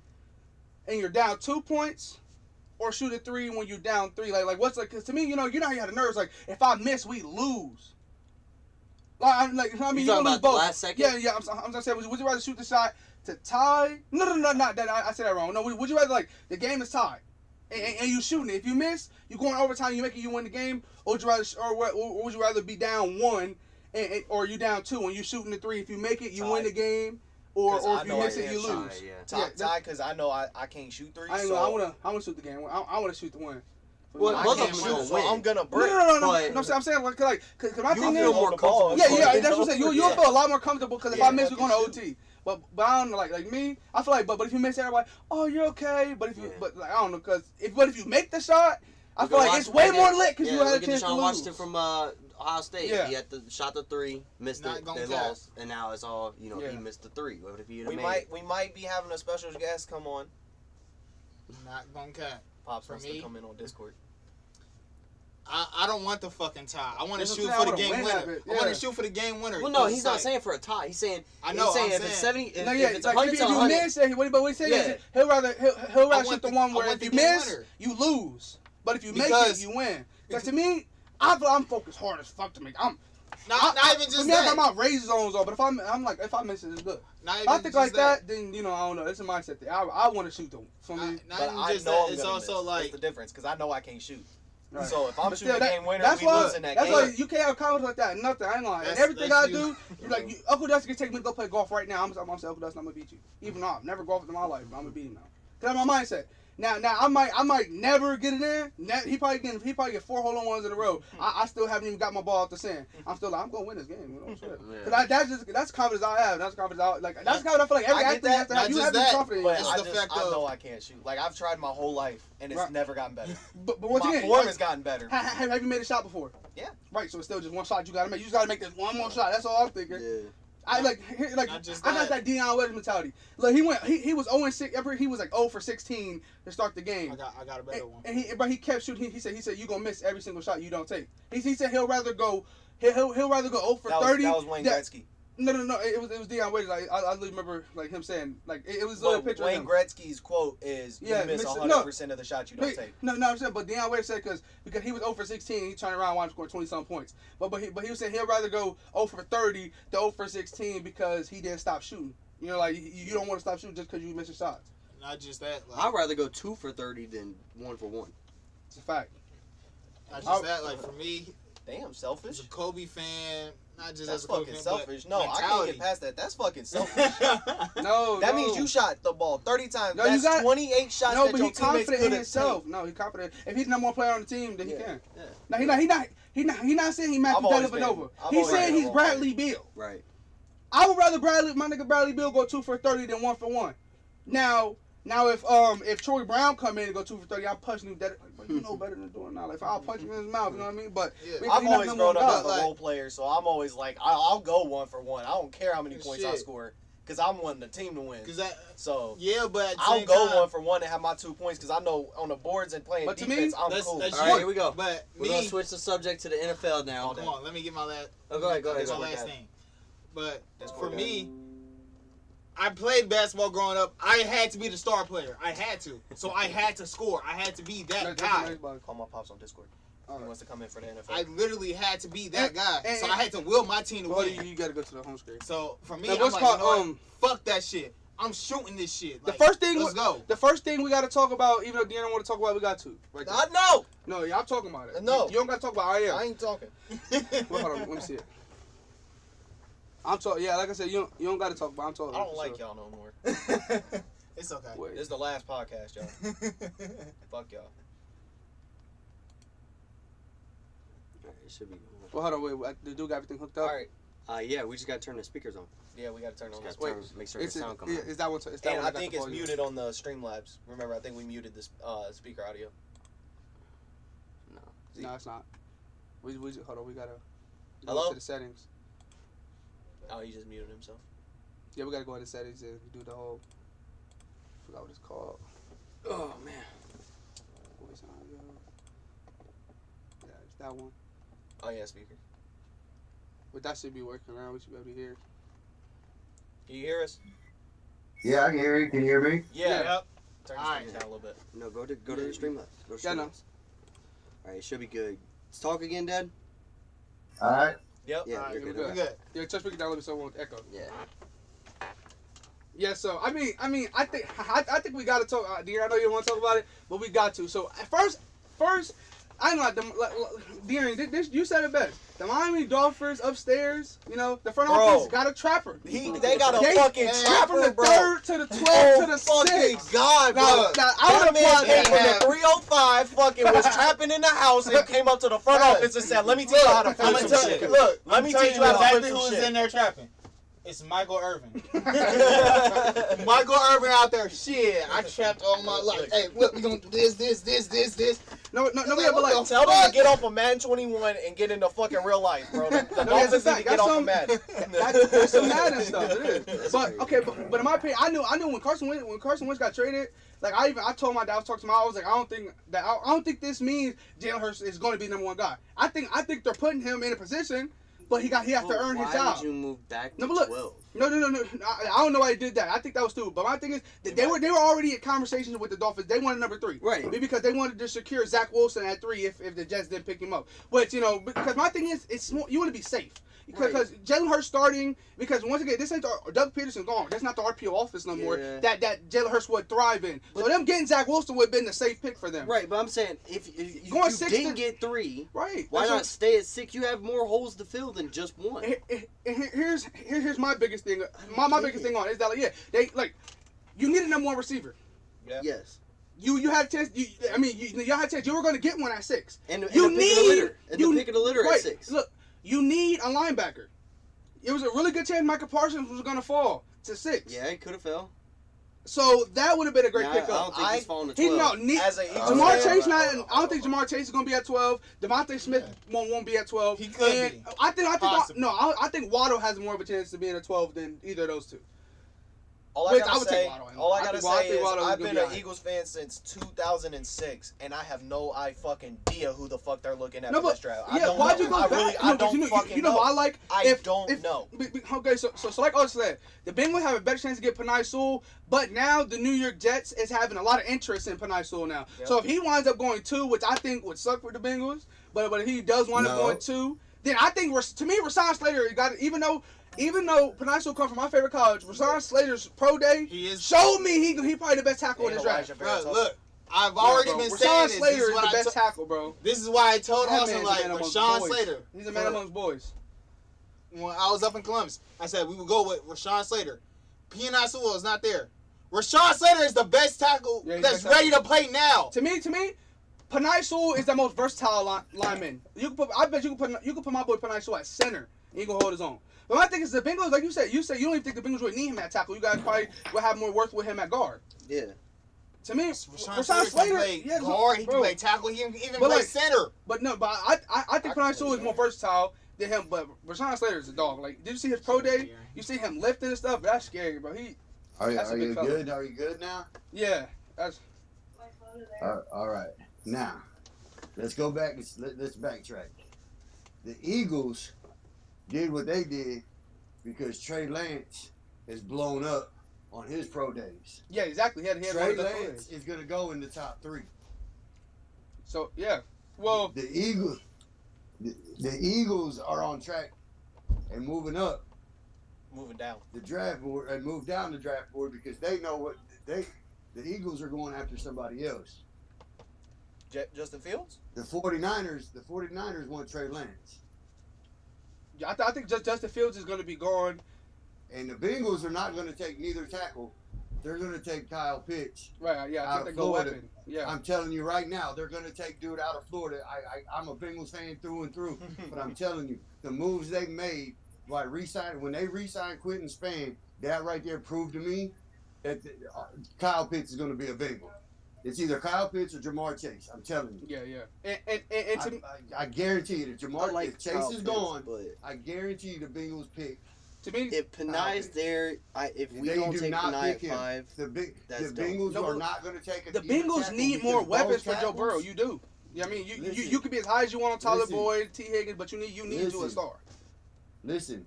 and you're down 2 points, or shoot a 3 when you're down 3? Like what's like? Because to me, you know how you had the nerves. Like if I miss, we lose. I mean, You you're talking gonna lose about the both. last second? Yeah. I'm just saying, would you rather shoot the shot to tie? No, not that. I said that wrong. No, would you rather like the game is tied, and you shooting it? If you miss, you go in overtime, you make it, you win the game, or would you rather, or would you rather be down 1, or you down 2 and you shooting the 3? If you make it, you win Tie. the game, or 'Cause I if you know miss I it, you can't lose. Yeah. Yeah, tie, because I know I can't shoot 3. I ain't so gonna, I wanna shoot the game. I wanna shoot the win. Well, I both of can't them shoot, gonna so win. I'm gonna No, break. But- no, I'm saying like, cause my You thing feel is, more comfortable. yeah, So, that's what I'm saying. You'll Yeah. feel a lot more comfortable because if Yeah, I miss, we're going to fucking OT. But I don't know, like me, I feel like, but if you miss, everybody, oh, you're okay. But if you, Yeah. but like, I don't know, cause if you make the shot, I Look feel at like it's way more lit because you had a look at chance to Deshaun lose. Washington from Ohio State. Yeah. He had shot the 3, missed Not it, gonna they cap. lost, and now it's all Yeah. he missed the 3. What if he We might be having a special guest come on. Not gonna cap. Pops For wants me? to come in on Discord. I don't want the fucking tie. I want to That's shoot what I'm for the saying, I game wanna win winner. that bit, I want yeah. to shoot for the game winner. Well, no, It's he's not like- saying for a tie. He's saying I know. He's saying I'm if it's saying. 70, if, No, if yeah, it's like 100 if to you 100, miss, what he's saying Yeah. is he'll rather I shoot want the the- one I where want if the you game miss, winner. you lose. But if you make Because- it, you win. Because to me, I'm focused hard as fuck to make. Not even just for me, I that. got my razor zones on, but if I'm like if I miss it, it's good. Not If I even think just like that, then I don't know. It's a mindset thing. I want to shoot them. For me, Not But even I just know that. I'm It's gonna also miss. That's like the difference, because I know I can't shoot. Right. So if I'm But shooting still, the game winner, that's we why. losing that That's game. why you can't have confidence like that. Nothing. I ain't lying. And That's- everything that's I you. do, Uncle Dusty can take me to go play golf right now. I'm saying Uncle Dusty, I'm gonna beat you. Even though I've never golfed in my life, but I'm gonna beat him now. Cause that's my mindset. Now I might never get it in. He probably get 4 hole-in-ones in a row. I still haven't even got my ball out the sand. I'm still like, I'm gonna win this game. You know, shit. Yeah. Cause that's confidence I have. That's confidence that's confidence I feel like every I get athlete that. has to have. Not You just have to be that, confident. But It's I the just fact I of- know I can't shoot. Like I've tried my whole life and it's Right. never gotten better. But once My again, form has gotten better. have you made a shot before? Yeah. Right. So it's still just one shot you gotta make. You just gotta make this one more shot. That's all I'm thinking. Yeah. I like Not just I got that. that Deion Waiters mentality. Look, he was 0-6. He was like 0 for 16 to start the game. I got a better one. And he kept shooting. He said you gonna miss every single shot you don't take. He said he'll rather go 0 for That 30. was Wayne that- Gretzky. No. It was Deion Waiters. Like, I remember like him saying like it was a little But picture Wayne of him. Gretzky's quote is, "You Yeah, miss miss it. 100% of the shots you don't take." No, I'm saying, but Deion Waiters said because he was 0 for 16, he turned around and wanted to score 20-some points. But he was saying he'll rather go 0 for 30 to 0 for 16 because he didn't stop shooting. You know, like you don't want to stop shooting just because you miss your shots. Not just that. Like, I'd rather go 2 for 30 than 1 for 1. It's a fact. not just that. Like for me, Damn, as selfish. a Kobe fan, not just That's as a Kobe fucking fan, selfish. but No, I can't mentality. get past that. That's fucking selfish. No, That no. means you shot the ball 30 times. No, you That's got- 28 shots No, that but your he's teammates confident in could have himself. taken. No, he's confident. If he's the number one player on the team, then he Yeah. can. Yeah. Now he not saying he Matthew I've always Dellavedova. I've He's always saying been he's a role Bradley Beal. Right. I would rather my nigga Bradley Beal go 2 for 30 than 1 for 1. Now if Troy Brown come in and go 2 for 30, I'm punching him dead. Like, you know better than doing that. Like if I'll punch him in his mouth, you know what I mean? But Yeah. we- I've we not always number grown one up guy. as a like- role player, so I'm always like, I'll go 1 for 1. I don't care how many points I Shit. score, because I'm wanting the team to win. Cause that, So yeah, but at the I'll same go time, 1 for 1 and have my 2 points, because I know on the boards and playing But to me, defense, I'm that's- cool. that's All right, you. here we go. But We're me, going to switch the subject to the NFL now. come on, let me get my last. Oh, go ahead. That's my Go last ahead. thing. But That's for cool. me, I played basketball growing up. I had to be the star player. I had to. So I had to score. I had to be that That's guy. everybody. Call my pops on Discord. He wants to come in for the NFL. I literally had to be that guy, and- so I had to will my team to Well, win. you gotta go to the home screen. So for me, Now, I'm what's like, called, you know what? Fuck that shit. I'm shooting this shit. The Like, first thing, let's go. the first thing we gotta talk about, even though Deanna want to talk about, we got to. Right there. No, No, yeah, I'm talking about it. No. You don't gotta talk about it. I am. I ain't talking. Well, hold on, let me see it. I'm talking. Yeah, like I said, you don't gotta talk about. I'm talking. I don't like y'all no more. It's okay. Wait. This is the last podcast, y'all. Fuck y'all. Alright, it should be. Well, hold on, wait. The dude got everything hooked up. All right. Yeah, we just gotta turn the speakers on. Yeah, we got to turn on this. Just gotta make sure the It's sound comes out. is that one? Is that And one I that think got it's the volume? muted on the Streamlabs. Remember, I think we muted this speaker audio. No. No, it's not. We just, hold on. We gotta. Go Hello? to the settings. Oh, he just muted himself. Yeah, we gotta go into settings and do the whole. Forgot what it's called. Oh man. Voice audio. Yeah, it's that one. Oh yeah, speaker. But that should be working around. We should be able to hear. Can you hear us? Yeah, I can hear you. Can you hear me? Yeah. Yep. Turn the Alright. speakers down a little bit. No, go to the Streamlabs. Go to Yeah, I know. Streamlabs. Alright, it should be good. Let's talk again, Dad. All right. Yep. Yeah, Alright, you're we're good. good. We good. Yeah, touch speaker down a little bit so it won't echo. Yeah. Yeah, so I think I think we gotta talk. Dear, I know you don't want to talk about it, but we got to. So at first, I know Dear, this you said it best. The Miami Dolphins upstairs, you know, the front Bro. office got a trapper. They got a They- fucking from trapper, the bro. third to the 12 Oh, to the fucking 6. God, bro. Now, I That would man apply came from that. the 305, fucking was trapping in the house and came up to the front office and said, "Let me teach you how to I'm flip gonna some tell shit." you. Look, Let me tell teach you you how to flip exactly some who's shit. in there trapping. It's Michael Irvin. Michael Irvin out there. Shit, I trapped all my life. Hey, look, we gonna do this. No, yeah, but What like, the Tell them to get off of Madden 21 and get into fucking real life, bro. The No, Dolphins that's need a to fact. get off of Madden. that's some Madden stuff. It is. But crazy. okay, but in my opinion, I knew when Carson Wentz got traded. Like I told my dad, I was talking to my, I was like, I don't think this means Jalen Hurts is going to be number one guy. I think they're putting him in a position, but he has to earn his Why job. would you move back to No, but look, 12? No. I don't know why he did that. I think that was stupid. But my thing is that they were already in conversations with the Dolphins. They wanted number 3, Right. Because they wanted to secure Zach Wilson at 3 if the Jets didn't pick him up. Which because my thing is it's more, you want to be safe. Because Jalen Hurts starting, because once again, this ain't Doug Peterson gone. That's not the RPO office no more. Yeah. That Jalen Hurts would thrive in. So them getting Zach Wilson would have been the safe pick for them. Right, but I'm saying if you Going 6 didn't to- get 3, Right. why That's not what- stay at 6? You have more holes to fill than just one. Here's my biggest thing. My biggest thing on it is that you need a number 1 receiver. Yeah. Yes. You had a chance. Y'all had a chance. You were going to get one at 6. And You the pick of the need- litter. And you- the pick of the litter Right. at 6. Look, you need a linebacker. It was a really good chance Michael Parsons was going to fall to 6. Yeah, it could have fell. So that would have been a great Nah, I pickup. don't think he's falling to He 12. As a Eagles Jamar fan, Chase I don't think Jamar Chase is going to be at 12. Devontae Smith won't be at 12. He could And be. I think Possibly. I think Waddle has more of a chance to be in a 12 than either of those two. All I Wait, I gotta would say, take Waddle in. all I I gotta think Waddle- I say think is Waddle is I've gonna been be an alright. Eagles fan since 2006, and I have no fucking idea who the fuck they're looking at No, for but this draft. I yeah, don't why'd know. you go I back? really, No, I but don't you know, fucking you know know. what I like? I don't know. Okay, so like I said, the Bengals have a better chance to get Penei Sewell, but now the New York Jets is having a lot of interest in Penei Sewell now. Yep. So if he winds up going 2, which I think would suck for the Bengals, but if he does wind up No. going 2, then I think to me Rashawn Slater got even though Penei Sewell comes from my favorite college, Rashawn Slater's pro day He is. showed me he probably the best tackle in And this draft. Elijah Vera Bro, Tucker. look, I've already Yeah, bro. been saying Rashawn this. Slater This is is what the I best tackle, bro. This is why I told That Austin, man's a like, man amongst Rashawn boys. Slater. He's a man amongst boys. When I was up in Columbus, I said we would go with Rashawn Slater. Penei Sewell is not there. Rashawn Slater is the best tackle Yeah, he's that's the best ready to play now. To me, Penei Sewell is the most versatile lineman. I bet you can put my boy Penei Sewell at center, and he can hold his own. But my thing is the Bengals, like you said you don't even think the Bengals really need him at tackle. You guys probably will have more worth with him at guard. Yeah. To me, Rashawn Rashawn Slater can Slater, play yeah, guard, he can bro. play tackle, he can even But play like- center. But no, but I think Penei Sewell is more versatile than him. But Rashawn Slater is a dog. Like, did you see his pro day? You see him lifting and stuff. That's scary, bro. That's a Are big you fella. good? Are you good now? Yeah, that's All right. Now, let's go back. Let's backtrack. The Eagles did what they did because Trey Lance is blown up on his pro days. exactly. He had Trey one of the pro Lance days. is going to go in the top 3. So yeah, Well, the Eagles are on track and moving up Moving down. the draft board and move down the draft board because they know what the Eagles are going after somebody else. Justin Fields? The 49ers want Trey Lance. I think just Justin Fields is going to be gone. And the Bengals are not going to take neither tackle. They're going to take Kyle Pitts. Right, yeah, I Out think of they go Florida. weapon. Yeah. I'm telling you right now, they're going to take dude out of Florida. I'm a Bengals fan through and through, but I'm telling you, the moves they made by when they re-signed Quentin Span, that right there proved to me that Kyle Pitts is going to be a Bengal. It's either Kyle Pitts or Jamar Chase. I'm telling you. Yeah. And to me, I guarantee you, if Chase Kyle is Pitts, gone, but I guarantee you the Bengals pick. to me, if Panay's there, if we They don't do take not Panay pick at him. 5, The that's Bengals No, are but not going to take the either Bengals tackle need more because weapons both for Joe tackles- Burrow. You do. Yeah, I mean, you Listen. can be as high as you want on Tyler Listen. Boyd, T. Higgins, but you need you a Listen. star. Listen,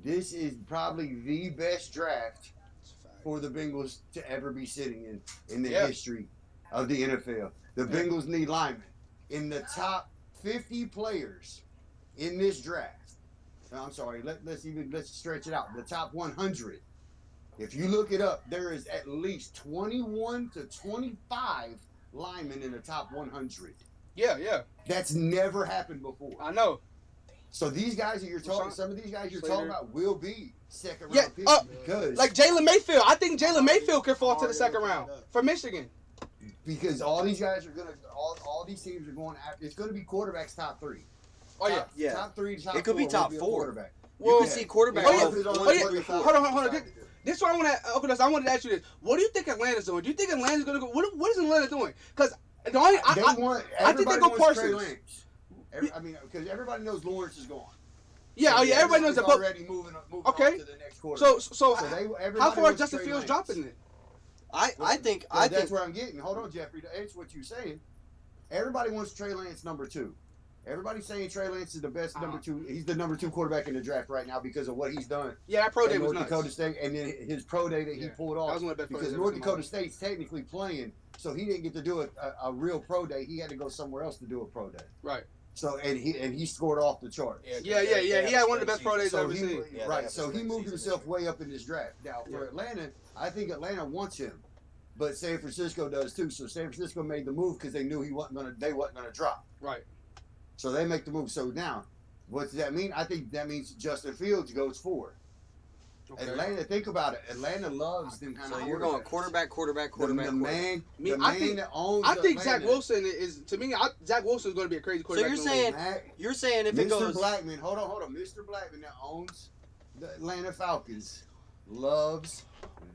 this is probably the best draft for the Bengals to ever be sitting in the Yeah. history of the NFL. The Bengals need linemen. In the top 50 players in this draft, no, I'm sorry, let's stretch it out. The top 100. If you look it up, there is at least 21 to 25 linemen in the top 100. Yeah. That's never happened before. I know. So these guys that you're talking, Rashawn some of these guys you're Slater. talking about will be second Yeah, round picks because Like Jalen Mayfield. I think Jalen Mayfield could fall to the second round for Michigan. all these guys are gonna all these teams are going after. It's going to be quarterbacks top 3. Oh yeah. Yeah. top 3, top It could be 4 top will a 4. quarterback. you Well, can see quarterback Oh, yeah. off Oh, 1, yeah. 3, 4. Hold on. This is what I want to. Okay, I wanted to ask you this. What do you think Atlanta's doing? Do you think Atlanta's going to go? What is Atlanta doing? Because the only They I want. I think they Everybody go wants Trey Parsons. Lance. I mean, because everybody knows Lawrence is gone. yeah, So everybody knows that. But already moving Okay. on to the next quarterback. so everybody how far is wants Justin Trey Fields Lance. dropping it? I think That's where I'm getting. Hold on, Jeffrey. To answer what you're saying, everybody wants Trey Lance number 2. Everybody's saying Trey Lance is the best number 2. He's the number 2 quarterback in the draft right now because of what he's done. Yeah, that pro day at was North nuts. Dakota State, and then his pro day that he Yeah. pulled That off was one of the best pro because days North ever in my Dakota life. State's technically playing, so he didn't get to do a real pro day. He had to go somewhere else to do a pro day. Right. So and he scored off the chart. Yeah. He had one of the best pro days I've ever seen. Yeah, they right. have So a he great moved season himself this year. way up in this draft. Now for Yeah. Atlanta, I think Atlanta wants him, but San Francisco does too. So San Francisco made the move because they knew they wasn't gonna drop. Right. So they make the move. So now, what does that mean? I think that means Justin Fields goes 4. Okay. Atlanta, think about it. Atlanta loves them kind So of. you're going quarterback. The man, Me, the I man think- that owns. I think Atlanta, Zach Wilson is to me. Zach Wilson is going to be a crazy quarterback. you're in the saying- league. You're saying if it Mr. goes Blackman, hold on. Mr. Blackman that owns the Atlanta Falcons loves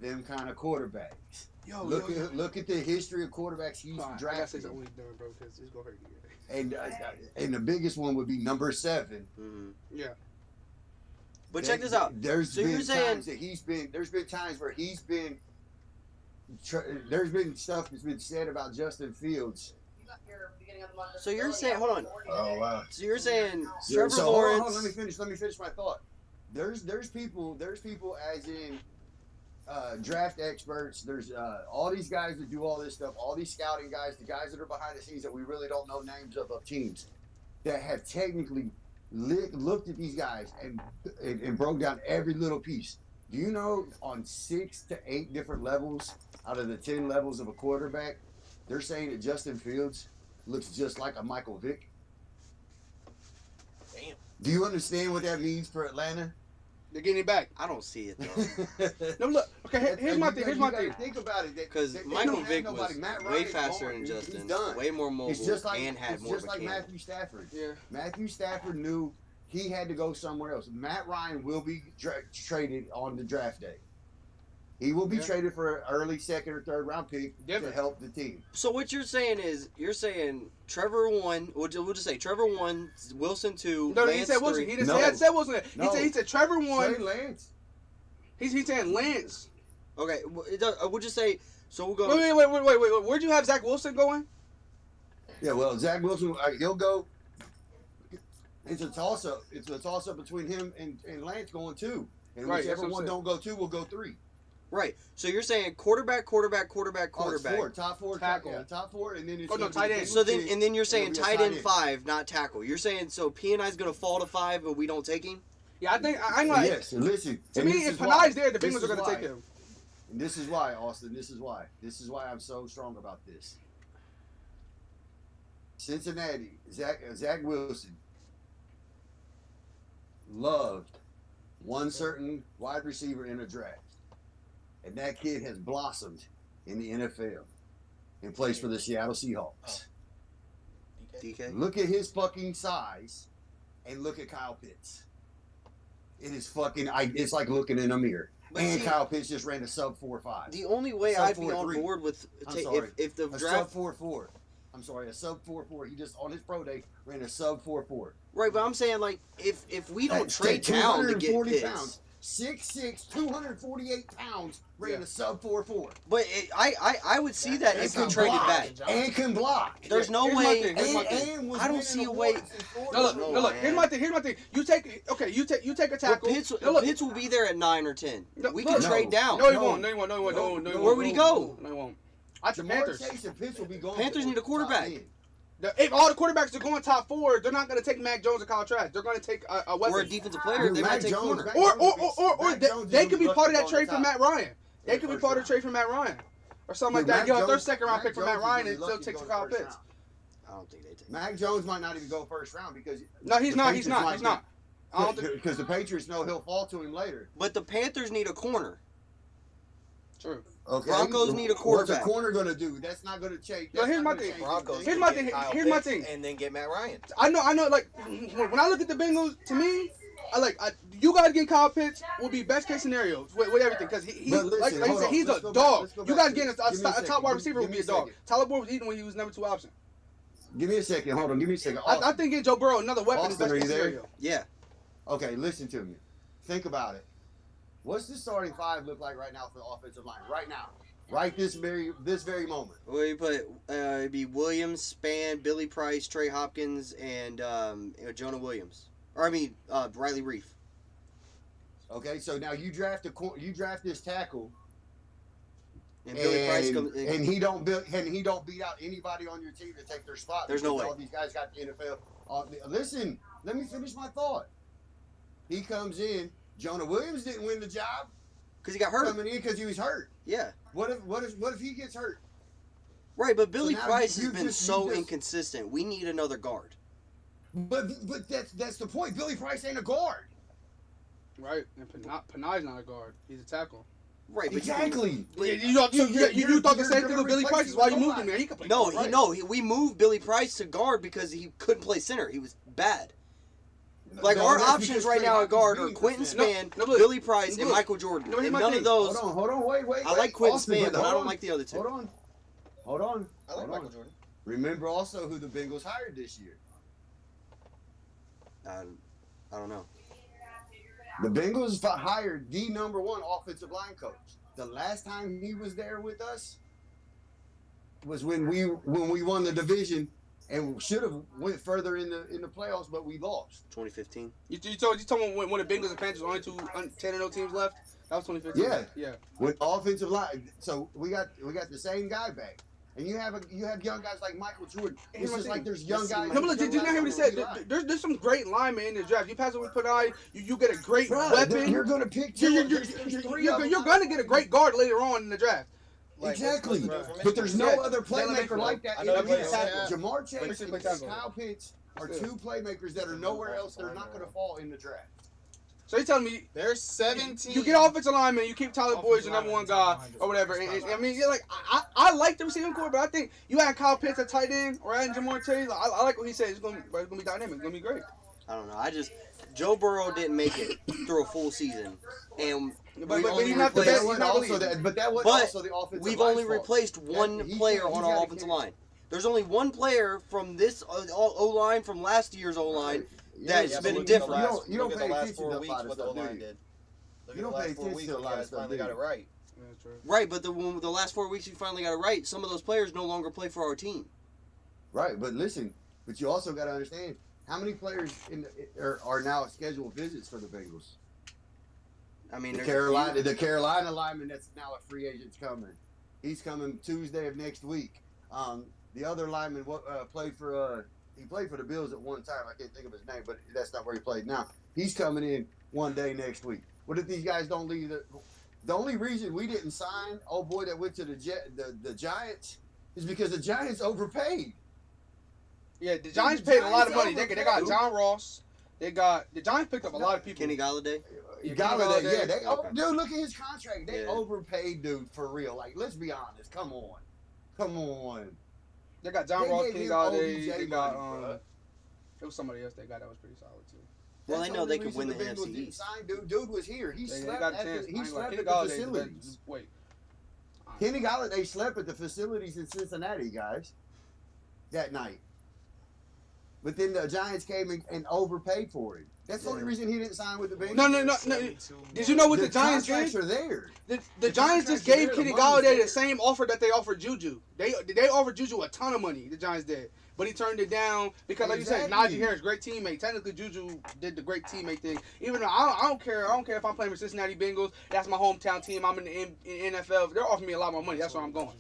them kind of quarterbacks. Look at the history of quarterbacks he's Fine, I gotta say drafted, something when he's done, bro, because it's going to hurt you. and the biggest one would be number 7. Mhm. Yeah. But check this out. There's So been you're saying- times that there's been times where there's been stuff that's been said about Justin Fields. So you're saying, hold on. Oh wow. So you're saying So Trevor hold on, Lawrence. let me finish my thought. There's people as in draft experts. There's all these guys that do all this stuff, all these scouting guys, the guys that are behind the scenes that we really don't know names of teams that have technically looked at these guys and broke down every little piece. Do you know on 6 to 8 different levels out of the 10 levels of a quarterback, they're saying that Justin Fields looks just like a Michael Vick? Damn. Do you understand what that means for Atlanta? They're getting it back. I don't see it though. No, look. Okay, here's my thing. Here's my thing. Think about it. Because Michael Vick was way faster than Justin, way more mobile, It's just like, and had it's more just like mechanics. Matthew Stafford. Yeah. Matthew Stafford knew he had to go somewhere else. Matt Ryan will be traded on the draft day. He will be Yeah. traded for an early 2nd or 3rd round pick to Different. help the team. So what you're saying is, you're saying Trevor 1, we'll just say Trevor 1, Wilson 2, No, Lance he said Wilson. 3. He didn't No. say. I said Wilson. No. He said Trevor Trey 1. Lance. He's saying Lance. Okay, we'll just say, so we'll go. Wait. Where'd you have Zach Wilson going? Yeah, well, Zach Wilson, he'll go. It's a toss-up. It's a toss-up between him and Lance going 2. And Right, whichever that's what I'm one saying. don't go 2 will go 3. Right. So you're saying quarterback. Oh, it's four, top four, Tackle. top four, and then it's Oh, no, gonna be tight the end. So Bengals then, pick, and then you're and saying it'll be a tight end 5, not tackle. You're saying so P&I's gonna fall to 5, but we don't take him. Yeah, I think I ain't gonna. Yes, and listen. To and me, this if is why. Panay's there, the This Bengals is are gonna why. take him. And this is why, Austin. This is why. This is why I'm so strong about this. Cincinnati, Zach Wilson loved one certain wide receiver in a draft, and that kid has blossomed in the NFL and plays for the Seattle Seahawks. DK. Look at his fucking size, and look at Kyle Pitts. It is fucking. It's like looking in a mirror. But And see, Kyle Pitts just ran a sub 4.5. the only way Sub I'd be on 4.3. board with I'm sorry. if the A draft sub 4.4. I'm sorry, a sub 4.4. He just on his pro day ran a sub 4.4. right, but I'm saying like if we don't That's trade down to get 240 Pitts, pounds. 6'6", 248 pounds, ran a sub 4.4. but I would see that And if we can traded block, back. And can block. There's no Here's my way. thing. Here's my thing. And was I don't winning see a awards way- in Florida. No, look, No, no, look. man. Here's my thing. Here's my thing. You take a But tackle. Pitts, No, look. Pitts will be there at 9 or 10. No, We look. can trade down. No, he No. won't. No, he won't. No, he won't. No, no, he Where would he go? No, he won't. I took Jamar Panthers. Chase and Pitts will be going. Panthers to need a quarterback. top 10. If all the quarterbacks are going top 4, they're not going to take Mac Jones or Kyle Trask. They're going to take a Or a weapon. defensive player, Dude, they might Mac take Jones, corner. Mac- Or Mac they, Jones they is could be lucky part of to that go trade on for top. Matt Ryan. They Yeah, could be first part of round. the trade for Matt Ryan. Or something like Dude, that. Mac Give up their Jones- second round Mac pick for Jones Matt is Ryan really and still lucky take to go Kyle first Pitts. round. I don't think they take. Mac Jones might not even go first round because No, he's the not. Patriots He's not. might He's be- not. I don't think. Because the Patriots know he'll fall to him later. But the Panthers need a corner. True. Okay. Broncos need a quarterback. What's a corner going to do? That's not going to change. No, that's here's not my gonna thing. change Broncos. anything. Here's my get thing. Kyle Here's my Pitts thing. And then get Matt Ryan. I know. Like when I look at the Bengals, to me, you guys getting Kyle Pitts will be best case scenario with everything because he But listen, like you hold said, on. he's Let's a go back- dog. let's go You back guys to getting this. Give me a a top second. wide receiver Give will me be a a dog. second. Tyler Boyd was eating when he was number 2 option. Give me a second. Hold on. Give me a second. I think getting Joe Burrow another weapon is Austin, best are case you there? scenario. Yeah. Okay, listen to me. Think about it. What's the starting 5 look like right now for the offensive line? Right now. Right this very moment. Well, you put it'd be Williams, Span, Billy Price, Trey Hopkins, and Jonah Williams. Or I mean Riley Reef. Okay, so now you draft this tackle, And Billy Price and, comes. and he don't beat out anybody on your team to take their spot. There's no because way. All these guys got the NFL. Listen, let me finish my thought. He comes in. Jonah Williams didn't win the job Because he got hurt. coming in because he was hurt. Yeah. What if he gets hurt? Right, but Billy now Price you has been just- you so just- inconsistent. We need another guard. But that's the point. Billy Price ain't a guard. Right, and Panay's not a guard. He's a tackle. Right, but Exactly. But- You thought the you're same thing gonna with Billy replace Price. him Is why with you moved him nobody. there. He could play. No, guard, right? we moved Billy Price to guard because he couldn't play center. He was bad. Like No, our that's options because right Trey now at guard are Hopkins Quentin being the Span, No, look, Billy Price, and look. Michael Jordan. No, here's And my none thing. of those. Hold on, wait. I like Quentin Austin, Span, but I hold don't on. like the other two. Hold on. I like Hold Michael on. Jordan. Remember also who the Bengals hired this year. I don't know. The Bengals hired the #1 offensive line coach. The last time he was there with us was when we won the division and should have went further in the playoffs, but we lost. 2015. You told me when the Bengals and Panthers were only 10-0 teams left. That was 2015. Yeah. Yeah. With offensive line, so we got the same guy back, and you have young guys like Michael Jordan. It's just like there's young guys. No, but look, did you not hear what he said? There's some great linemen in the draft. You pass it with Panay, you get a great weapon. You're gonna pick. You're You're going to get a great guard later on in the draft. Like, Exactly, what's the but there's no Yeah. other Jalen playmaker Mayfield. like that. I in know the that league. player, Jamar Chase But and play tackle. Kyle Pitts are Still. 2 playmakers that are nowhere else. They're not going to fall in the draft. So you're telling me There's 17. you get offensive lineman, you keep Tyler Boyd your #1 guy or whatever. I mean, you're like I like the receiving core, but I think you add Kyle Pitts at tight end or adding Jamar Chase. I like what he said. It's gonna be dynamic. It's gonna be great. I don't know. Joe Burrow didn't make it through a full season, and But we only he's not the But best. that replaced, He's was not also really. that was But also the offensive we've line's only fault. replaced one he's player gotta- on he's our gotta offensive carry- line. There's only one player from this O line from last year's O line. That's Yeah, but been look at different. the last- You don't look at pay the last attention 4 to a weeks lot of what the stuff, do O-line you? did. Look You at don't the pay last 4 attention weeks to a when you lot of guys stuff, finally do got you? it right. Yeah, true. Right, but the last 4 weeks we finally got it right. Some of those players no longer play for our team. Right, but listen, but you also got to understand how many players are now scheduled visits for the Bengals. I mean, The there's a few- Carolina lineman that's now a free agent's coming. He's coming Tuesday of next week. The other lineman played for the Bills at one time. I can't think of his name, but that's not where he played now. He's coming in one day next week. What if these guys don't leave? The only reason we didn't sign old boy that went to the Giants is because the Giants overpaid. Yeah, the Giants paid a lot of money. They got John Ross. The Giants picked up a lot of people. Kenny Galladay. Galladay, yeah. Okay. Dude, look at his contract. They Yeah. overpaid, dude, for real. Like, let's be honest. Come on. They got John They Ross, gave Kenny him Galladay. OBJ They got money, bruh. it was somebody else they got that was pretty solid too. Well, That's they know the they only could win the reason Bengals NFC didn't East. sign dude was here. He They slept got a at chance. the, he slept Kenny at the Galladay. facilities. Wait. Kenny Galladay slept at the facilities in Cincinnati, guys, that night. But then the Giants came and overpaid for it. That's the only Yeah. reason he didn't sign with the Bengals. No. Did you know what the Giants contracts did? are there. The Giants just contracts are gave there, Kenny the money's Galladay there. the same offer that they offered Juju. They offered Juju a ton of money. The Giants did, but he turned it down because, like you said, Exactly. Najee Harris, great teammate. Technically, Juju did the great teammate thing. Even though I don't care. I don't care if I'm playing for Cincinnati Bengals. That's my hometown team. I'm in the NFL. They're offering me a lot more money. That's where I'm going.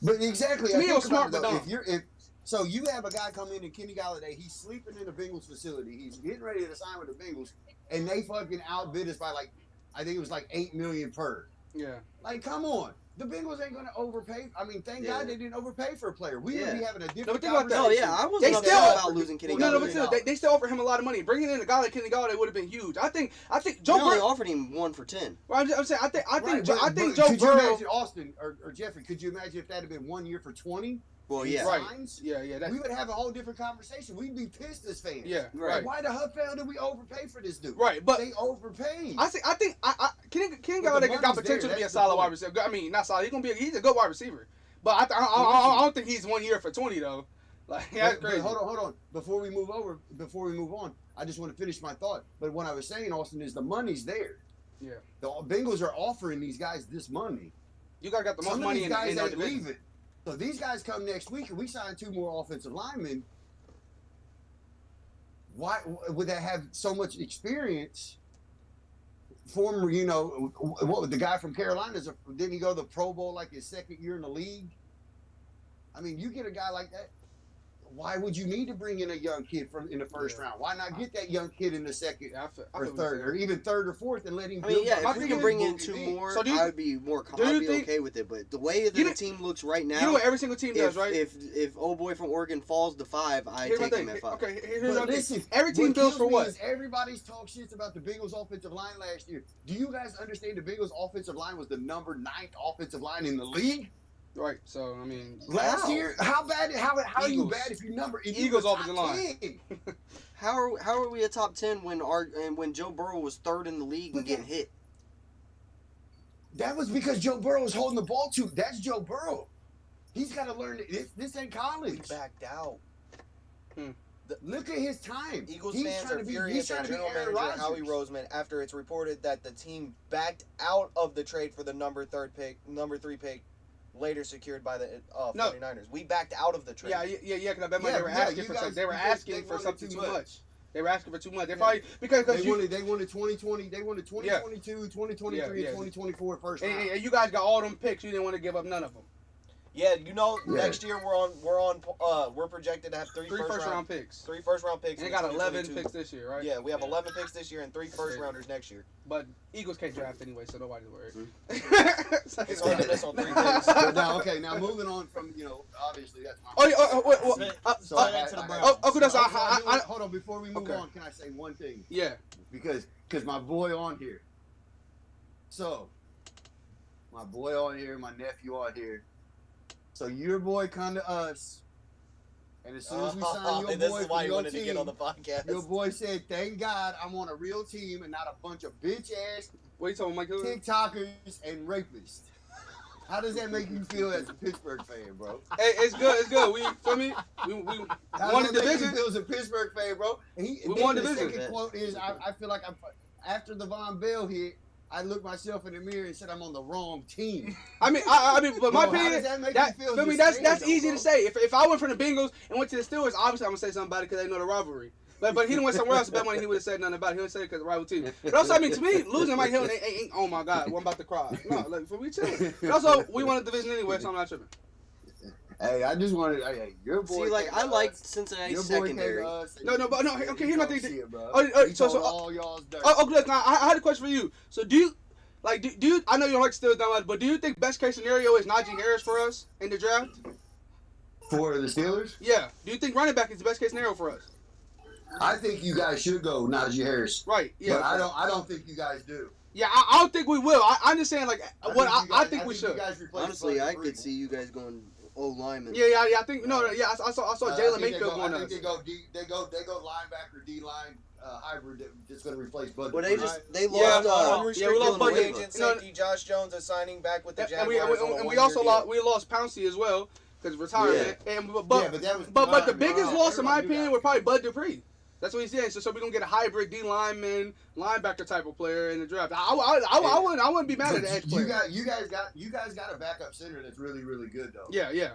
But exactly, To me, I it was think about smart, but though, dumb. So you have a guy come in and Kenny Galladay, he's sleeping in the Bengals facility. He's getting ready to sign with the Bengals, and they fucking outbid us by I think it was $8 million per. Yeah. Like, come on. The Bengals ain't gonna overpay. I mean, thank Yeah. God they didn't overpay for a player. We would Yeah. be having a different No, but think about that. Oh conversation. yeah, I wasn't They upset still- about losing Kenny No, Galladay. but still, they still offer him a lot of money. Bringing in a guy like Kenny Galladay would have been huge. I think Joe They only Burrow. offered him 1 for 10. Well, I'm saying I think Right, Joe but Joe could you Burrow. imagine Austin or Jeffrey? Could you imagine if that had been 1 year for 20? Well, and yeah. Right. signs? Yeah. That's, We would have a whole different conversation. We'd be pissed as fans. yeah. Right. Right. Why the hell did we overpay for this dude? Right. But They overpaid. I think Kenny But the Galladay got money's potential there, to be a that's the solid wide point. receiver. I mean, not solid. He's a good wide receiver. But I don't think he's 1 year for 20 though. Like that's But crazy. hold on. Before we move on, I just want to finish my thought. But what I was saying, Austin, is the money's there. Yeah. The Bengals are offering these guys this money. You guys got the most Some of money these in guys our ain't division. leaving. So these guys come next week, and we sign 2 more offensive linemen. Why would they have so much experience? Former, what the guy from Carolina didn't he go to the Pro Bowl like his second year in the league? I mean, you get a guy like that. Why would you need to bring in a young kid in the first round? Why not get that young kid in the second Yeah, I or feel what you're third, saying. or even third or fourth, and let him? I mean, yeah, build if we his can bring in boogie 2 in. more, So do you- I would be more. do you I'd be think- okay with it. But the way that You the know- team looks right You now, know what every single team does, if, right? if old boy from Oregon falls to 5, I Here's my take thing. him at 5. Okay, here's But my thing. listen, Every team what builds kills for me what? is everybody's talk shit about the Bengals offensive line last year. Do you guys understand the Bengals offensive line was the number 9th offensive line in the league Right. So I mean, last Wow. year? How bad? How are you Eagles. bad if you if you Eagles were offensive top line. 10? How are we a top 10 when Joe Burrow was 3rd in the league and getting hit? That was because Joe Burrow was holding the ball too. That's Joe Burrow. He's got to learn this ain't We college. backed out. Look at his time. Eagles He's fans trying are to be- furious he's at trying to be general Aaron manager Howie Rodgers. Roseman after it's reported that the team backed out of the trade for the number 3 pick, later secured by the No. 49ers. We backed out of the trade. yeah. Because I bet Yeah, they were yeah, asking you for guys- something. They were because asking they for wanted something too too much. much. They were asking for too much. They Yeah. probably because They wanted 2020. They wanted 2022, 2023, Yeah. and 2024 first round. and you guys got all them picks. You didn't want to give up none of them. Yeah, Yeah. next year we're projected to have 3 Three first round picks. 3 first round picks. And they in got 11 2022. picks this year, right? Yeah, we have 11 picks this year and 3 first Okay. rounders next year. But Eagles can't draft anyway, so nobody's worried. It's hard to miss on 3 picks. But now moving on from obviously that's my. Oh, wait, So Right I- into the I- Browns. Kudus, hold on before we move Okay. on. Can I say one thing? yeah. Because my boy on here. So, my boy on here, my nephew on here. So your boy come to us, and as soon as we sign your this boy is why for you your wanted to get on the team, podcast. your boy said, "Thank God I'm on a real team and not a bunch of bitch ass What you talking, Mike? TikTokers and rapists." How does that make you feel as a Pittsburgh fan, bro? Hey, it's good. It's good. We feel me? We How won does the that make division. you feel as a Pittsburgh fan, bro? And We won the the division. second quote is, I feel like after the Von Bell hit, I looked myself in the mirror and said I'm on the wrong team. I mean, but my Bro, how opinion, does that make that, you feel? feel me? as a That's fan, easy bro? to say. If I went from the Bengals and went to the Steelers, obviously I'm gonna say something about it because they know the rivalry. But he done went somewhere else to bet money. He would have said nothing about it. He would have said it because of rival team. But also, I mean, to me, losing Mike Hill ain't oh my God, I'm about to cry. No, like, for we chilling. But also, we won a division anyway, so I'm not tripping. Hey, I just wanted. Hey, your boy. See, like, I liked Cincinnati your boy secondary. No, okay, here's my thing. It, bro. Oh, so all y'all's dirt. look, now, I had a question for you. So do you, like, do you, I know you don't like Steelers that much, but do you think best case scenario is Najee Harris for us in the draft? For the Steelers, Yeah. Do you think running back is the best case scenario for us? I think you guys should go Najee Harris. Right. Yeah. But I don't think you guys do. Yeah, I don't think we will. I'm just saying, like, I think we should. You guys replace Honestly, Bud I Dupree. could see you guys going O-lineman. Yeah. I think I saw Jalen I think Mayfield going I on think us. they go linebacker D line hybrid that's going to replace Bud. But they Dupree. they Yeah, lost. we lost Bud free Dupree. agent safety Josh Jones is signing back with the And Jaguars. we also lost Pouncey as well because retirement. Yeah, But but that was but the biggest loss in my everybody knew opinion that. was probably Bud Dupree. That's what he's saying. So we're gonna get a hybrid D lineman, linebacker type of player in the draft. I wouldn't be mad at the edge You player. guys got a backup center that's really really good though. Yeah.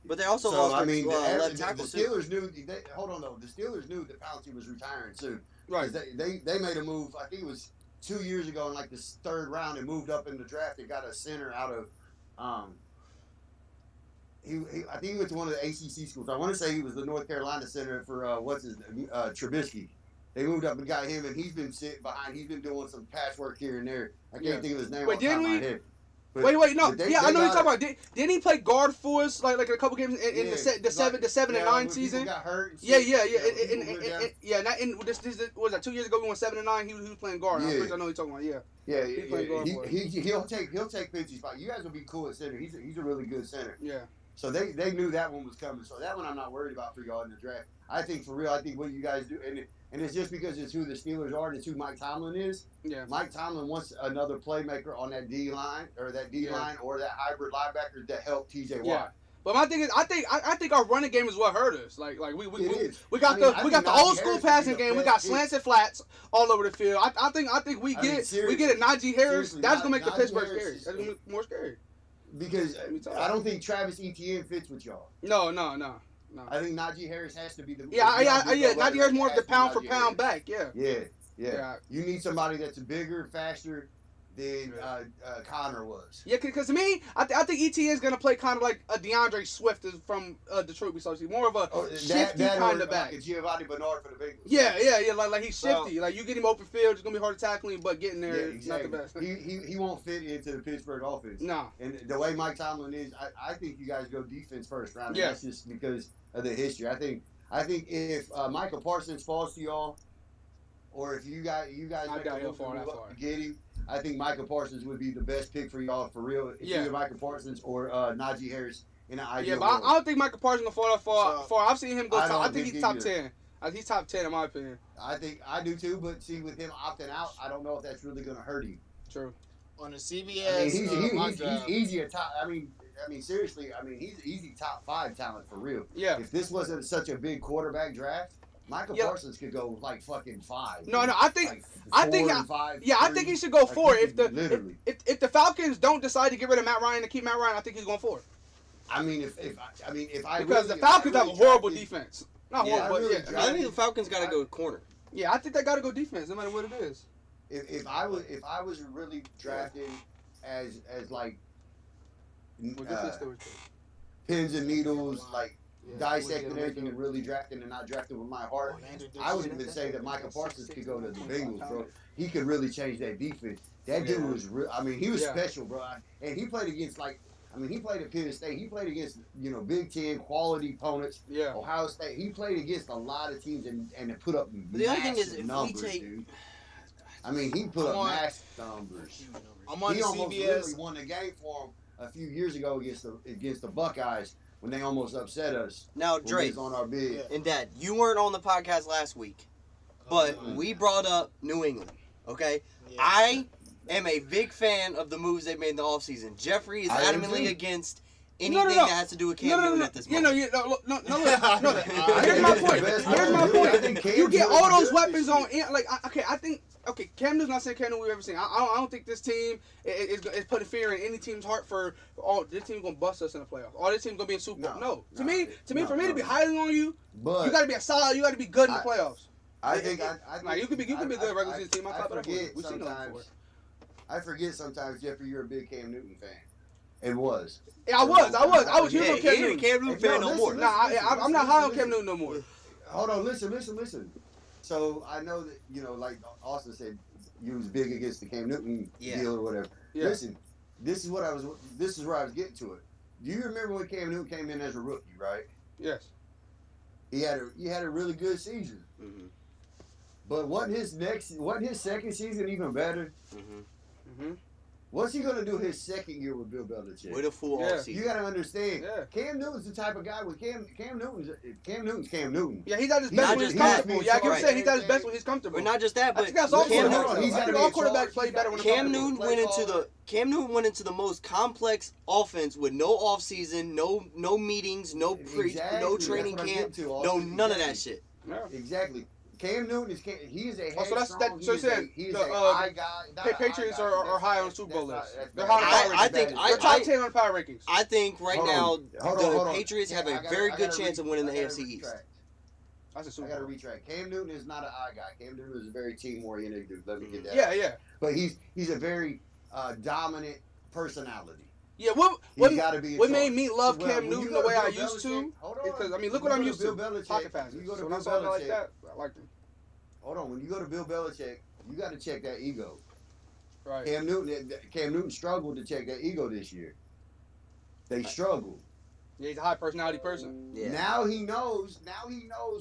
But they also So lost I mean, left the tackle too. Steelers knew. Hold on though, the Steelers knew that Pouncey was retiring soon. Right. 'Cause They made a move. I think it was 2 years ago in like the third round and moved up in the draft. They got a center out of. I think he went to one of the ACC schools. I want to say he was the North Carolina center for Trubisky. They moved up and got him, and he's been sitting behind. He's been doing some patchwork here and there. I can't think of his name. Wait, off the top didn't of my we? head. But- Wait, no. but they I know you're got- talking about. Didn't he play guard for us like a couple games in Yeah, the 7 and 9 when people season? got hurt and Yeah. shit, This was that 2 years ago we won 7 and 9. He was playing guard. Yeah. I'm pretty sure I know what you're talking about. Yeah, He's playing guard for us. he'll take Pinchy's spot. You guys will be cool at center. He's a really good center. Yeah. So they knew that one was coming. So that one I'm not worried about for y'all in the draft. I think for real, I think what you guys do, and it's just because it's who the Steelers are and it's who Mike Tomlin is. Yeah. Mike Tomlin wants another playmaker on that D line or that hybrid linebacker to help TJ Watt. Yeah. But my thing is, I think our running game is what hurt us. Like we It is. got I mean, I the think old Najee school Harris passing would be the game. We best got slants and flats all over the field. I think we I mean, get seriously. a Najee Harris. Seriously, That's gonna make the Najee Pittsburgh Harris scary. is- That's gonna make more scary. Because Let me talk. I don't think Travis Etienne fits with y'all. No. I think Najee Harris has to be the Yeah. Najee Harris more of the has to be pound for Najee pound Harris. back. Yeah. Yeah. Yeah. You need somebody that's bigger, faster than Connor was. Yeah, because to me, I think ETN is gonna play kind of like a DeAndre Swift is from Detroit. We saw more of a shifty kind of back. Like a Giovanni Bernard for the Bengals. Yeah. Like he's So- shifty. Like you get him open field, it's gonna be hard to tackle him, but getting there is exactly. not the best. He won't fit into the Pittsburgh offense. No. And the way Mike Tomlin is, I think you guys go defense first round. Yeah. And that's just because of the history. I think if Michael Parsons falls to y'all, or if you guys I make doubt a he'll move to fall move that up far. to get him, I think Michael Parsons would be the best pick for y'all for real. It's Yeah. either Michael Parsons or Najee Harris in an Yeah, ideal but I world. don't think Michael Parsons gonna fall that far. So- I've seen him go I top. I don't think think he's top either. 10. He's top 10 in my opinion. I think I do too, but see, with him opting out, I don't know if that's really going to hurt him. True. On the I CBS, mean, mock he's draft, easy a top. I mean, seriously. I mean, he's easy top 5 talent for real. Yeah. If this wasn't such a big quarterback draft, Michael Yeah. Parsons could go like fucking 5. No, I think. Like I think- 4 and 5. Yeah, I 3. think he should go Like, for he it. could literally. If the Falcons don't decide to get rid of Matt Ryan and keep Matt Ryan, I think he's going for it. I mean, if I Because the really- Falcons if I have a really horrible drafted- defense. Not Yeah, horrible, I really but yeah. drafted- I think the Falcons got to go corner. Yeah, I think they got to go defense, no matter what it is. If I was really drafted as like Well, this is still- pins and needles, like yeah, dissecting we'll get everything and really drafting and not drafting with my heart. I would even say that Michael Parsons could go to the Bengals, bro. He could really change that defense. That dude was real. I mean, he was Yeah. special, bro. And he played against he played at Penn State. He played against Big Ten quality opponents. Yeah. Ohio State. He played against a lot of teams and put up The other thing is, massive if we numbers, take- dude. I mean, he put up I'm on- massive numbers. I'm on He the almost CBS. literally won the game for him a few years ago against the Buckeyes when they almost upset us. Now, When we Drake was on our bid. Yeah. and Dad, you weren't on the podcast last week, but Oh, we brought up New England, okay? yeah. I am a big fan of the moves they made in the offseason. Jeffrey is I am adamantly too. against No, anything no. that has to do with Cam Newton at this Yeah, moment. no. Here's my I point. think Here's the my best- I think point. Cam's You get really all those good weapons this on. year. I think. Okay, Cam Newton's not saying Cam Newton we've ever seen. I don't think this team is putting fear in any team's heart for this team's gonna bust us in the playoffs. All this team's gonna be in Super Bowl. No. For me to be highly on you, But you gotta be a solid. You gotta be good in the I- playoffs. I think Like you could be a good regular season team. I thought that forget we seen them before. sometimes. I forget sometimes, Jeffrey, you're a big Cam Newton fan. It was. Yeah, I was huge on Cam He ain't a Newton. Cam Newton fan no more. Nah, I'm not high on Cam Newton no more. Hold on, listen. So I know that like Austin said, you was big against the Cam Newton deal or whatever. Yeah. Listen, this is where I was getting to it. Do you remember when Cam Newton came in as a rookie, right? Yes. He had a really good season. Mm-hmm. But wasn't his second season even better? Mm-hmm. Mhm. What's he gonna do his second year with Bill Belichick? With a full Yeah. offseason. You gotta understand. Yeah. Cam Newton's the type of guy with Cam Newton's Cam Newton. Yeah, he's at his He's best not when he's just that, comfortable. Yeah, I can right. say he's at his best when he's comfortable. But not just that, I but think that's all Cam quarterbacks. Newton, I think all quarterbacks play better when they're Cam comfortable. Newton went into the most complex offense with no offseason, no meetings, no Exactly. no That's training what I'm camp, getting to, no Austin. none of that shit. Yeah. Exactly. Cam Newton is he's a Oh, so that's- headstrong, so he's you're saying he's the, a I guy. not a Patriots I guy, are that's- high on that's- Super Bowl that's list. not- They're that's high on bad. power I rankings. think They're top 10 on power rankings. I think right Hold now on. Hold on. Patriots have I a gotta- very I good gotta chance of winning the I gotta AFC East. retract. That's a I Super gotta Bowl. retract. Cam Newton is not an I guy. Cam Newton is a very team oriented dude. Let me get that. Yeah, out. yeah. But he's a very dominant personality. Yeah, He's got to be. in what charge. made me love Well, Cam when you Newton go the way I Bill used to? Belichick- hold on. Because, I mean, look When what I'm you used go to. Bill Belichick, Pocket passes. you go to So when Bill I saw him like Belichick- that, I liked him. Hold on. When you go to Bill Belichick, you got to check that ego. Right. Cam Newton struggled to check that ego this year. They struggled. Yeah, he's a high personality person. Yeah. Now he knows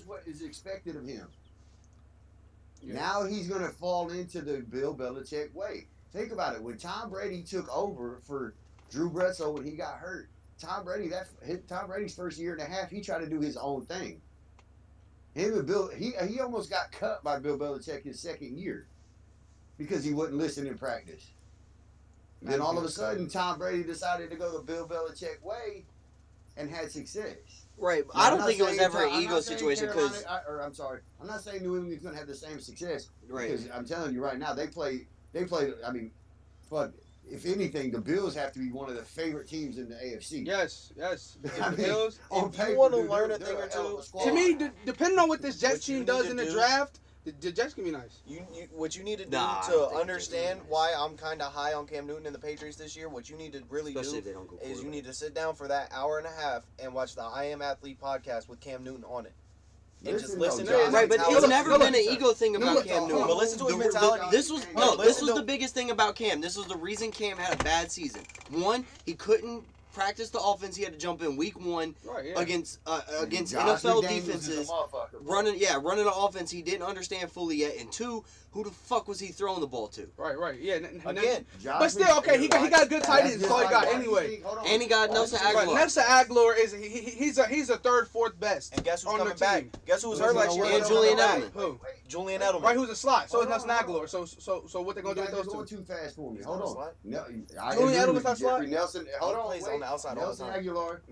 what is expected of him. Yeah. Now he's going to fall into the Bill Belichick way. Think about it. When Tom Brady took over for Drew Bledsoe when he got hurt, Tom Brady's first year and a half, he tried to do his own thing. Him and Bill, he almost got cut by Bill Belichick his second year because he wouldn't listen in practice. Then all of a sudden, Tom Brady decided to go the Bill Belichick way and had success. Right. Now, I I'm don't not think it was saying ever an I'm ego not saying situation because Carolina- I'm sorry, I'm not saying New England's going to have the same success. right. Because I'm telling you right now, they play. I mean, but if anything, the Bills have to be one of the favorite teams in the AFC. Yes. I The mean, Bills. on If you paper, wanna dude, learn they're a thing or hell of two, a squad. To me, depending on what this Jets What you team need does to in the do- draft, the Jets can be nice. What you need to do Nah, I don't to think understand it's why I'm kind of high on Cam Newton and the Patriots this year, what you need to really Especially if do they don't go is you quarterback. need to sit down for that hour and a half and watch the I Am Athlete podcast with Cam Newton on it. And just listen to Josh, his Right, but mentality. it's never been an ego thing about look, Cam Newton. But listen to his The- mentality. This was No, this listen was to- the biggest thing about Cam. This was the reason Cam had a bad season. One, he couldn't practice the offense. He had to jump in week one Right, yeah. against Josh NFL McDaniels is a defenses. motherfucker, bro. Running an offense he didn't understand fully yet. And two, who the fuck was he throwing the ball to? Right. Yeah. Again, Josh But still, okay, he got good tight ends. That's That's all he just got like- anyway. Hold on. And he got Nelson Aguilar. But Nelson Aguilar is he's a third, fourth best. and guess who's on the coming back? team. Guess who was Listen, hurt last year? and Who's Julian coming back? Edelman. Who? Julian Edelman. Right, who's a slot. So Hold is Nelson on, Aguilar. hold So what they You gonna do guys with are those going two? too fast for me. He's Hold not a on. slot. No, I Julian agree Edelman's with not you, Jeffrey. slot? Nelson. Hold on. plays wait. on the outside all the Nelson time. Aguilar.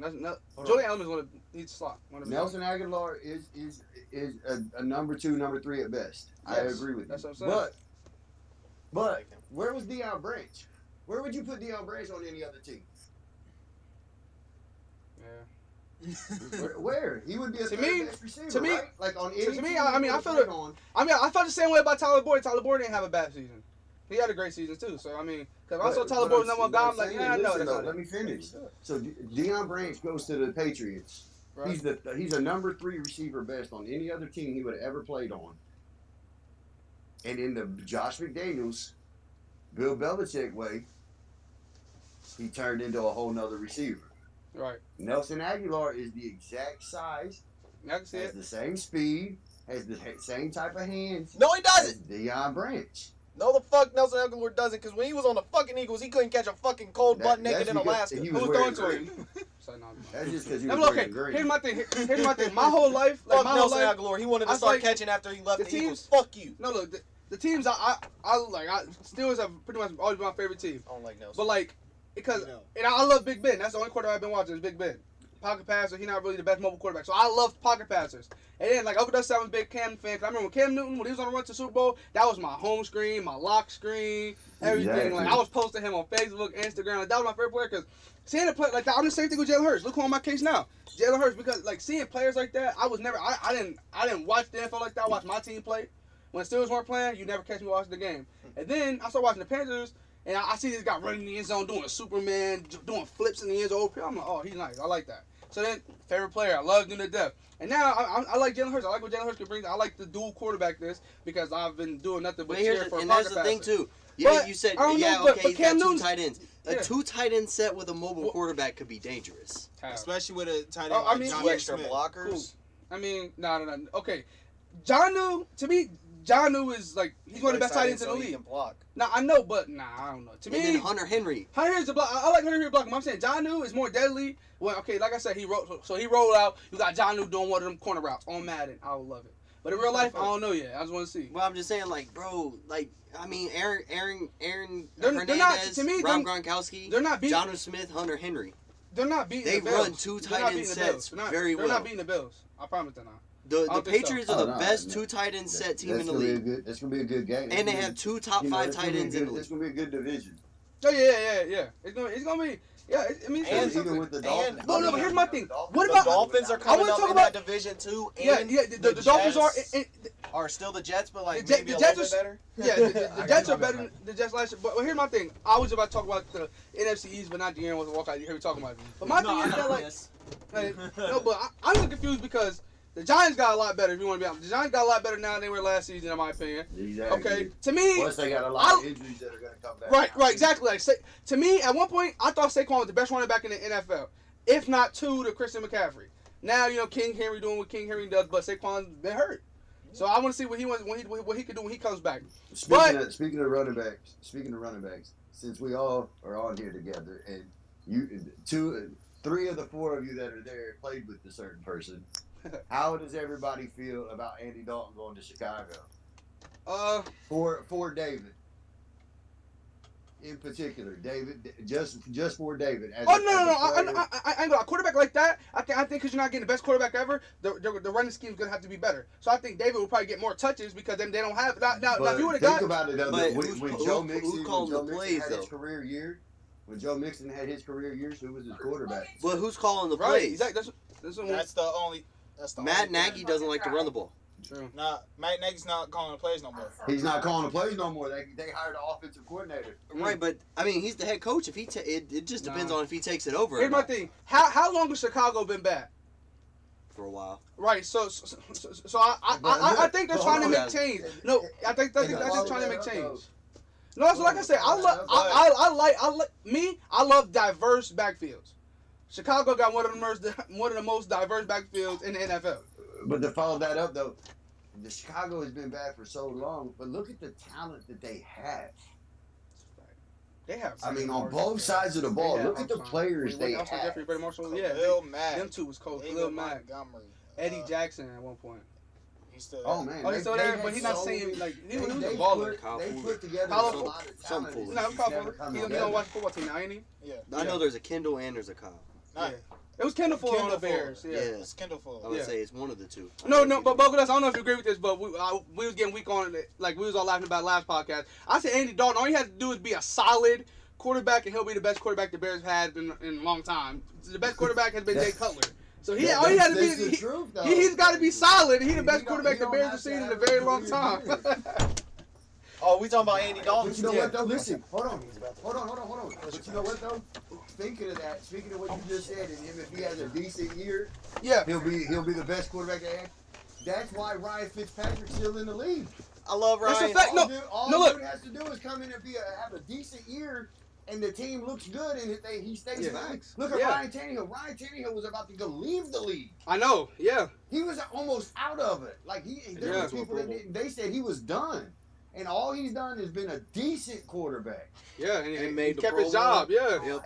on. Julian Edelman's he's slot. One of them. Nelson Aguilar is a number 2, number 3 at best. I Yes, agree with you. that's what I'm saying. But where was Deion Branch? Where would you put Deion Branch on any other team? Yeah. Where? He would be a To third me- best receiver, to me- right? Like on any to me, team I he mean, I would've feel played it- on. I mean, I felt the same way about Tyler Boyd. Tyler Boyd didn't have a bad season. He had a great season too. So I mean, because I saw Tyler Boyd was number one guy, I'm like, yeah, no, that's not Let it. me finish. So Deion Branch goes to the Patriots. Right. He's a number 3 receiver best on any other team he would have ever played on. And in the Josh McDaniels, Bill Belichick way, he turned into a whole nother receiver. Right. Nelson Aguilar is the exact size, I can see has it. the same speed, has the same type of hands No, he as doesn't. Deion Branch. No, the fuck Nelson Aguilar doesn't, because when he was on the fucking Eagles, he couldn't catch a fucking cold That- butt naked that's in because Alaska. he Who was was wearing throwing to green. him? So, no. That's just because he I was mean, okay, wearing green. here's my thing. My whole life, like Fuck my whole Nelson life. Aguilar. He wanted I to was start like, catching after he left the the Eagles. teams- Fuck you. No, look, the teams I Steelers have pretty much always been my favorite team. I don't like Nelson. But like, because No. and I love Big Ben. That's the only quarterback I've been watching is Big Ben. pocket passer. He's not really the best mobile quarterback. So I love pocket passers. And then, like, Uncle Dusty, I was a big Cam fan. 'Cause I remember when Cam Newton, when he was on the run to Super Bowl, that was my home screen, my lock screen, everything. Exactly. Like, I was posting him on Facebook, Instagram. Like, that was my favorite player because seeing a play like that, I'm the same thing with Jalen Hurts. Look who on my case now. Jalen Hurts, because, like, seeing players like that, I didn't watch the NFL like that. I watched my team play. When the Steelers weren't playing, you never catch me watching the game. And then I started watching the Panthers, and I see this guy running in the end zone, doing Superman, doing flips in the end zone. I'm like, oh, he's nice. I like that. So then, favorite player, I loved him to death. And now I like Jalen Hurts. I like what Jalen Hurts can bring. I like the dual quarterbackness because I've been doing nothing but cheer for a and pocket there's the thing passer. too. Yeah, But, you said I don't know, yeah, but okay, he's got Cam two Newton's- tight ends. A yeah. 2 tight end set with a mobile Well- quarterback could be dangerous. Especially with a tight end Oh, I like mean, John Two extra Smith. blockers. Cool. I mean, no. Okay, Jonnu, to me, Jonnu is like he's one of the best tight ends in the so he league. can block. Nah, I know, but I don't know. To And me, then Hunter Henry. Hunter Henry's a block. I like Hunter Henry blocking. I'm saying Jonnu is more deadly. Well, okay, like I said, he rolled out. You got Jonnu doing one of them corner routes on Madden. I would love it. But in real life, I don't know yet. I just want to see. Well, I'm just saying, like, bro, like, I mean, Aaron They're Hernandez, not- to me, Rob they're- Gronkowski, They're not beating. Jonnu Smith, Hunter Henry. They're not beating. They the Bills. run 2 They're not tight end beating the sets Bills. very They're well. not beating the Bills. I promise they're not. The don't think so. Patriots are the Oh, no, best no. 2 tight end set team That's in the gonna be a league. good. That's gonna be a good game. And they have 2 top 5 that's tight gonna be ends a in good- the It's league. gonna be a good division. Oh yeah. It's gonna be. Yeah, I mean, it's And gonna be even with the Dolphins. and- No, but here's my thing. What The about Dolphins are I coming wanna up talk in about- that division too. Yeah, And the Dolphins Jets are. are still the Jets, but like The maybe Jets a little bit are- better. Yeah, the Jets are better than the Jets last year. But here's my thing. I was about to talk about the NFC East, but not the Aaron wants to walk out. You hear me talking about it. But my thing is that, like, no, but I'm just confused because the Giants got a lot better. If you want to be honest, the Giants got a lot better now than they were last season, in my opinion. Exactly. Okay, to me, Plus, they got a lot of injuries that are gonna come back. right, exactly. Like, to me, at one point, I thought Saquon was the best running back in the NFL, if not two to Christian McCaffrey. Now, King Henry doing what King Henry does, but Saquon's been hurt. So I want to see what he can do when he comes back. Speaking of running backs, since we all are on here together, and three of the 4 of you that are there played with a certain person, how does everybody feel about Andy Dalton going to Chicago? For David. In particular, David, just for David. No. I ain't gonna quarterback like that. I think because you're not getting the best quarterback ever, the running scheme is gonna have to be better. So I think David will probably get more touches because then they don't have now. If you would have think got about it though, But when who's Joe Mixon calling the plays, had his though? career year, who was his quarterback? But who's calling the right, plays? exactly. That's That's the only Matt Nagy doesn't like to run the ball. true. Nah, Matt Nagy's not calling the plays no more. He's not calling the plays no more. They hired an offensive coordinator. Right, but I mean, he's the head coach. If it just depends Nah. on if he takes it over. or Here's my not. thing. How long has Chicago been bad? For a while. Right. So I think they're trying to make change. No, I think they're trying to make change. No, so like I said, I love diverse backfields. Chicago got one of the most diverse backfields in the NFL. But to follow that up though, the Chicago has been bad for so long. But look at the talent that they have. They have. I mean, on both sides of the ball. Look at the players they have. Jeffrey, Brady Marshall. Yeah, Khalil Mack. them two was cold. David Khalil Mack, Montgomery. Eddie Jackson at one point. He's still Oh man, Oh, he's still there, had but he's not so saying many- like he was a they baller. Kyle They Fuller. put together Kyle a Fuller. lot of Some talent. Fuller. It's No, just Kyle never Fuller. come He don't together. watch the football team now, ain't he? Yeah. I know there's a Kendall and there's a Kyle. Nah, Yeah. It was Kendall Fuller on the Kendall Fuller. Bears. Yeah. It's Kendall Fuller. I would Yeah. say it's one of the two. No, but both of us, I don't know if you agree with this, but we was getting weak on it. Like, we was all laughing about last podcast. I said Andy Dalton, all he has to do is be a solid quarterback, and he'll be the best quarterback the Bears had in a long time. The best quarterback has been Jay Cutler. So all he has to That's the be, truth, though. he's got to be solid. He's the best He quarterback the don't Bears have have to seen in have a very a long career time. year. Oh, we talking about Andy Dalton? But you know Yeah. what though? Listen, hold on. But you know what though? Speaking of what you just said, and him, if he has a decent year, Yeah. he'll be the best quarterback they have. That's why Ryan Fitzpatrick's still in the league. I love That's a Ryan. fact. All look. dude has to do is come in and have a decent year, and the team looks good, and he stays Yeah. in the league. Look at Yeah. Ryan Tannehill. Ryan Tannehill was about to go leave the league. I know. Yeah. He was almost out of it. Like there Yeah. were people they said he was done, and all he's done has been a decent quarterback. Yeah. And And he made the kept Pro his job. Bowl. Yeah. Yep.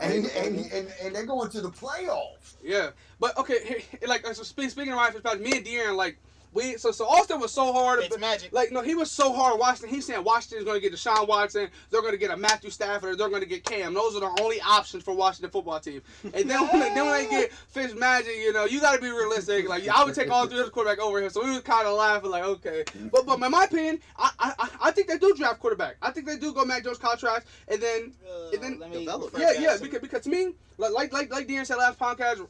And they're going to the playoffs. Yeah, but okay, like so speaking of Ryan Fitzpatrick, me and De'Aaron, like So Austin was so hard. It's magic. Like, no, he was so hard Washington. He's saying Washington's going to get Deshaun Watson. They're going to get a Matthew Stafford. They're going to get Cam. Those are the only options for Washington football team. And then when they get Fitzmagic, you got to be realistic. Like, I would take all three of the quarterback over him. So we was kind of laughing, like, okay. But in my opinion, I think they do draft quarterback. I think they do go Mac Jones contract, and then Let me develop. because to me, like Dean said last podcast,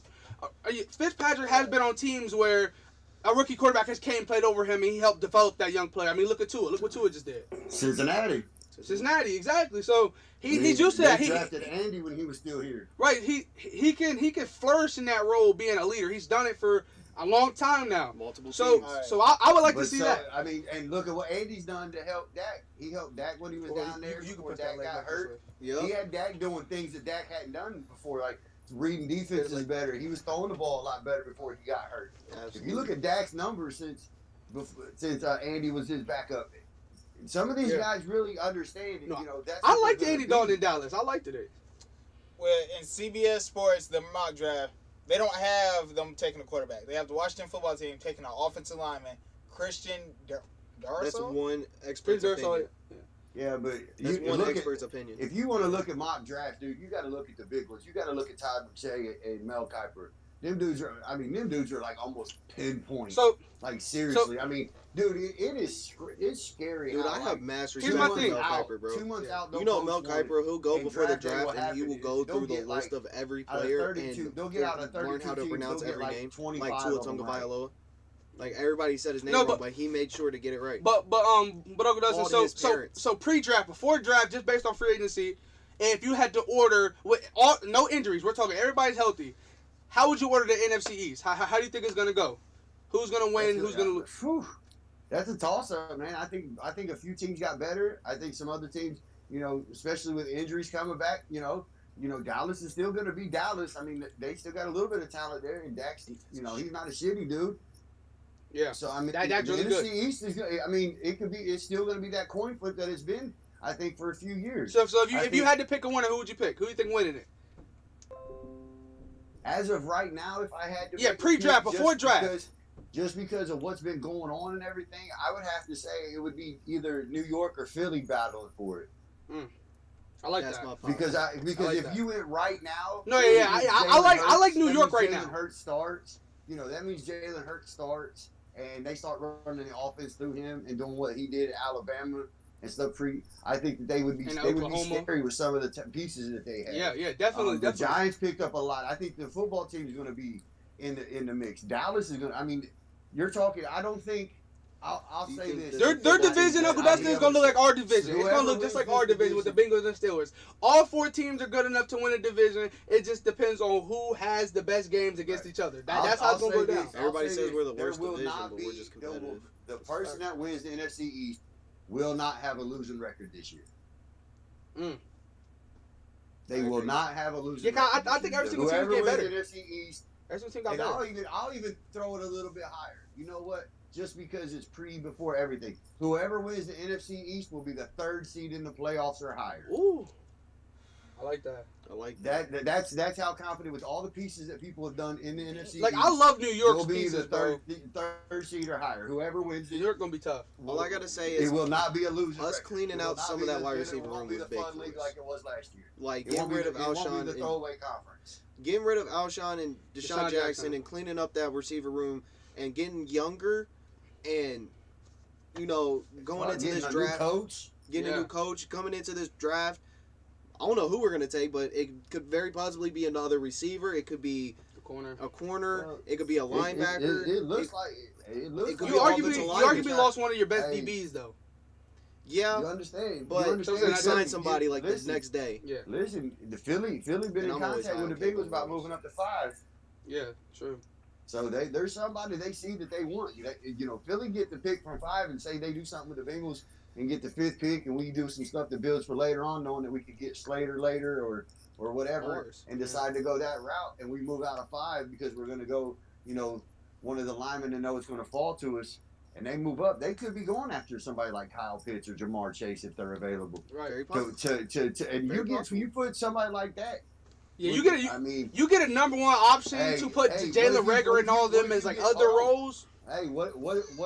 Fitzpatrick has been on teams where a rookie quarterback has came, played over him, and he helped develop that young player. I mean, look at Tua. Look what Tua just did. Cincinnati. Cincinnati, exactly. So he's used to that. He drafted Andy when he was still here. Right. He can flourish in that role, being a leader. He's done it for a long time now. Multiple So teams. so I would like But to see that. I mean, and look at what Andy's done to help Dak. He helped Dak when he was down there before Dak got hurt. He had Dak doing things that Dak hadn't done before, like reading defenses better. He was throwing the ball a lot better before he got hurt. Absolutely. If you look at Dak's numbers since Andy was his backup, some of these guys really understand it. No, That's I what liked they're Andy gonna Dalton be. in Dallas. I liked it. Well, in CBS Sports, the mock draft, they don't have them taking a quarterback. They have the Washington football team taking an offensive lineman, Christian Darsow. That's one expert's opinion. Yeah, but That's you one look expert's opinion. if you want to look at mock draft, dude, you got to look at the big ones. You got to look at Todd McShay and Mel Kiper. Them dudes are like almost pinpoint. So like seriously, I mean, dude, it's scary. Dude, how, I have mass Here's respect my for thing. Mel out, Kiper, bro. 2 months out. You know Mel Kiper, he'll go and before the draft day, draft what and he will happened go is through the they'll get, list like, of every out of player 32 and they'll get out of 32 learn how to teams, pronounce they'll get, every like, name. 25 Like Tua of them, right? Tagovailoa. Like everybody said his name No, wrong, but- but he made sure to get it right. But Uncle Dustin, All his parents. so pre-draft, before draft, just based on free agency, if you had to order with no injuries, we're talking everybody's healthy. How would you order the NFC East? How do you think it's gonna go? Who's gonna win? Who's gonna lose? Whew. That's a toss-up, man. I think a few teams got better. I think some other teams, especially with injuries coming back, Dallas is still going to be Dallas. I mean, they still got a little bit of talent there, and Dak's, he's not a shitty dude. Yeah. So I mean, Dak's the really NFC good. East is. It's still going to be that coin flip that it's been, I think, for a few years. So if you think- had to pick a winner, who would you pick? Who do you think winning it? As of right now, if I had to, Yeah, make a pre-draft, pick, before just draft. just because of what's been going on and everything, I would have to say it would be either New York or Philly battling for it. I like That's that. my pop. Because like if that. you went right now, No, that yeah, means I Jalen like New that York means right Jalen now. Hurts starts. That means Jalen Hurts starts, and they start running the offense through him and doing what he did at Alabama and stuff. I think that they would be And scary with some of the pieces that they have. Yeah, definitely, The definitely. Giants picked up a lot. I think the football team is going to be in the mix. Dallas is going to. I mean, you're talking. I don't think. I'll You say think this. Their division, Uncle Dustin, is going to look like our division. It's going to look just like our division with the Bengals and Steelers. All 4 teams are good enough to win a division. It just depends on who has the best games against each other. That's how it's going to go down. Everybody says we're the There worst will division, not but be- we're just there will- competitive. The person that wins the NFC East will not have a losing record this year. They will not have a losing Yeah, record. I think every single team Whoever get wins better. the NFC East, Every single team got and better. I'll even throw it a little bit higher. You know what? Just because it's before everything. Whoever wins the NFC East will be the 3rd seed in the playoffs or higher. Ooh, I like that. I like That's how confident with all the pieces that people have done in the NFC Like, East. I love New York's will be pieces, the bro. third seed or higher. Whoever wins New it, York going to be tough. All I gotta say it is will not be a losing us record. cleaning It will out not some be of that the- wide it receiver won't room be was the big fun for league us. like it was last year. like It won't getting rid of be Alshon the and throwaway conference. getting rid of Alshon and Deshaun Deshaun Jackson. Jackson and cleaning up that receiver room and getting younger and going into Getting this a new draft, coach. getting a Yeah. new coach, coming into this draft. I don't know who we're gonna take, but it could very possibly be another receiver. It could be The corner. a corner. Well, It could be a linebacker. It looks like it looks it could like You be arguably, offensive you lineman. arguably lost one of your best Hey. DBs, though. Yeah, You understand? but you understand? we we I signed Listen, somebody like this listen, next day. Yeah, Listen, the Philly been And in I'm always contact with the high on Bengals about Caleb moving up to 5. yeah, true. So there's somebody they see that they want. Philly get the pick from 5 and say they do something with the Bengals and get the 5th pick, and we do some stuff that builds for later on, knowing that we could get Slater later or whatever, Ours. and decide to go that route, and we move out of 5 because we're going to go, one of the linemen to know it's going to fall to us, and they move up. They could be going after somebody like Kyle Pitts or Jamar Chase if they're available. Right. Very possible. And Very you put somebody like that. Yeah, I mean, you get a number one option Hey, to put hey, Jalen what if Reagor and all of them what if as you like get other all- roles. Hey, what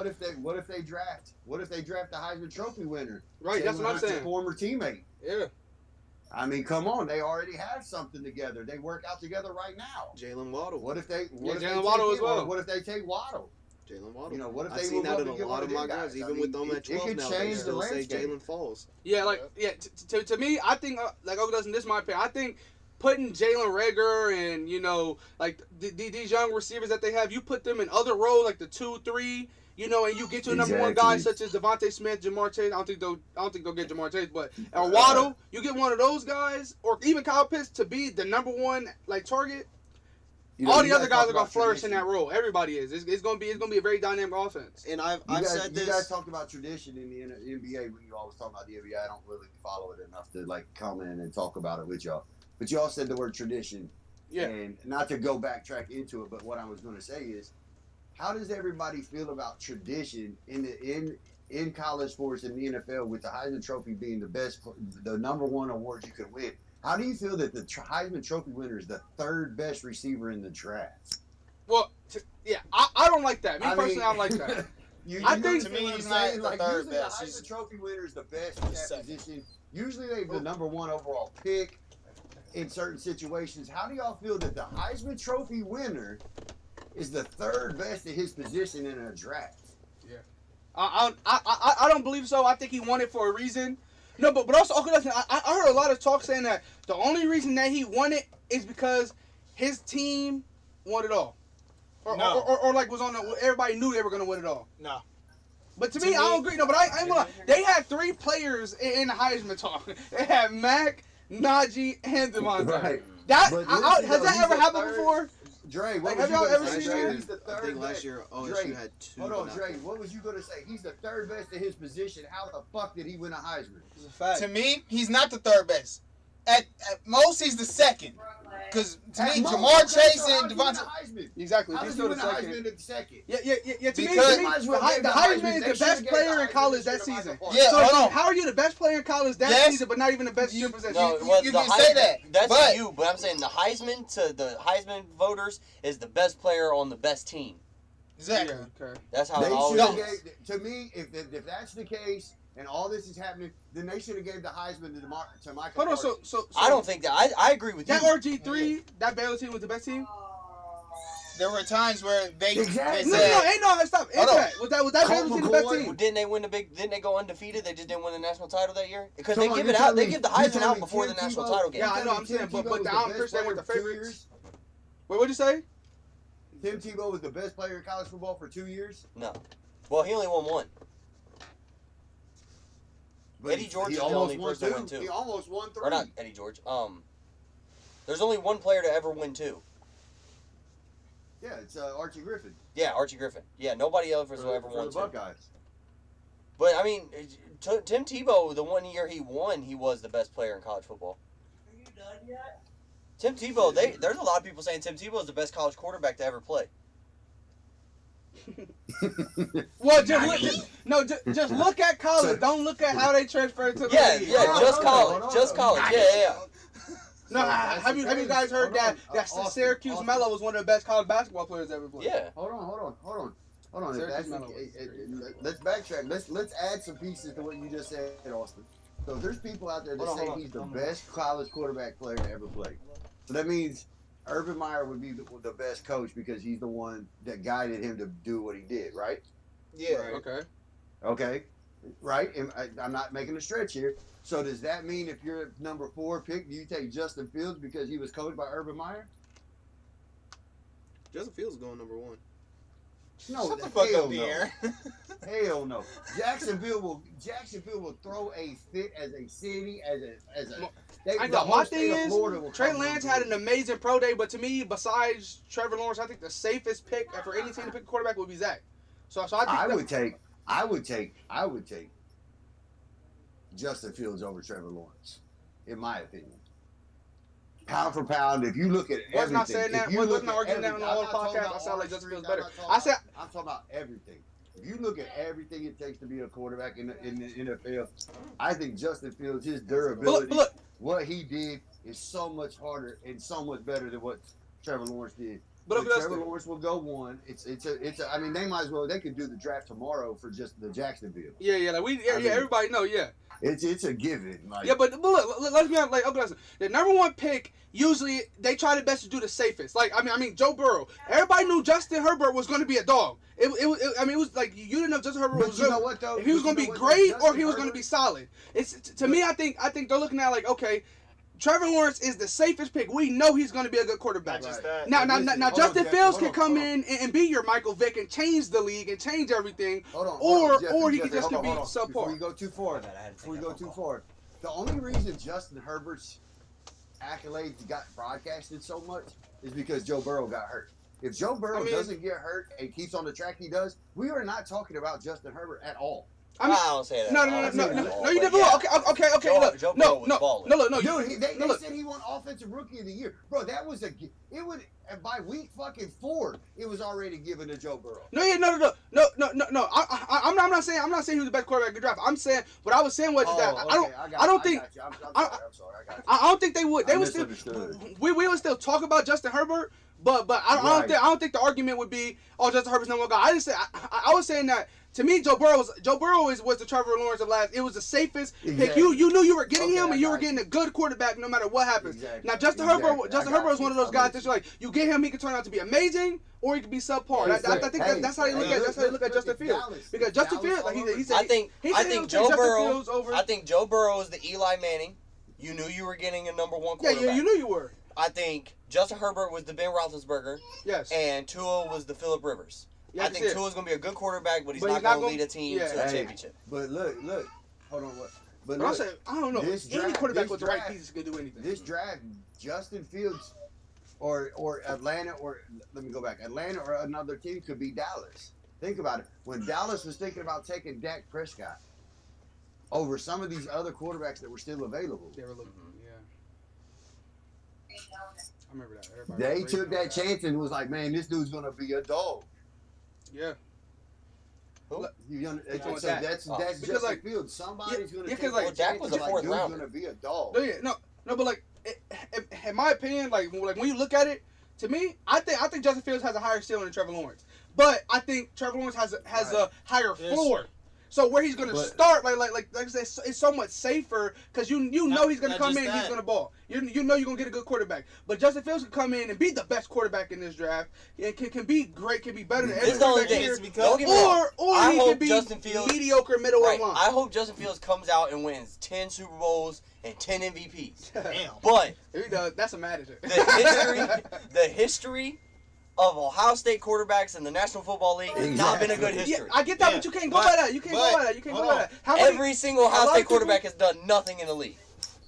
if they draft the Heisman Trophy winner? Right, that's Jalen what I'm Hurts' saying. Former teammate. Yeah. I mean, come on, they already have something together. They work out together right now. Jalen Waddle. What if they? Jalen Waddle as well. What if they take Waddle? Jalen Waddle. You know, what if I've they seen move that up in a and get lot one of of my them guys. guys? Even I with mean, them at it 12 could now, change they the still say landscape. Jalen Falls. Yeah, to me, I think like Oak doesn't. This is my opinion. I think putting Jalen Reagor and like these young receivers that they have, you put them in other roles like the 2-3. And you get to a number one guy such as Devontae Smith, Jamar Chase. I don't think they'll get Jamar Chase, but Waddle. You get one of those guys, or even Kyle Pitts to be the number one like target. All the other guys are gonna flourish in that role. Everybody is. It's gonna be a very dynamic offense. And I've said this. You guys talked about tradition in the NBA when you always talk about the NBA. I don't really follow it enough to like comment and talk about it with y'all. But y'all said the word tradition. Yeah. And not to go backtrack into it, but what I was going to say is, how does everybody feel about tradition in college sports in the NFL with the Heisman Trophy being the number one award you could win? How do you feel that the Heisman Trophy winner is the third best receiver in the draft? Well, I don't like that. I mean, don't like that. I think- to me, he's not the third usually best. The He's Heisman Trophy winner is the best at that second. position. Usually they're the number one overall pick in certain situations. How do y'all feel that the Heisman Trophy winner is the third best at his position in a draft? I don't believe so. I think he won it for a reason. No, but also, okay, listen, I heard a lot of talk saying that the only reason that he won it is because his team won it all. No. Or like was on the, everybody knew they were going to win it all. No. But to me, I don't agree. No, but I ain't gonna lie. They had three players in the Heisman talk. They had Mac, Najee, and Devontae. Right. That But has listen, that though, he's ever the happened third- before? Dre, Like, what was have you y'all gonna ever say? seen Dre, that? he's the I third think last best. year OSU Dre, had two. Hold on, but Dre. not- What was you gonna say? He's the third best at his position. How the fuck did he win a Heisman? It's a fact. To me, he's not the third best. At most, he's the second. Because to me, At most, Jamar okay, Chase so how and did he win a Devontae. Heisman? Exactly. How He's did he still win the a second. Heisman at the second? Yeah. To me, Because- the Might as well give the the Heisman Heisman. is They the should've best gave player the in Heisman college to that Michael season. Parsons. Yeah, So hold on. how are you the best player in college that Yes. season, but not even the best in your possession? No, You- well, you the can say Heisman, that, that's but- you. But I'm saying the Heisman voters is the best player on the best team. Exactly. Yeah, okay. That's how They it always should is. have gave. To me, if that's the case and all this is happening, then they should have gave the Heisman to Michael. Hold on, Parsons. so I don't think that. I agree with that you. RG3, that Baylor team was the best team. There were times where they Exactly. No, said, stop. Hold on. Was that Colt Baylor team the best McCoy. team? Didn't they win Didn't they go undefeated? They just didn't win the national title that year because Come they on, give you it out. tell They me- give the you Heisman tell out me before Tim the national Tebow- title game. Yeah, I know, I'm Tim saying, but Tebow was I'm the pretty best sure they weren't player the for 2 favorites. years. Wait, what'd you say? Tim Tebow was the best player in college football for 2 years. No. Well, he only won one. But Eddie George he is the almost only won person to win 2. He almost won 3. Or not Eddie George. There's only one player to ever win 2. Yeah, it's Archie Griffin Yeah, Archie Griffin. Yeah, nobody else has for, ever for won the 2. Buckeyes. But I mean, Tim Tebow, the one year he won, he was the best player in college football. Are you done yet? Tim Tebow, there's a lot of people saying Tim Tebow is the best college quarterback to ever play. Well, just look at college. So- Don't look at how they transferred to the Yeah, league. yeah, Hold just on, college, hold just on. college. Yeah. No, So that's have you crazy. guys heard Hold that on, Syracuse Austin. Melo was one of the best college basketball players ever played? Yeah. Hold on. If Syracuse that's Melo the- was let's backtrack. Let's add some pieces to what you just said, Austin. So there's people out there that Hold say on. he's the best college quarterback player to ever play. So that means Urban Meyer would be the best coach because he's the one that guided him to do what he did, right? yeah. Okay. Okay, right? I'm not making a stretch here. So does that mean if you're number 4 pick, do you take Justin Fields because he was coached by Urban Meyer? Justin Fields is going number 1. No, Shut the fuck hell up, no. Pierre. Hell no. Jacksonville will throw a fit as a city, as a. I the know. whole My state thing of is, Florida will Trey come Lance to had them. an amazing pro day, but to me, besides Trevor Lawrence, I think the safest pick for any team to pick a quarterback would be Zach. So I think I would take Justin Fields over Trevor Lawrence, in my opinion. Pound for pound, if you look at Was not everything, saying that. if you Was look not at arguing that on everything- the I'm whole not talking podcast. about I sound like arm Justin strength, Fields I'm better. not talking I said I'm talking about everything. If you look at everything it takes to be a quarterback in the NFL, I think Justin Fields, his durability, look. what he did is so much harder and so much better than what Trevor Lawrence did. But Trevor Dustin, Lawrence will go 1. I mean, they might as well. They could do the draft tomorrow for just the Jacksonville. yeah, like I mean, everybody know, yeah. It's a given. Like, Yeah, but look, let's be honest. Like, okay, listen, the number one pick usually they try their best to do the safest. Like, I mean, Joe Burrow. Everybody knew Justin Herbert was going to be a dog. It was like you didn't know if Justin Herbert but was you good. know what though? If he was But going you to be know what, though? great or if he Justin was going to be Herbert- solid. It's to me, I think they're looking at like, okay, Trevor Lawrence is the safest pick. We know he's going to be a good quarterback. Not just Right. that. Now, Listen, hold Justin on, Fields Jeff, can hold come on. in and be your Michael Vick and change the league and change everything, Hold on, or he could just hold be on. Before subpar. you go too far, My bad, I had to before you take go that too phone far, the only reason Justin Herbert's accolades got broadcasted so much is because Joe Burrow got hurt. If Joe Burrow doesn't get hurt and keeps on the track he does, we are not talking about Justin Herbert at all. I mean, I don't say that. no, you never will. Okay, Joe look, Burrow was balling. no, Dude, they look. said he won Offensive Rookie of the Year, bro. That was by week fucking 4, it was already given to Joe Burrow. No. I'm not saying he was the best quarterback in the draft. I'm saying what I was saying was that I don't think I'm sorry. I got you. I don't think they would. They I would still misunderstood. we would still talk about Justin Herbert, but I don't think the argument would be, oh, Justin Herbert's number one guy. I was saying that to me Joe Burrow was the Trevor Lawrence of last. It was the safest pick. Exactly. You knew you were getting him I and you were got you. getting a good quarterback no matter what happens. Exactly. Now Justin Exactly. Herbert I got Herbert is you. one of those I'm guys with that's you. like you get him, he can turn out to be amazing or he could be subpar. I think that's how you look at Justin Fields. Dallas. Because Justin Fields, like he said, I think he'll take Joe Justin Burrow. Fields over. I think Joe Burrow is the Eli Manning. You knew you were getting a number one Yeah, quarterback. you knew you were. I think Justin Herbert was the Ben Roethlisberger, Yes. and Tua was the Phillip Rivers. Yeah, I think that's it. Tua's gonna be a good quarterback, but he's But not he's not gonna gonna- lead a team yeah. to a Hey. championship. But look, hold on, what? But But I'm look, saying, I don't know. this Any draft- quarterback this with the right draft- pieces can do anything. this draft, Justin Fields or Atlanta, or let me go back, Atlanta or another team could be Dallas. Think about it. When Dallas was thinking about taking Dak Prescott over some of these other quarterbacks that were still available, They were looking, yeah. I remember that. Everybody they was took raving on that chance and was like, man, this dude's gonna be a dog. Yeah. So Dak. that's Because, Justin like- Fields. Somebody's gonna yeah, take 'cause, like, that Dak chance was and a like, fourth dude's rounder. gonna be a dog. No, yeah, no, but like, in my opinion, like when you look at it, to me, I think Justin Fields has a higher ceiling than Trevor Lawrence. But I think Trevor Lawrence has a higher Yes. floor. So where he's gonna But- start, like I said, it's so much safer because you know he's gonna Not come just in, that. he's gonna ball. You know you're gonna get a good quarterback. But Justin Fields can come in and be the best quarterback in this draft. And can be great, can be better than This every is the only quarterback thing. here. It's because- Don't get me wrong. Or I he hope can be Justin Fields- mediocre middle Right. of the line. I hope Justin Fields comes out and wins 10 Super Bowls and 10 MVPs. Damn. But He does. That's a manager. the history of Ohio State quarterbacks in the National Football League has not been a good Yeah, history. I get that, Yeah, but you can't go but- by that. You can't go but- by that. You can't go hold by on. that. How many? Every single a Ohio lot State of people- quarterback has done nothing in the league.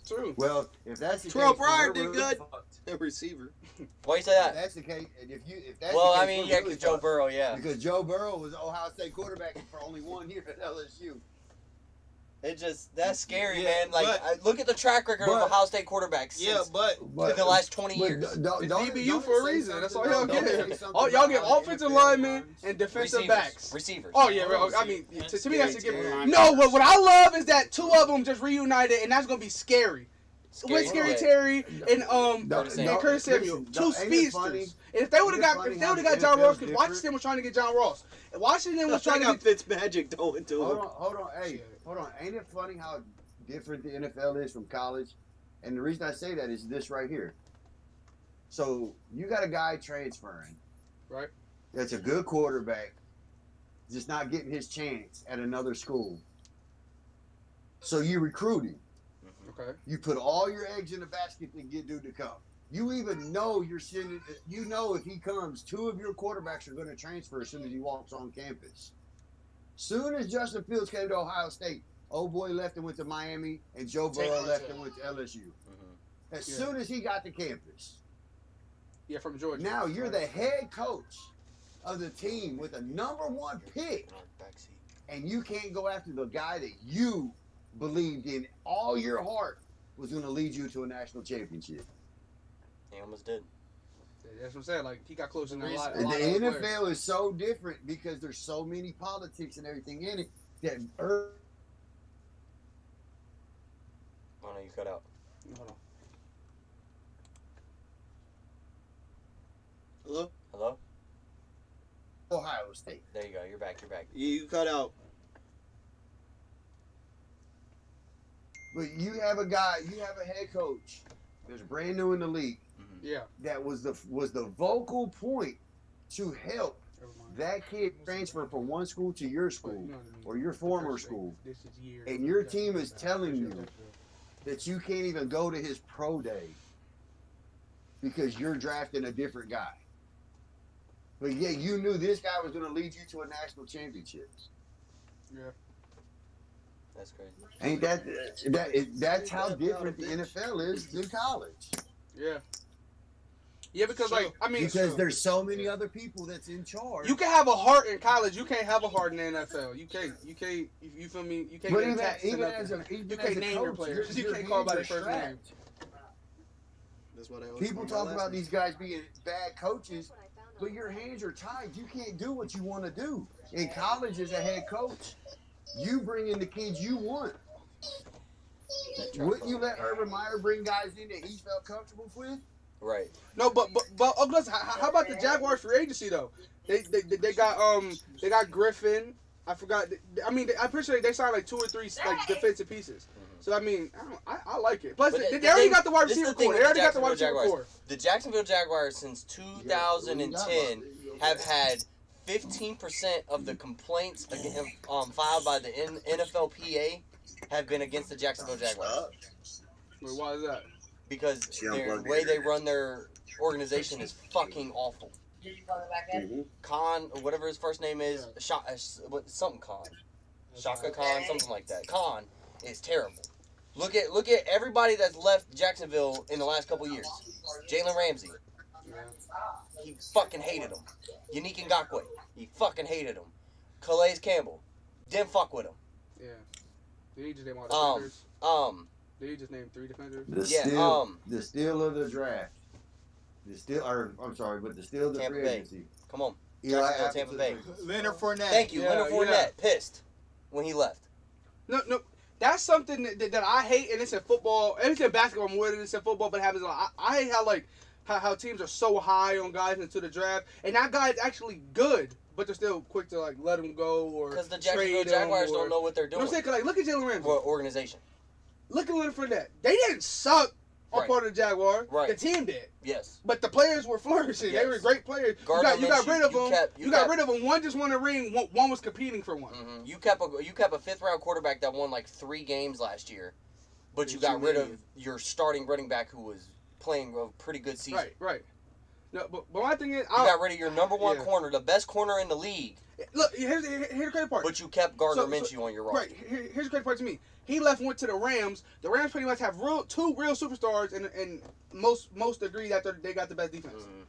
True. Well, if that's the Terrell case, Pryor then did we're really good. fucked. A receiver. Why you say If that? that's the case, and if that's Well, the case, I mean, we're yeah, really because Joe fucked. Burrow, yeah. Because Joe Burrow was Ohio State quarterback for only 1 year at LSU. That's scary, Yeah, man. Like, but- look at the track record of but- Ohio State quarterbacks Yeah, since but the last 20 but years. don't- It's don't- DBU don't for a say reason. That's all something- y'all don't get. say something Oh, y'all about get how the offensive NFL linemen runs. and defensive Receivers. backs. Receivers. Oh yeah, bro. I mean, to me that's a given. No, what I love is that 2 of them just reunited, and that's gonna be scary. With Scary yeah. Terry and Curtis and Samuel. Curtis Samuel, Listen, two ain't it funny? speedsters. And if they would Ain't it have funny got how John the Ross, NFL because is Washington was trying to get John Ross. And Washington was trying to get. Fitzmagic throwing to him. Hold on, hey, hold on. Ain't it funny how different the NFL is from college? And the reason I say that is this right here. So you got a guy transferring, Right. That's a good quarterback, just not getting his chance at another school. So you recruit him. Okay. You put all your eggs in the basket to get dude to come. You even know you're sending. You know if he comes, 2 of your quarterbacks are going to transfer as soon as he walks on campus. Soon as Justin Fields came to Ohio State, old boy left and went to Miami, and Joe Burrow left and went to LSU. As Yeah. soon as he got to campus, Yeah, from Georgia. now you're the head coach of the team with a number 1 pick, and you can't go after the guy that you believed in all your heart was going to lead you to a national championship. He almost did. That's what I'm saying. Like he got close in a lot. And of the other players. NFL is so different because there's so many politics and everything in it that Oh no, you cut out. Hold on. Hello? Ohio State. There you go. You're back. You cut out. But you have a head coach that's brand new in the league Yeah. that was the vocal point to help Never mind. that kid transfer from one school to your But school you know what I mean. or your former school, This is years. and your team is telling you that you can't even go to his pro day because you're drafting a different guy. But yeah, you knew this guy was going to lead you to a national championship. That's crazy. Ain't that's how different the NFL is than college? Yeah. Yeah, because like I mean, Because there's so many other people that's in charge. you can have a heart in college. You can't have a heart in the NFL. You can't. You feel me? You can't But get even, attached to even nothing. as a even You as can't a name coach, your players. You your can't call by hands their are first name. strapped. That's what I always People call my talk last about name. these guys being bad coaches, but your hands are tied. You can't do what you want to do. In college, as a head coach, you bring in the kids you want. Wouldn't you let Urban Meyer bring guys in that he felt comfortable with? Right. No, but oh, listen, how about the Jaguars free agency though? They got Griffin. I forgot. I mean, I'm pretty sure they signed like 2 or 3 like defensive pieces. So I mean, I like it. Plus, But they the already thing- got the wide this is receiver the thing core. with They already the got the wide receiver Jacksonville core. The Jacksonville Jaguars since 2010 have had 15% of the complaints filed by the NFLPA have been against the Jacksonville Jaguars Wait, why is that? because the way they run their organization is fucking awful. Khan, or whatever his first name is, something Khan, Shaka Khan, something like that. Khan is terrible. Look at everybody that's left Jacksonville in the last couple years. Jalen Ramsey, he fucking hated him. Yannick Ngakoue, he fucking hated him. Calais Campbell, didn't fuck with him. Yeah. Did he just name all the defenders? Did he just name 3 defenders? The steal of the draft. The steal of the Tampa free Bay. agency. Come on, Eli Jacksonville, Apple Tampa to Bay. the- Leonard Fournette. Thank you, Yeah, Leonard Fournette, yeah. pissed when he left. No. That's something that I hate, and it's in football. And it's in basketball more than it's in football, but it happens a lot. I hate how teams are so high on guys into the draft, and that guy's actually good, but they're still quick to like let him go or Because the trade Jacksonville him Jaguars or- don't know what they're You know what doing. I'm saying? 'Cause, like, look at Jalen Ramsey. For organization. Look at Leonard Fournette. They didn't suck on Right. part of the Jaguars. Right. The team did. Yes. But the players were flourishing. Yes. They were great players. Gardner You got Minshew, rid of you them. kept- You you got kept- rid of them. One just won a ring. One was competing for one. Mm-hmm. You kept a 5th round quarterback that won like 3 games last year, but you got rid of your starting running back who was playing a pretty good season. Right. No, but my thing is, You got rid of your number 1 Yeah. corner, the best corner in the league, look. Here's the crazy part. but you kept Gardner So- Minshew on your roster. Right. Here's the crazy part to me. He went to the Rams. The Rams pretty much have 2 real superstars, and most agree that they got the best defense. Mhm.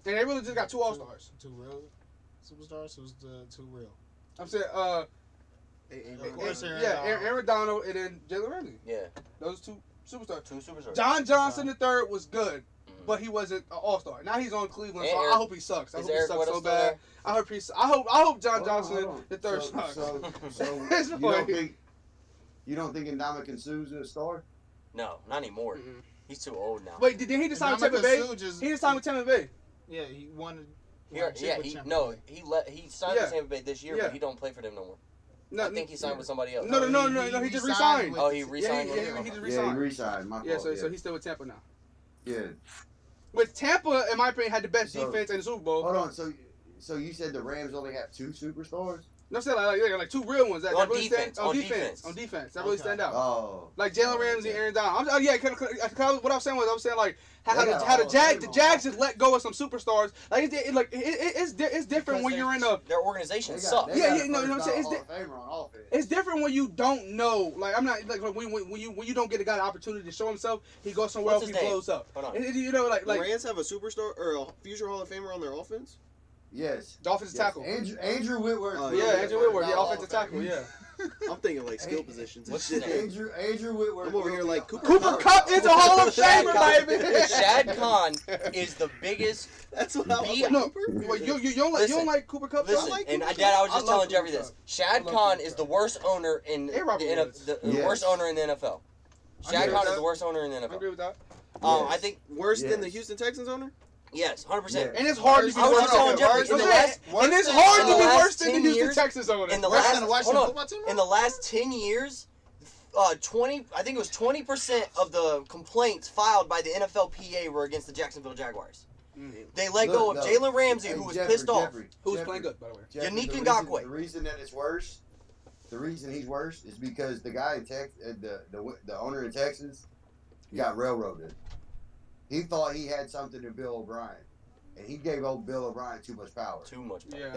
And they really just got 2 all-stars. 2 real superstars. Who's the 2 real? I'm saying, Of course, Aaron Donald and then Jalen Ramsey. Yeah, Those 2 superstars. 2 superstars. John Johnson III was good, Mhm. but he wasn't an all-star. Now he's on Cleveland, And so Eric- I hope he sucks. I Is hope he Eric sucks Weddle so still bad. there? I hope John Hold Johnson on. III sucks. So It's you funny. don't think Ndamukong Suh's a star? No, not anymore. Mhm. He's too old now. Wait, did he just sign with Tampa Bay? He just signed with Tampa Bay. Yeah, he won. He signed Yeah. with Tampa Bay this year, Yeah. but he don't play for them no more. No, I think he signed with somebody else. No, he just resigned. Oh, he resigned Yeah, with he them. just Yeah, he resigned. re-signed. My Yeah, fault. so he's still with Tampa now. yeah. Which Tampa, in my opinion, had the best So- defense in the Super Bowl. Hold on. So you said the Rams only have 2 superstars? No, I'm saying like 2 real ones that On really defense, stand on on defense. That really Okay. stand out. Oh. Like Jalen Ramsey, okay. Aaron Donald. What I was saying like how Yeah, the oh, Jags just let go of some superstars. Like it's different when you're in a. Their organization They sucks. got Yeah, a no, I'm saying first-time it's Hall of Famer on offense. It's different when you don't know. Like I'm not like when you don't get a guy the opportunity to show himself. He goes somewhere What's else. He his name? blows up. Hold on. You know, like The Rams have a superstar or a future Hall of Famer on their offense. Yes. the offensive Yes. tackle. Andrew Whitworth. Oh, Yeah, Andrew Whitworth. Yeah, offensive tackle. Yeah. I'm thinking like skill positions. What's his name? Andrew Whitworth. I'm over here like Cooper Cup is a Hall of Shad Famer, Khan. baby. Shad Khan is the biggest. That's what I was Be- like. No, Cooper? well, you don't like Cooper Cup? though? Listen, like and Cooper Dad, I was Kupp. just I telling love Jeffrey Cooper this. Kupp. Shad love Khan Cooper is Kupp. the worst owner in Hey, Robert Woods. the Yes. worst owner in the NFL. I Shad agree Khan with is that. the worst owner in the I agree NFL. with that. I Yes. think Worse than the Yes. Houston Texans owner? Yes, 100%. And it's hard to be I was worse just telling than Jeffrey, in the last- and it's hard in to the be last worse than the 10 Houston years- Texas owner. in the Worse last than the Washington hold on. football team? In the last 10 years, 20, I think it was 20% of the complaints filed by the NFLPA were against the Jacksonville Jaguars. They let go of Look, Jalen Ramsey, hey, who was Jeffrey, pissed off. Jeffrey, Who's Jeffrey, playing good, by the way. Jeffrey, Yannick the Ngakoue. reason- The reason that it's worse, the reason he's worse is because the guy in the owner in Texas, got railroaded. He thought he had something to Bill O'Brien, and he gave old Bill O'Brien too much power. Too much. Yeah.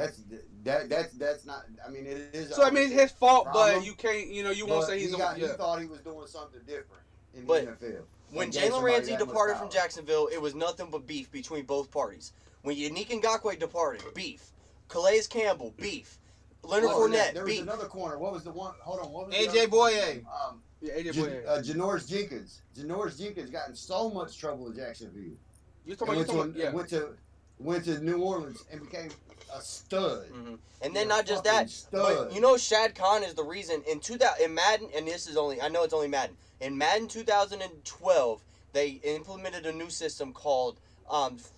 That's not. I mean, it is. So I mean, it's his fault, problem, but you can't. You know, you won't but say he's he the got, one. Yeah. He thought he was doing something different in But the NFL. When And gave Jalen somebody Ramsey that much departed from power. Jacksonville, it was nothing but beef between both parties. When Yannick Ngakoue departed, beef. Calais Campbell, beef. Leonard Oh, and Fournette, there was beef. another corner. What was the one? Hold on. What was AJ the other Boye. name? Yeah, AJ Boye. Janoris Jenkins. Janoris Jenkins got in so much trouble in Jacksonville. You're talking about, yeah. Went to New Orleans and became a stud. Mhm. And then Yeah, not just fucking that, but stud. you know Shad Khan is the reason in Madden, and this is only, I know it's only Madden. In Madden 2012, they implemented a new system called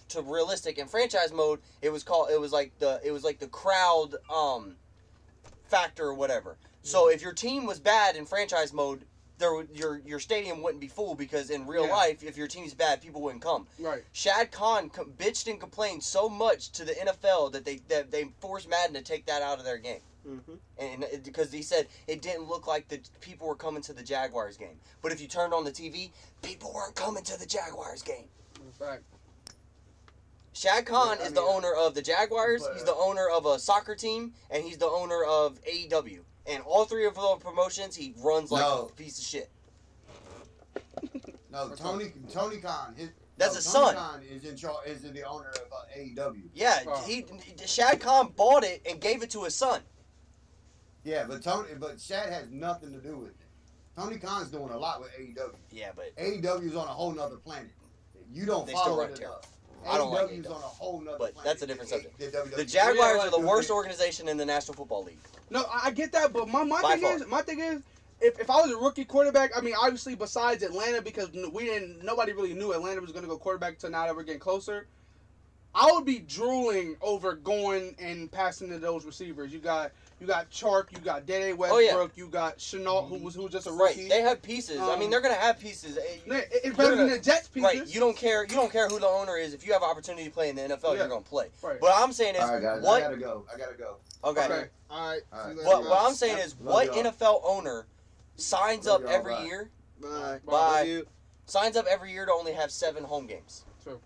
to realistic in franchise mode. It was like the crowd factor or whatever. So if your team was bad in franchise mode, your stadium wouldn't be full, because in real life, if your team's bad, people wouldn't come. Right. Shad Khan bitched and complained so much to the NFL that they forced Madden to take that out of their game. Mm-hmm. And because he said it didn't look like the people were coming to the Jaguars game. But if you turned on the TV, people weren't coming to the Jaguars game. In fact. Shad Khan Yeah, I is the mean, owner of the Jaguars, but, he's the owner of a soccer team, and he's the owner of AEW. And all three of those promotions, he runs like No. a piece of shit. No, Tony Khan. That's his Tony son. Khan is in charge. Is the owner of AEW. Yeah, Oh. Shad Khan bought it and gave it to his son. Yeah, but Shad has nothing to do with it. Tony Khan's doing a lot with AEW. Yeah, but AEW's on a whole nother planet. You don't They still follow run it terrible. enough. I don't like AEW's AEW. on a whole nother But planet. that's a different subject. The WWE. the Jaguars Yeah, are the like- worst organization in the National Football League. No, I get that, but my By far. thing is, if I was a rookie quarterback, I mean, obviously besides Atlanta, because nobody really knew Atlanta was going to go quarterback until now that we're getting closer. I would be drooling over going and passing to those receivers. You got Chark, you got Dede Westbrook, Oh, yeah. you got Chenault, who was just a Right, rookie. they have pieces. I mean, they're gonna have pieces. It's better than the Jets pieces. Right, you don't care. You don't care who the owner is. If you have an opportunity to play in the NFL, Yeah. you're gonna play. Right. What I'm saying is, All right, guys. what? I gotta go. Okay. Okay. All right. All right. See you later, What guys. I'm saying is, Love what y'all. NFL owner signs Love up y'all, every bye. year? Bye. Bye. Love you. Signs up every year to only have 7 home games. True.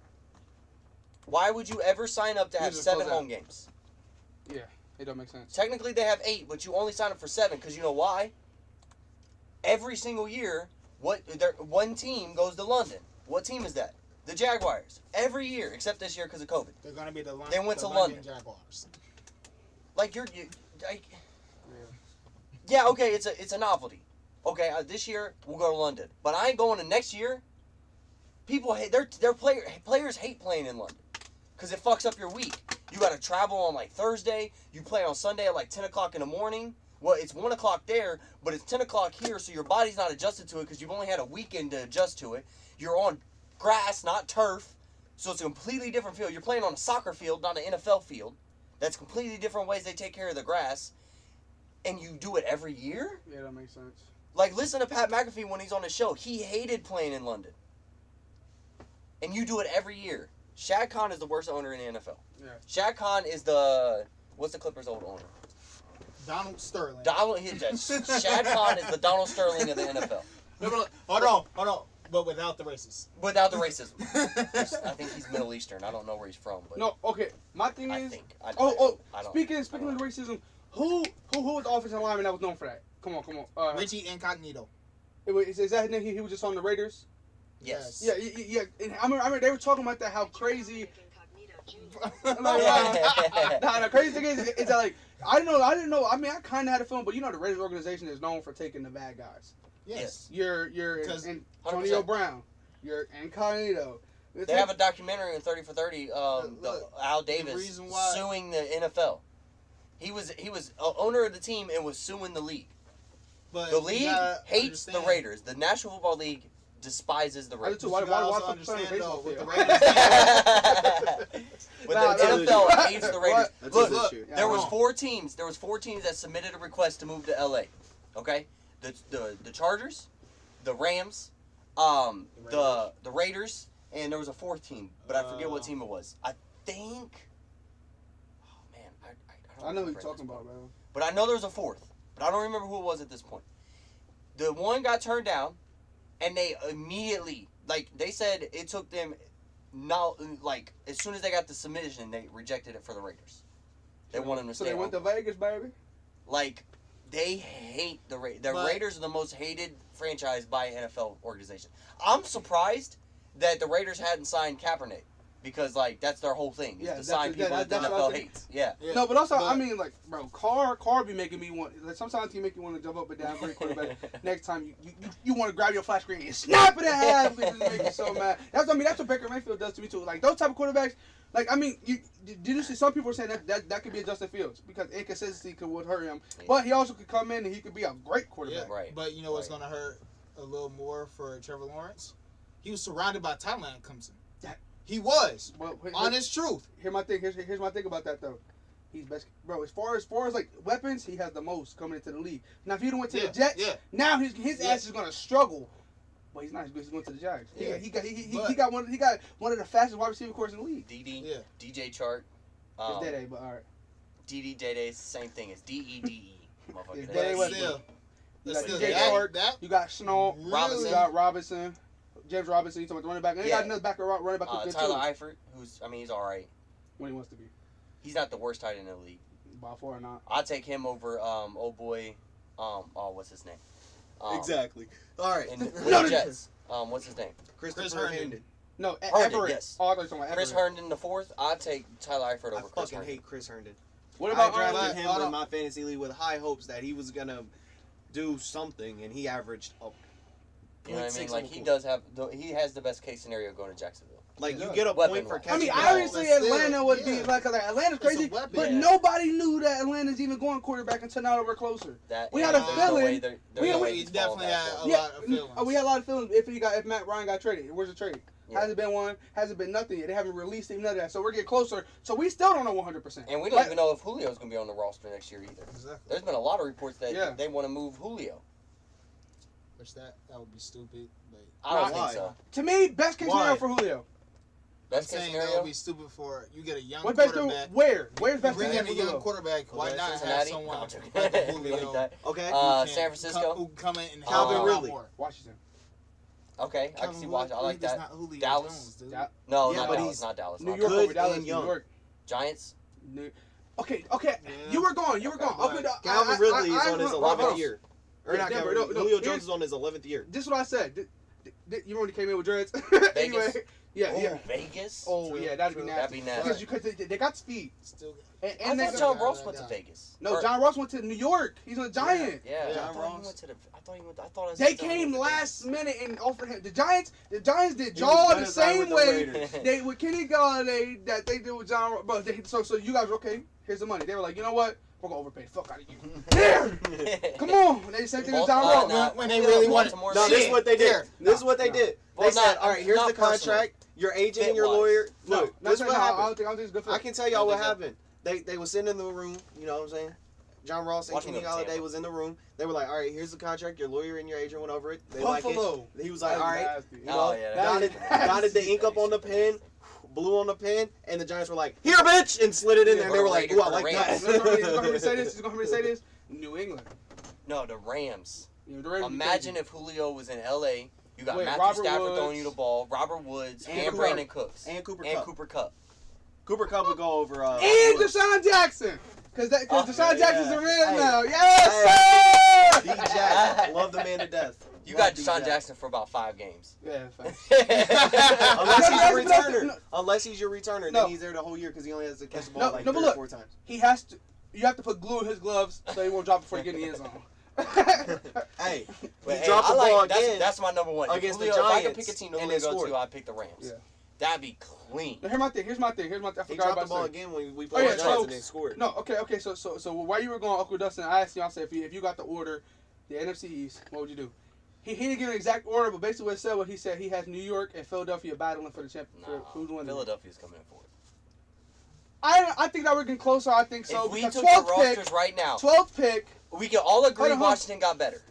Why would you ever sign up to have just 7 close out. home games? It don't make sense. Technically, they have 8, but you only sign up for 7 because you know why? Every single year, one team goes to London. What team is that? The Jaguars. Every year, except this year because of COVID. They're gonna be the They went the to London London. Jaguars. Like yeah, okay, it's a novelty. Okay, this year we'll go to London, but I ain't going to next year. People hate players hate playing in London because it fucks up your week. You got to travel on like Thursday. You play on Sunday at like 10 o'clock in the morning. Well, it's 1 o'clock there, but it's 10 o'clock here, so your body's not adjusted to it because you've only had a weekend to adjust to it. You're on grass, not turf, so it's a completely different field. You're playing on a soccer field, not an NFL field. That's completely different ways they take care of the grass. And you do it every year? Yeah, that makes sense. Like, listen to Pat McAfee when he's on the show. He hated playing in London. And you do it every year. Shad Khan is the worst owner in the NFL. Yeah. Shad Khan is what's the Clippers' old owner? Donald Sterling. Shad Khan is the Donald Sterling of the NFL. Hold on. But without the races. Without the racism. I think he's Middle Eastern. I don't know where he's from, but No, okay. My thing I is, think. I don't- speaking of racism, who was the offensive lineman that was known for that? Come on. Richie Incognito. Is that his name? He was just on the Raiders. Yes. Yeah. And I remember they were talking about that, how crazy. Yeah. Nah, the crazy thing is that, like, I didn't know. I mean, I kind of had a feeling, but the Raiders organization is known for taking the bad guys. Yes. You're Because- Antonio Brown. You're Incognito. They have a documentary in 30 for 30. Look, Al Davis reason why- suing the NFL. He was owner of the team and was suing the league. But The you league gotta hates the understand, Raiders. The National Football League despises the I do Raiders. too. Why You gotta also the understand, baseball though, with field? the Raiders. But Nah, the nah, NFL nah. hates the Raiders. That's Look, his issue. Yeah, there was wrong. 4 teams. There was 4 teams that submitted a request to move to LA. Okay, the Chargers, the Rams, the Raiders, and there was a 4th team, but I forget what team it was. I think. Oh man, I don't I know who remember you're at this talking about, point. man. But I know there was a 4th, but I don't remember who it was at this point. The one got turned down, and they immediately, like, they said it took them, like, as soon as they got the submission, they rejected it for the Raiders. They wanted them to So stay they went home. to Vegas, baby. Like, they hate the Raiders. The But- Raiders are the most hated franchise by an NFL organization. I'm surprised that the Raiders hadn't signed Kaepernick. Because, like, that's their whole thing. Is Yeah, to that's sign the- people yeah, that the that's what I NFL was thinking. hates. Yeah. Yeah, No, but also, I but- mean, like, bro, Carr be making me want. Like, sometimes he make you want to jump up and down, great quarterback. Next time you want to grab your flat screen and snap it in half because it make you so mad. That's what Baker Mayfield does to me too. Like those type of quarterbacks. Like I mean, did you see some people are saying that could be a Justin Fields because inconsistency would hurt him, Yeah. but he also could come in and he could be a great Yeah, quarterback. Right. But you know what's Right. gonna hurt a little more for Trevor Lawrence? He was surrounded by talent at Clemson. Yeah. He was. Well, Honest truth. Here's my thing. Here's my thing about that though. He's best, bro. As far as like weapons, he has the most coming into the league. Now if he done went to Yeah, the Jets, yeah. now his Yeah. ass is gonna struggle. But he's not as good as he went to the Jags. Yeah. He But- got one of the fastest wide receiver cores in the league. DD, Yeah. DJ Chart, It's Day, but all right. DD Day, it's the same thing as DEDE. Motherfucker. It's That's Day But was- DD. still, You but got still, DJ that, Chark. that You got Snow, Robinson. you got Robinson, James Robinson. You talking about the running back? And you Yeah. got another back running back who's good Tyler too. Eifert, he's all right. When he wants to be, He's not the worst tight end in the league. by far or not. I'll take him over old boy, what's his name? Exactly. All right. In the No, Jets. What's his name? Christopher Herndon. Herndon. No, Herndon, Everett. yes. Oh, I thought you were talking about Chris Everett. Herndon the 4th. I'll take Tyler Eifert I over Chris fucking Herndon. hate Chris Herndon. What I about drafted him hold in on. my fantasy league with high hopes that he was gonna do something, and he averaged a You know what I mean? 0.6 Like on the he floor. does have, he has the best case scenario going to Jacksonville. Like you Yeah. get a Weapon point for wise. catching. I mean, the ball. obviously but still, Atlanta would be yeah. like Atlanta's It's a crazy, weapon. but Yeah. nobody knew that Atlanta's even going quarterback until now that we're closer. That We and had a there's feeling- No way they're we- no we way he's falling definitely that had far. a lot of feelings. We had a lot of feelings if Matt Ryan got traded. Where's the trade? Yeah. Hasn't been one. Hasn't been nothing yet. They haven't released him, none of that. So we're getting closer. So we still don't know 100%. And we don't even know if Julio's going to be on the roster next year either. Exactly. There's been a lot of reports that Yeah. they want to move Julio. Which that would be stupid. But I don't Why? think so. To me, best case Why? scenario for Julio. Best I'm case saying that scenario. would be stupid for you get a young What's best quarterback. Where? Where's best Bring case in a scenario for young Julio? quarterback. Why not have Cincinnati? someone No, I'm joking. like Like Julio that. Okay. who can San Francisco? who come in and Calvin help out Ridley. more? Washington. Okay, I can Calvin see Washington. I like Ridley's that. not Julio Dallas? Jones, dude. Da- No, Yeah, not but Dallas. he's Not Dallas. New not York Dallas. Good over Dallas. and New young. York. Giants. New- Okay. Yeah. You were gone. You were gone. Okay, Okay. but Calvin Ridley is on his Hold 11th year. Or Yeah, not Denver, Calvin. no, Julio here's- Jones is on his 11th year. This is what I said. You remember when he came in with dreads? Anyway, yeah, Oh, yeah. Vegas. Oh, True, yeah, that'd be true. That'd nasty. be nasty. Because they got speed. Still And I they thought got, John got- Ross got- went to got- Vegas. no, Or- John Ross went to New York. He's a Giant. Yeah, Yeah, I thought he Ross. went to the. I thought he went. I thought I They said John came went to last Vegas. minute and offered him. The Giants did Jaw He the was done same with the way Raiders. they with Kenny Galladay that they did with John. But so you guys were okay. Here's the money. They were like, you know what? We're gonna overpay the fuck out of you. There, come on. They same thing with John Baltimore- Ross. nah, when they Julio really wanted- Baltimore No, shit. this is what they did. Here. This is what they No. did. Well, They said, not- all right, here's not the contract. Your agent and your Fit-wise. lawyer. No, Look, that's this is what I happened. don't think it's good for. I can tell y'all I what think so. happened. They were sitting in the room, you know what I'm saying? John Ross and Watching Kenny them Galladay Tampa. was in the room. They were like, all right, here's the contract. Your lawyer and your agent went over it. They like Buffalo. it. He was like, all right, you Oh, know, yeah, got that it, is got it, the ink up on the pen, blew on the pen, and the Giants were like, here, bitch, and slid it in there. And they were like, ooh, I like Raiders. that. He's gonna hear me say this. He's gonna hear me say this. New England. No, the Rams. You know, the Raiders be Imagine crazy. if Julio was in L.A. You got Wait, Matthew Robert Stafford Woods. throwing you the ball, Robert Woods, And and Cooper Brandon Kupp. Cooks, And Cooper and Kupp. Cooper Cup. Cooper Cup would go over. And Woods. Deshaun Jackson. Because Oh, Deshaun Jackson's a Rams Hey. now. Yes, D sir! Jack, love the man to death. You Love got D. Deshaun Jack. Jackson for about 5 games. Yeah, facts. Unless he's No, your no, no, returner. no. Unless he's your returner, No. then he's there the whole year because he only has to catch the ball No, like no, but 3 or look. 4 times. He has to. You have to put glue in his gloves so he won't drop before he get in the end zone. Hey, But, he hey, dropped the I like- ball that's, again. that's my number one. against the If I could Giants, pick a team to and Julio they go scored. to, I'd pick the Rams. Yeah. That'd be clean. Now, here's my thing. I He forgot dropped about the ball saying. again when we Oh, played yeah, the Giants so- and they scored. No, okay. So while you were going, Uncle Dustin, I asked Beyonce if you got the order, the NFC East, what would you do? He didn't give an exact order, but basically what it said, what he said, he has New York and Philadelphia battling for the championship. Who's winning? Philadelphia's coming in fourth. I think that we're getting closer. I think so. If we Because took the rosters right now, 12th pick. we can all agree Hold on. Washington got better.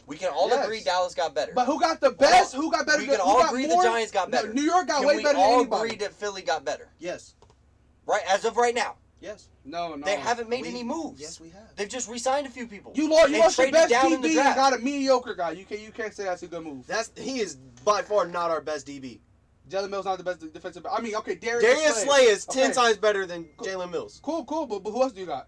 We can all Yes. agree Dallas got better. But who got the best? Who got better? We can who all got agree more? the Giants got better. No, New York got Can way we better than all anybody. agree that Philly got better? Yes. Right, as of right now. Yes. No. They haven't made any moves. Yes, we have. They've just re-signed a few people. You lost And your traded best down in the DB draft. and got a mediocre guy. You can't say that's a good move. He is by far not our best DB. Jalen Mills not the best defensive. I mean, okay, Darius Slay is 10 Okay. times better than Jalen Mills. Cool, but who else do you got?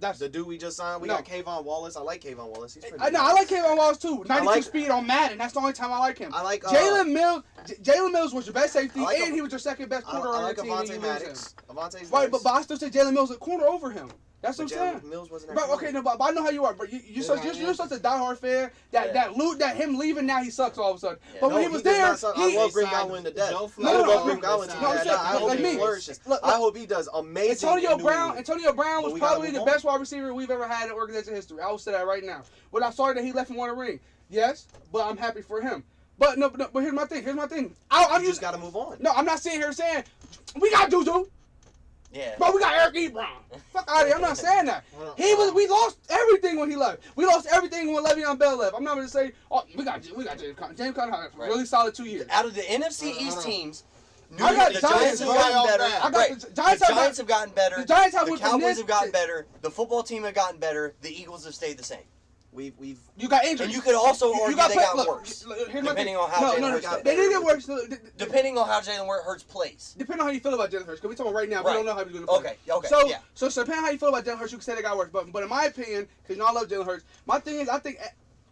That's The dude we just signed, we No. got Kayvon Wallace. I like Kayvon Wallace. He's pretty I good. like Kayvon Wallace too. 92 like- speed on Madden. That's the only time I like him. I like Jalen Mills was your best safety, I like and him. he was your second best I corner on like your team. and you Avonte lose him. Maddox. Avonte's Right, nice. but I still say Jalen Mills a corner over him. That's what I'm saying. Jalen Mills wasn't But okay, no, but I know how you are. But you're such a diehard fan that him leaving now he sucks all of a sudden. Yeah. But when he was there, I love Green Goblin to death. Joe I love Flacco. Green Goblin to No, death. shit, I hope like he me. flourishes. Look, I hope he does amazing. Antonio in New Brown England. was we gotta probably the move on. best wide receiver we've ever had in organization history. I will say that right now. But I'm sorry that he left and won a ring. Yes, but I'm happy for him. But here's my thing. I'm You just got to move on. No, I'm not sitting here saying we got Juju, Yeah. but we got Eric Ebron. Fuck out of here. I'm not saying that. We lost everything when he left. We lost everything when Le'Veon Bell left. I'm not going to say, oh, we got James Conner. James Conner had a Right. really solid 2 years. Out of the NFC East teams, I got the Giants Giants have way gotten off better. that. I got Right. the The Giants Giants have gotten better. The Giants have The with Cowboys Nick- have gotten better. The football team have gotten better. The Eagles have stayed the same. We've You got injured. And you could also argue they got look, worse. Here's my Depending thing. on how Jalen no, Hurts no, got they didn't get worse. Depending on how Jalen Hurts plays. Depending on how you feel about Jalen Hurts, because we talking about right now, we Right. don't know how he's going to play. Okay, So, yeah. so depending on how you feel about Jalen Hurts, you can say they got worse. But in my opinion, because I love Jalen Hurts, my thing is I think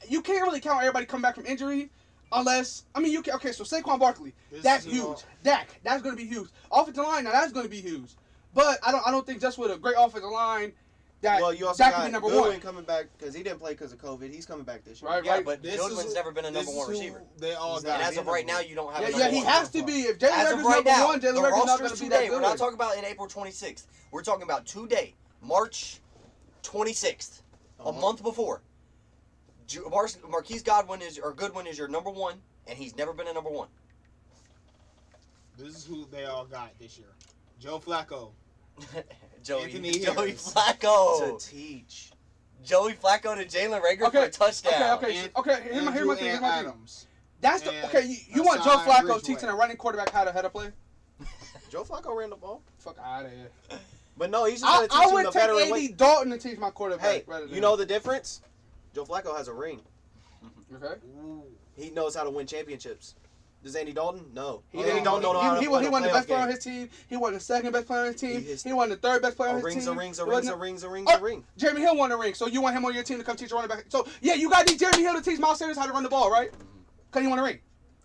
you can't really count everybody coming back from injury unless you can. Okay, so Saquon Barkley, that's huge. Dak, that's going to be huge. Offensive line, now that's going to be huge. But I don't think just with a great offensive line that well, you also Dak could got be number Goodwin one. coming back because he didn't play because of COVID. He's coming back this year. Right, Yeah, right. but Goodwin's never been a number one receiver. They all He's got. And as of right now, you don't have a Yeah, number he one. has to be. If Jalen As Rager's of right number now, one, the Jalen Rager's not going roster's to be that today. We're good. not talking about in April 26th. We're talking about today, March 26th, a month before. Marquise Goodwin is your number one, and he's never been a number one. This is who they all got this year. Joe Flacco. Joey Anthony Harris. Flacco. To teach. Joey Flacco to Jalen Rager for a touchdown. Okay. Here's my Andrew thing. Adams. That's the And okay. You want Joe Hassan Flacco Ridgeway. teaching a running quarterback how to play? Joe Flacco ran the ball. Fuck out of here. But no, he's just going to I teach him would the take veteran Andy way. Dalton to teach my quarterback. Hey, rather than you know the difference? Joe Flacco has a ring. Okay. Ooh. He knows how to win championships. Does Andy Dalton? No. He Andy didn't. Dalton don't know how to He win won the best player on game. his team. He won the second best player on his team. He is- He won the third best player on A his ring's team. a ring's a It ring's wasn't- a ring's a ring's Oh, a ring. Jeremy Hill won the ring, so you want him on your team to come teach a running back. So yeah, you got to need Jeremy Hill to teach Miles Sanders how to run the ball, right? Cause he won a ring.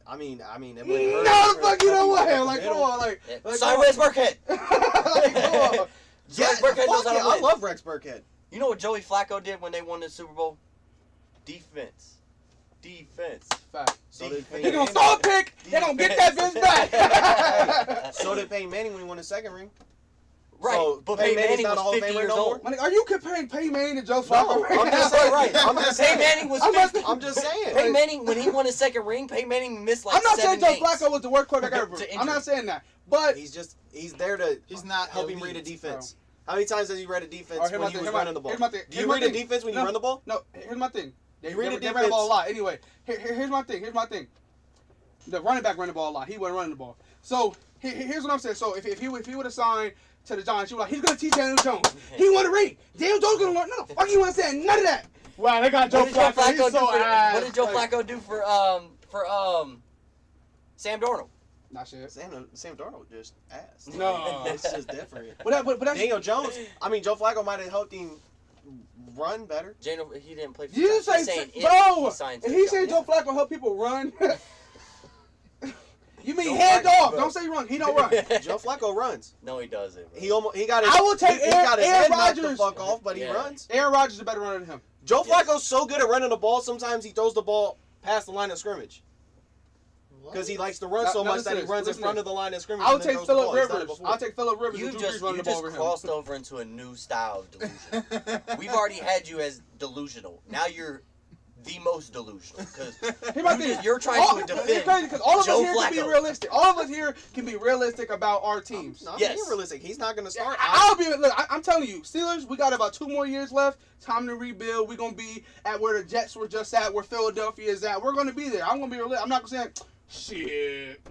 I mean, it No, wouldn't hurt the fuck you don't want him. Like, come on, like, Cyrus Burkhead. like, come on. Yeah, Burkhead knows fuck how to yeah, I win. love Rex Burkhead. You know what Joey Flacco did when they won the Super Bowl? Defense. Fact. So did They Peyton gonna Manning. throw a pick. They gonna get that bitch back. So did Peyton Manning when he won his second ring. Right, So, but Peyton Peyton Manning's Manning not a Hall was of 50 Famer years no old. Like, are you comparing Peyton Manning to Joe Flacco? No, I'm just saying. Right. I'm just Peyton saying. Manning was I'm 50. I'm just saying. Peyton Manning, when he won his second ring, Peyton Manning missed like I'm not 7 saying Joe games. Flacco was the worst quarterback ever. To I'm injury. not saying that. But He's there to He's not help him elite, read a defense. How many times has he read a defense Alright, here's my when he thing, was running the ball? here's my thing, Do here's you my read a thing. defense when you No. run the ball? no, here's my thing. They You read a ran the ball a defense- lot. Anyway, here's my thing. Here's my thing. The running back ran the ball a lot. He wasn't running the ball. So here's what I'm saying. So if he would have signed to the Giants, you were like, he's gonna teach Daniel Jones. He won a ring. Daniel Jones gonna learn. No, the fuck you want to say none of that. Wow, they got Joe What did Joe Flacco. Flacco He's do so for? ass. What did Joe Like, Flacco do for Sam Darnold? Nah, shit. Sam Darnold just ass. No. It's just different. But that's. Daniel Jones, I mean, Joe Flacco might have helped him run better. He didn't play for You the Giants. say, He's saying if bro, he signs if to he the said Giants. Joe Flacco help people run, you mean Joe hand Flacco, off? bro. Don't say run. He don't run. Joe Flacco runs. No, he doesn't. Bro. He got his. I will take he got his Aaron head knocked the Rodgers. fuck off, but he Yeah. runs. Aaron Rodgers is a better runner than him. Joe Yes. Flacco's so good at running the ball. Sometimes he throws the ball past the line of scrimmage because he likes to run so Now, much that he listen, runs in listen. front of the line of scrimmage. I'll and then take throws the Phillip ball. He's done it Rivers. before. I'll take Phillip Rivers. You and Drew just Brees running the ball over him. crossed over into a new style of delusion. We've already had you as delusional. Now you're the most delusional because Here's my thing. you're trying to It's defend crazy because all of Joe us here can be Flacco. realistic. All of us here can be realistic about our teams. No, I'm Yes. being realistic. He's not gonna start. I'll be. Look, I'm telling you, Steelers. We got about 2 more years left. Time to rebuild. We're gonna be at where the Jets were just at, where Philadelphia is at. We're gonna be there. I'm gonna be realistic. I'm not gonna say, shit,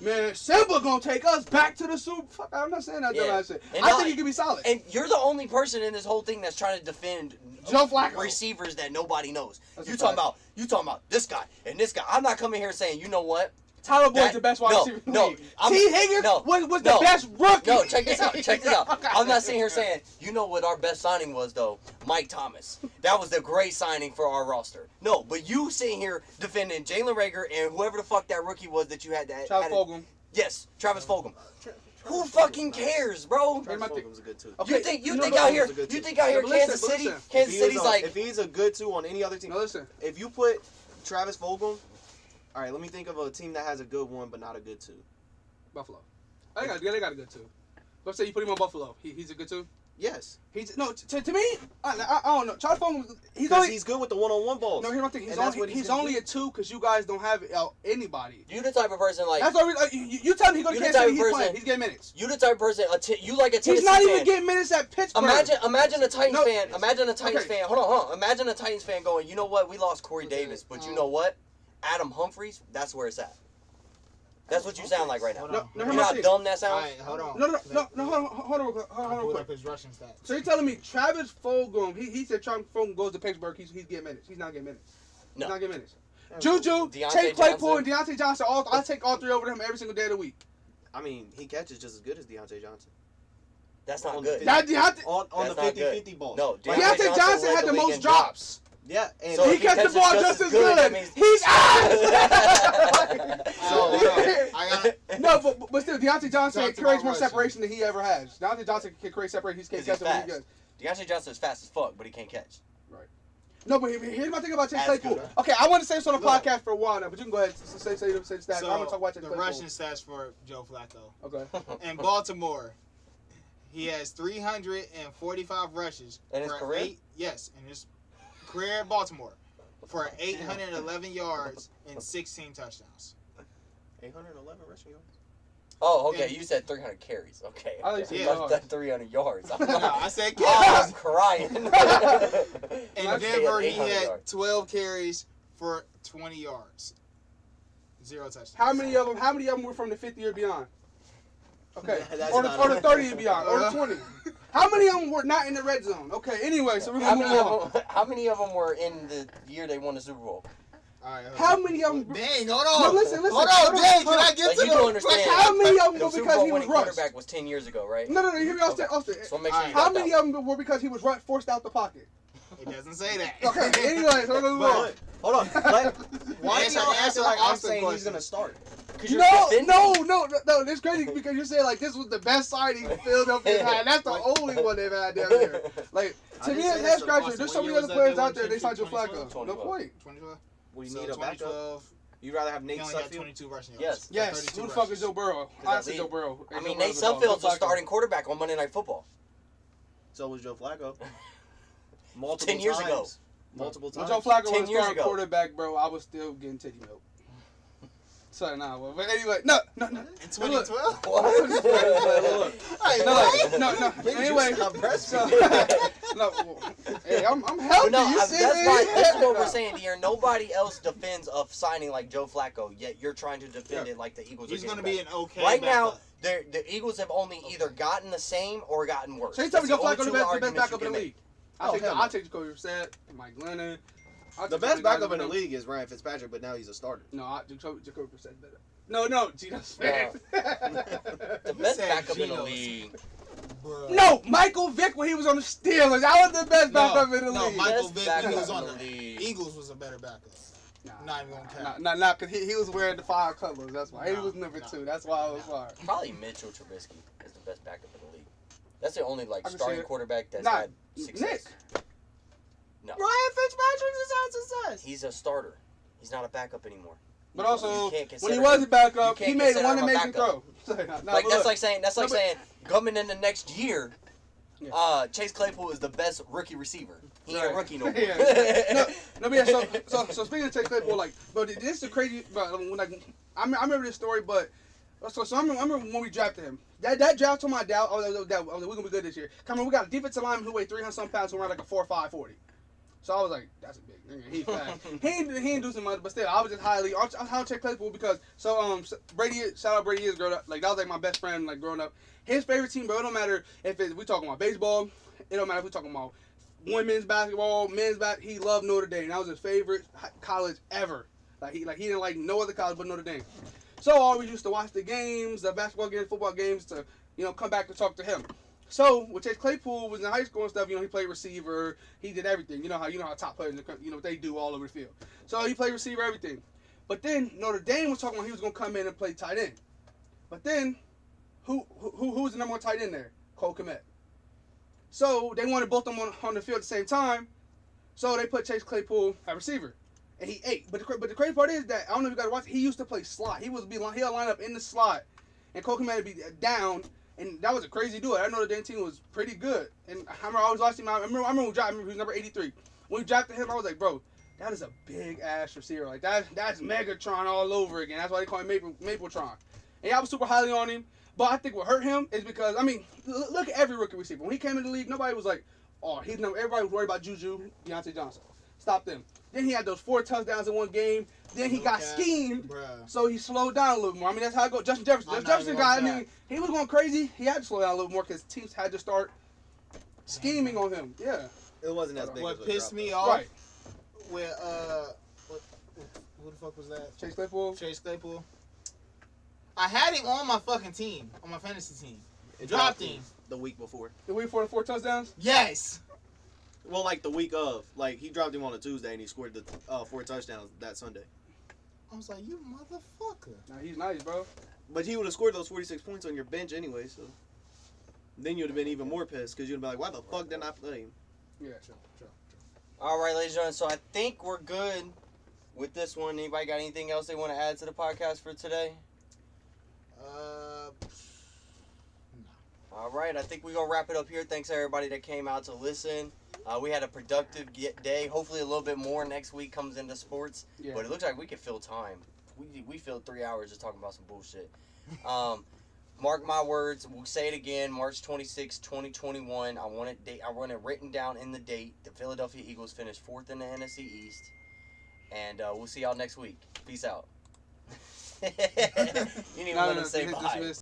man. Simba gonna take us back to the Super. Fuck, I'm not saying that dumbass shit. And I not- think he can be solid. And you're the only person in this whole thing that's trying to defend Joe Flacco. receivers that nobody knows. That's You a talking fact. about this guy and this guy. I'm not coming here saying, you know what? Tyler Boyd's That- the best wide no, receiver in the no, league. I'm- T. Higgins no, was no, the best rookie. No, check this out. Check this out. Okay. I'm not sitting here saying, you know what our best signing was though? Mike Thomas. That was the great signing for our roster. No, but you sitting here defending Jalen Reagor and whoever the fuck that rookie was that you had that. Travis Fulgham. Yes, Travis Fulgham. Who fucking cares, bro? Here's my Travis thing. Fulgham's a good two. Okay, You think no, out no, here? it's a good You team. think out here? Yeah, but listen, Kansas but City. listen. Kansas If he is City's a- like. if he's a good two on any other team. No, listen. If you put Travis Fulgham, all right, let me think of a team that has a good one but not a good two. Buffalo. They got a good two. Let's say you put him on Buffalo. He's a good two. Yes, He's no to me. I don't know. Charles Fulgham. He's because only. he's good with the one-on-one balls. No, here's my thing. He's And that's only, what he's he's gonna only do. a two because you guys don't have anybody. You the type of person like. That's why you tell me he go to You the Kansas type City. of He's person- playing. He's getting minutes. You the type of person. You like a Tennessee He's not fan. even getting minutes at Pittsburgh. Imagine a Titans No. fan. Imagine a Titans Okay. fan. Hold on. Imagine a Titans fan going, you know what? We lost Corey Davis, but you know what? Adam Humphries, that's where it's at. That's what you sound like right now. Hold No, on. no, You here's know my how thing. dumb that All sounds? right, hold on. No, hold on, real quick. I Hold on, real pulled quick. up his rushing stats. So you're telling me Travis Fulgham? He said Travis Fulgham goes to Pittsburgh. He's getting minutes. He's not getting minutes. No. He's not getting minutes. Juju, Deontay Chase Claypool, and Johnson. Deontay Johnson. I take all three over him every single day of the week. I mean, he catches just as good as Deontay Johnson. That's not On good. the That Deontay, On That's the not good. 50-50 balls. No, Like, Deontay Johnson led had the league most in drops. yeah, and So he if he catches the ball catches just as good, that good. means- He's I got No, but still, Deontay Johnson Talk to creates my more Russian. separation than he ever has. Deontay Johnson can create separation. He can't Because catch he's it when he fast. does. Deontay Johnson is fast as fuck, but he can't catch. No, but here's my thing about Chase As Claypool. good. Okay, I want to say this on the Look. podcast for a while now, but you can go ahead and say the stats. so I'm gonna talk about Chase the Claypool. rushing stats for Joe Flacco. Okay. In Baltimore, he has 345 rushes. In his for career? in his career in Baltimore for 811 yards and 16 touchdowns. 811 rushing yards. Oh, okay. And- You said 300 carries. Okay. I thought you said Yeah. yards. That's 300 yards. I'm, No, I said I'm carries. crying. In Okay, Denver, he 800 had yards. 12 carries for 20 yards. 0 touchdowns. How many of them were from the 50 or beyond? Okay. That's Or not the a- 30 and beyond, or the 20. How many of them were not in the red zone? Okay. Anyway, so we're How gonna many move on. of them? How many of them were in the year they won the Super Bowl? All right, How many of them? Dang, hold No, on. listen. Hold on, dang, can I get Like to you don't the... understand. How many of them The were Super because Bowl he was winning rushed? quarterback was 10 years ago, right? No. Hear me, Austin. So make sure you How got many that. of them were because he was forced out the pocket? It doesn't say that. Okay. Anyway, so we're gonna move on. But, hold on. Why do Answer- y'all answer answer the like I'm Austin saying he's question. going to start? Because you're No, defending. It's crazy because you're saying like this was the best signing Philadelphia had. That's the only one they've had down there. Like I to me, didn't it's say head that, scratcher. Austin, There's what so many year other was that players they out there. won They signed Joe 2012? Flacco. No point. 2012? We So need a backup. 2012, You'd rather have he Nate only had Sudfeld? 22 rushing yards. Yes. Yes. 32 Who the fuck is rushes. Joe Burrow? that I said lead. Joe Burrow. I Joe mean, Burrow's Nate the dog. Sudfeld's Joe a Flacco. starting quarterback on Monday Night Football. So was Joe Flacco. Multiple 10 years ago. times. Multiple When times. Joe Flacco 10 was years starting ago. quarterback, bro, I was still getting titty milk. So nah, but anyway, no. In 2012? What? Hey, No, what? no. Nigga, you Anyway, stop so, breastfeeding. no. Hey, I'm healthy. But no, you that's see why. me? This is what we're saying here. Nobody else defends of signing like Joe Flacco, yet you're trying to defend it like the Eagles. He's are going to getting be back. an okay Right now. backup. The Eagles have only either gotten the same or gotten worse. So you tell me That's Joe only Flacco the two best arguments backup you in the can league? Oh, hell no. I'll take Jacoby Brissett, Mike Glennon. The best backup in the league is Ryan Fitzpatrick, but now he's a starter. No, Jacoby Brissett better. No, Geno Smith. The best said backup in the Geno league. Bruh. No, Michael Vick when he was on the Steelers. That was the best backup in the no, league. Michael Best Vick when he was backup on in the the league. Eagles was a better backup. Not even going to count. Nah, because he was wearing the 5 colors. That's why. He No, was number no, 2. That's why I was fired. Probably Mitchell Trubisky is the best backup in the league. That's the only like I can see starting it. quarterback that's Nah, had success. Nick. No, Ryan Fitzpatrick's had success. he's a starter. He's not a backup anymore. But You also, can't when consider he was him- a backup, you he can't made consider one him a amazing backup. throw. Nah, like but that's look, like saying No, but- coming in the next year, Chase Claypool is the best rookie receiver. He ain't Right. a rookie no more. Yeah. No, but yeah. So speaking of Chase Claypool, like, but this is the crazy. But like, I remember this story, but so I remember when we drafted him. That draft to my doubt. I was like, we're gonna be good this year. Come on, we got a defensive lineman who weighed 300-some pounds, who ran like a 4.5 40. So I was like, that's a big nigga. He fast. he ain't do so much, but still, I was just highly Chase Claypool because Brady, shout out Brady is growing up. Like that was like my best friend like growing up. His favorite team, bro. It don't matter if we talking about baseball. It don't matter if we talking about women's basketball, men's basketball. He loved Notre Dame. That was his favorite college ever. Like he didn't like no other college but Notre Dame. So I always used to watch the games, the basketball games, football games to come back to talk to him. So when Chase Claypool was in high school and stuff, he played receiver. He did everything. You know how top players in the country, what they do all over the field. So he played receiver, everything. But then Notre Dame was talking about he was gonna come in and play tight end. But then who was the number one tight end there? Cole Kmet. So they wanted both of them on the field at the same time. So they put Chase Claypool at receiver, and he ate. But the crazy part is that I don't know if you guys watch. He used to play slot. He'll line up in the slot, and Cole Kmet would be down. And that was a crazy dude. I know the damn team was pretty good. And I remember I was watching him. I remember when we drafted him. He was number 83. When we drafted him, I was like, bro, that is a big ass receiver. Like that's Megatron all over again. That's why they call him Mapletron. And I was super highly on him. But I think what hurt him is because look at every rookie receiver. When he came in the league, nobody was like, oh, he's number. Everybody was worried about Juju, Deontay Johnson. Stop them. Then he had those 4 touchdowns in one game. Then he got schemed, so he slowed down a little more. That's how it goes. Justin Jefferson guy. He was going crazy. He had to slow down a little more because teams had to start scheming on him. Yeah. It wasn't as big. What as pissed me off? Right. With who the fuck was that? Chase Claypool. Chase Claypool. I had him on my fucking team, on my fantasy team. It Dropped him. the week before. The week for the 4 touchdowns. Yes. Well, like the week of, like he dropped him on a Tuesday and he scored the 4 touchdowns that Sunday. I was like, you motherfucker. Nah, he's nice, bro. But he would have scored those 46 points on your bench anyway, so then you'd have been even more pissed because you'd have been like, why the fuck didn't I play him? Yeah, sure. All right, ladies and gentlemen. So I think we're good with this one. Anybody got anything else they want to add to the podcast for today? All right, I think we're going to wrap it up here. Thanks, everybody that came out to listen. We had a productive day. Hopefully a little bit more next week comes into sports. Yeah. But it looks like we can fill time. We filled 3 hours just talking about some bullshit. Mark my words. We'll say it again. March 26, 2021. I want it written down in the date. The Philadelphia Eagles finished 4th in the NFC East. And we'll see y'all next week. Peace out. You didn't even let him say bye.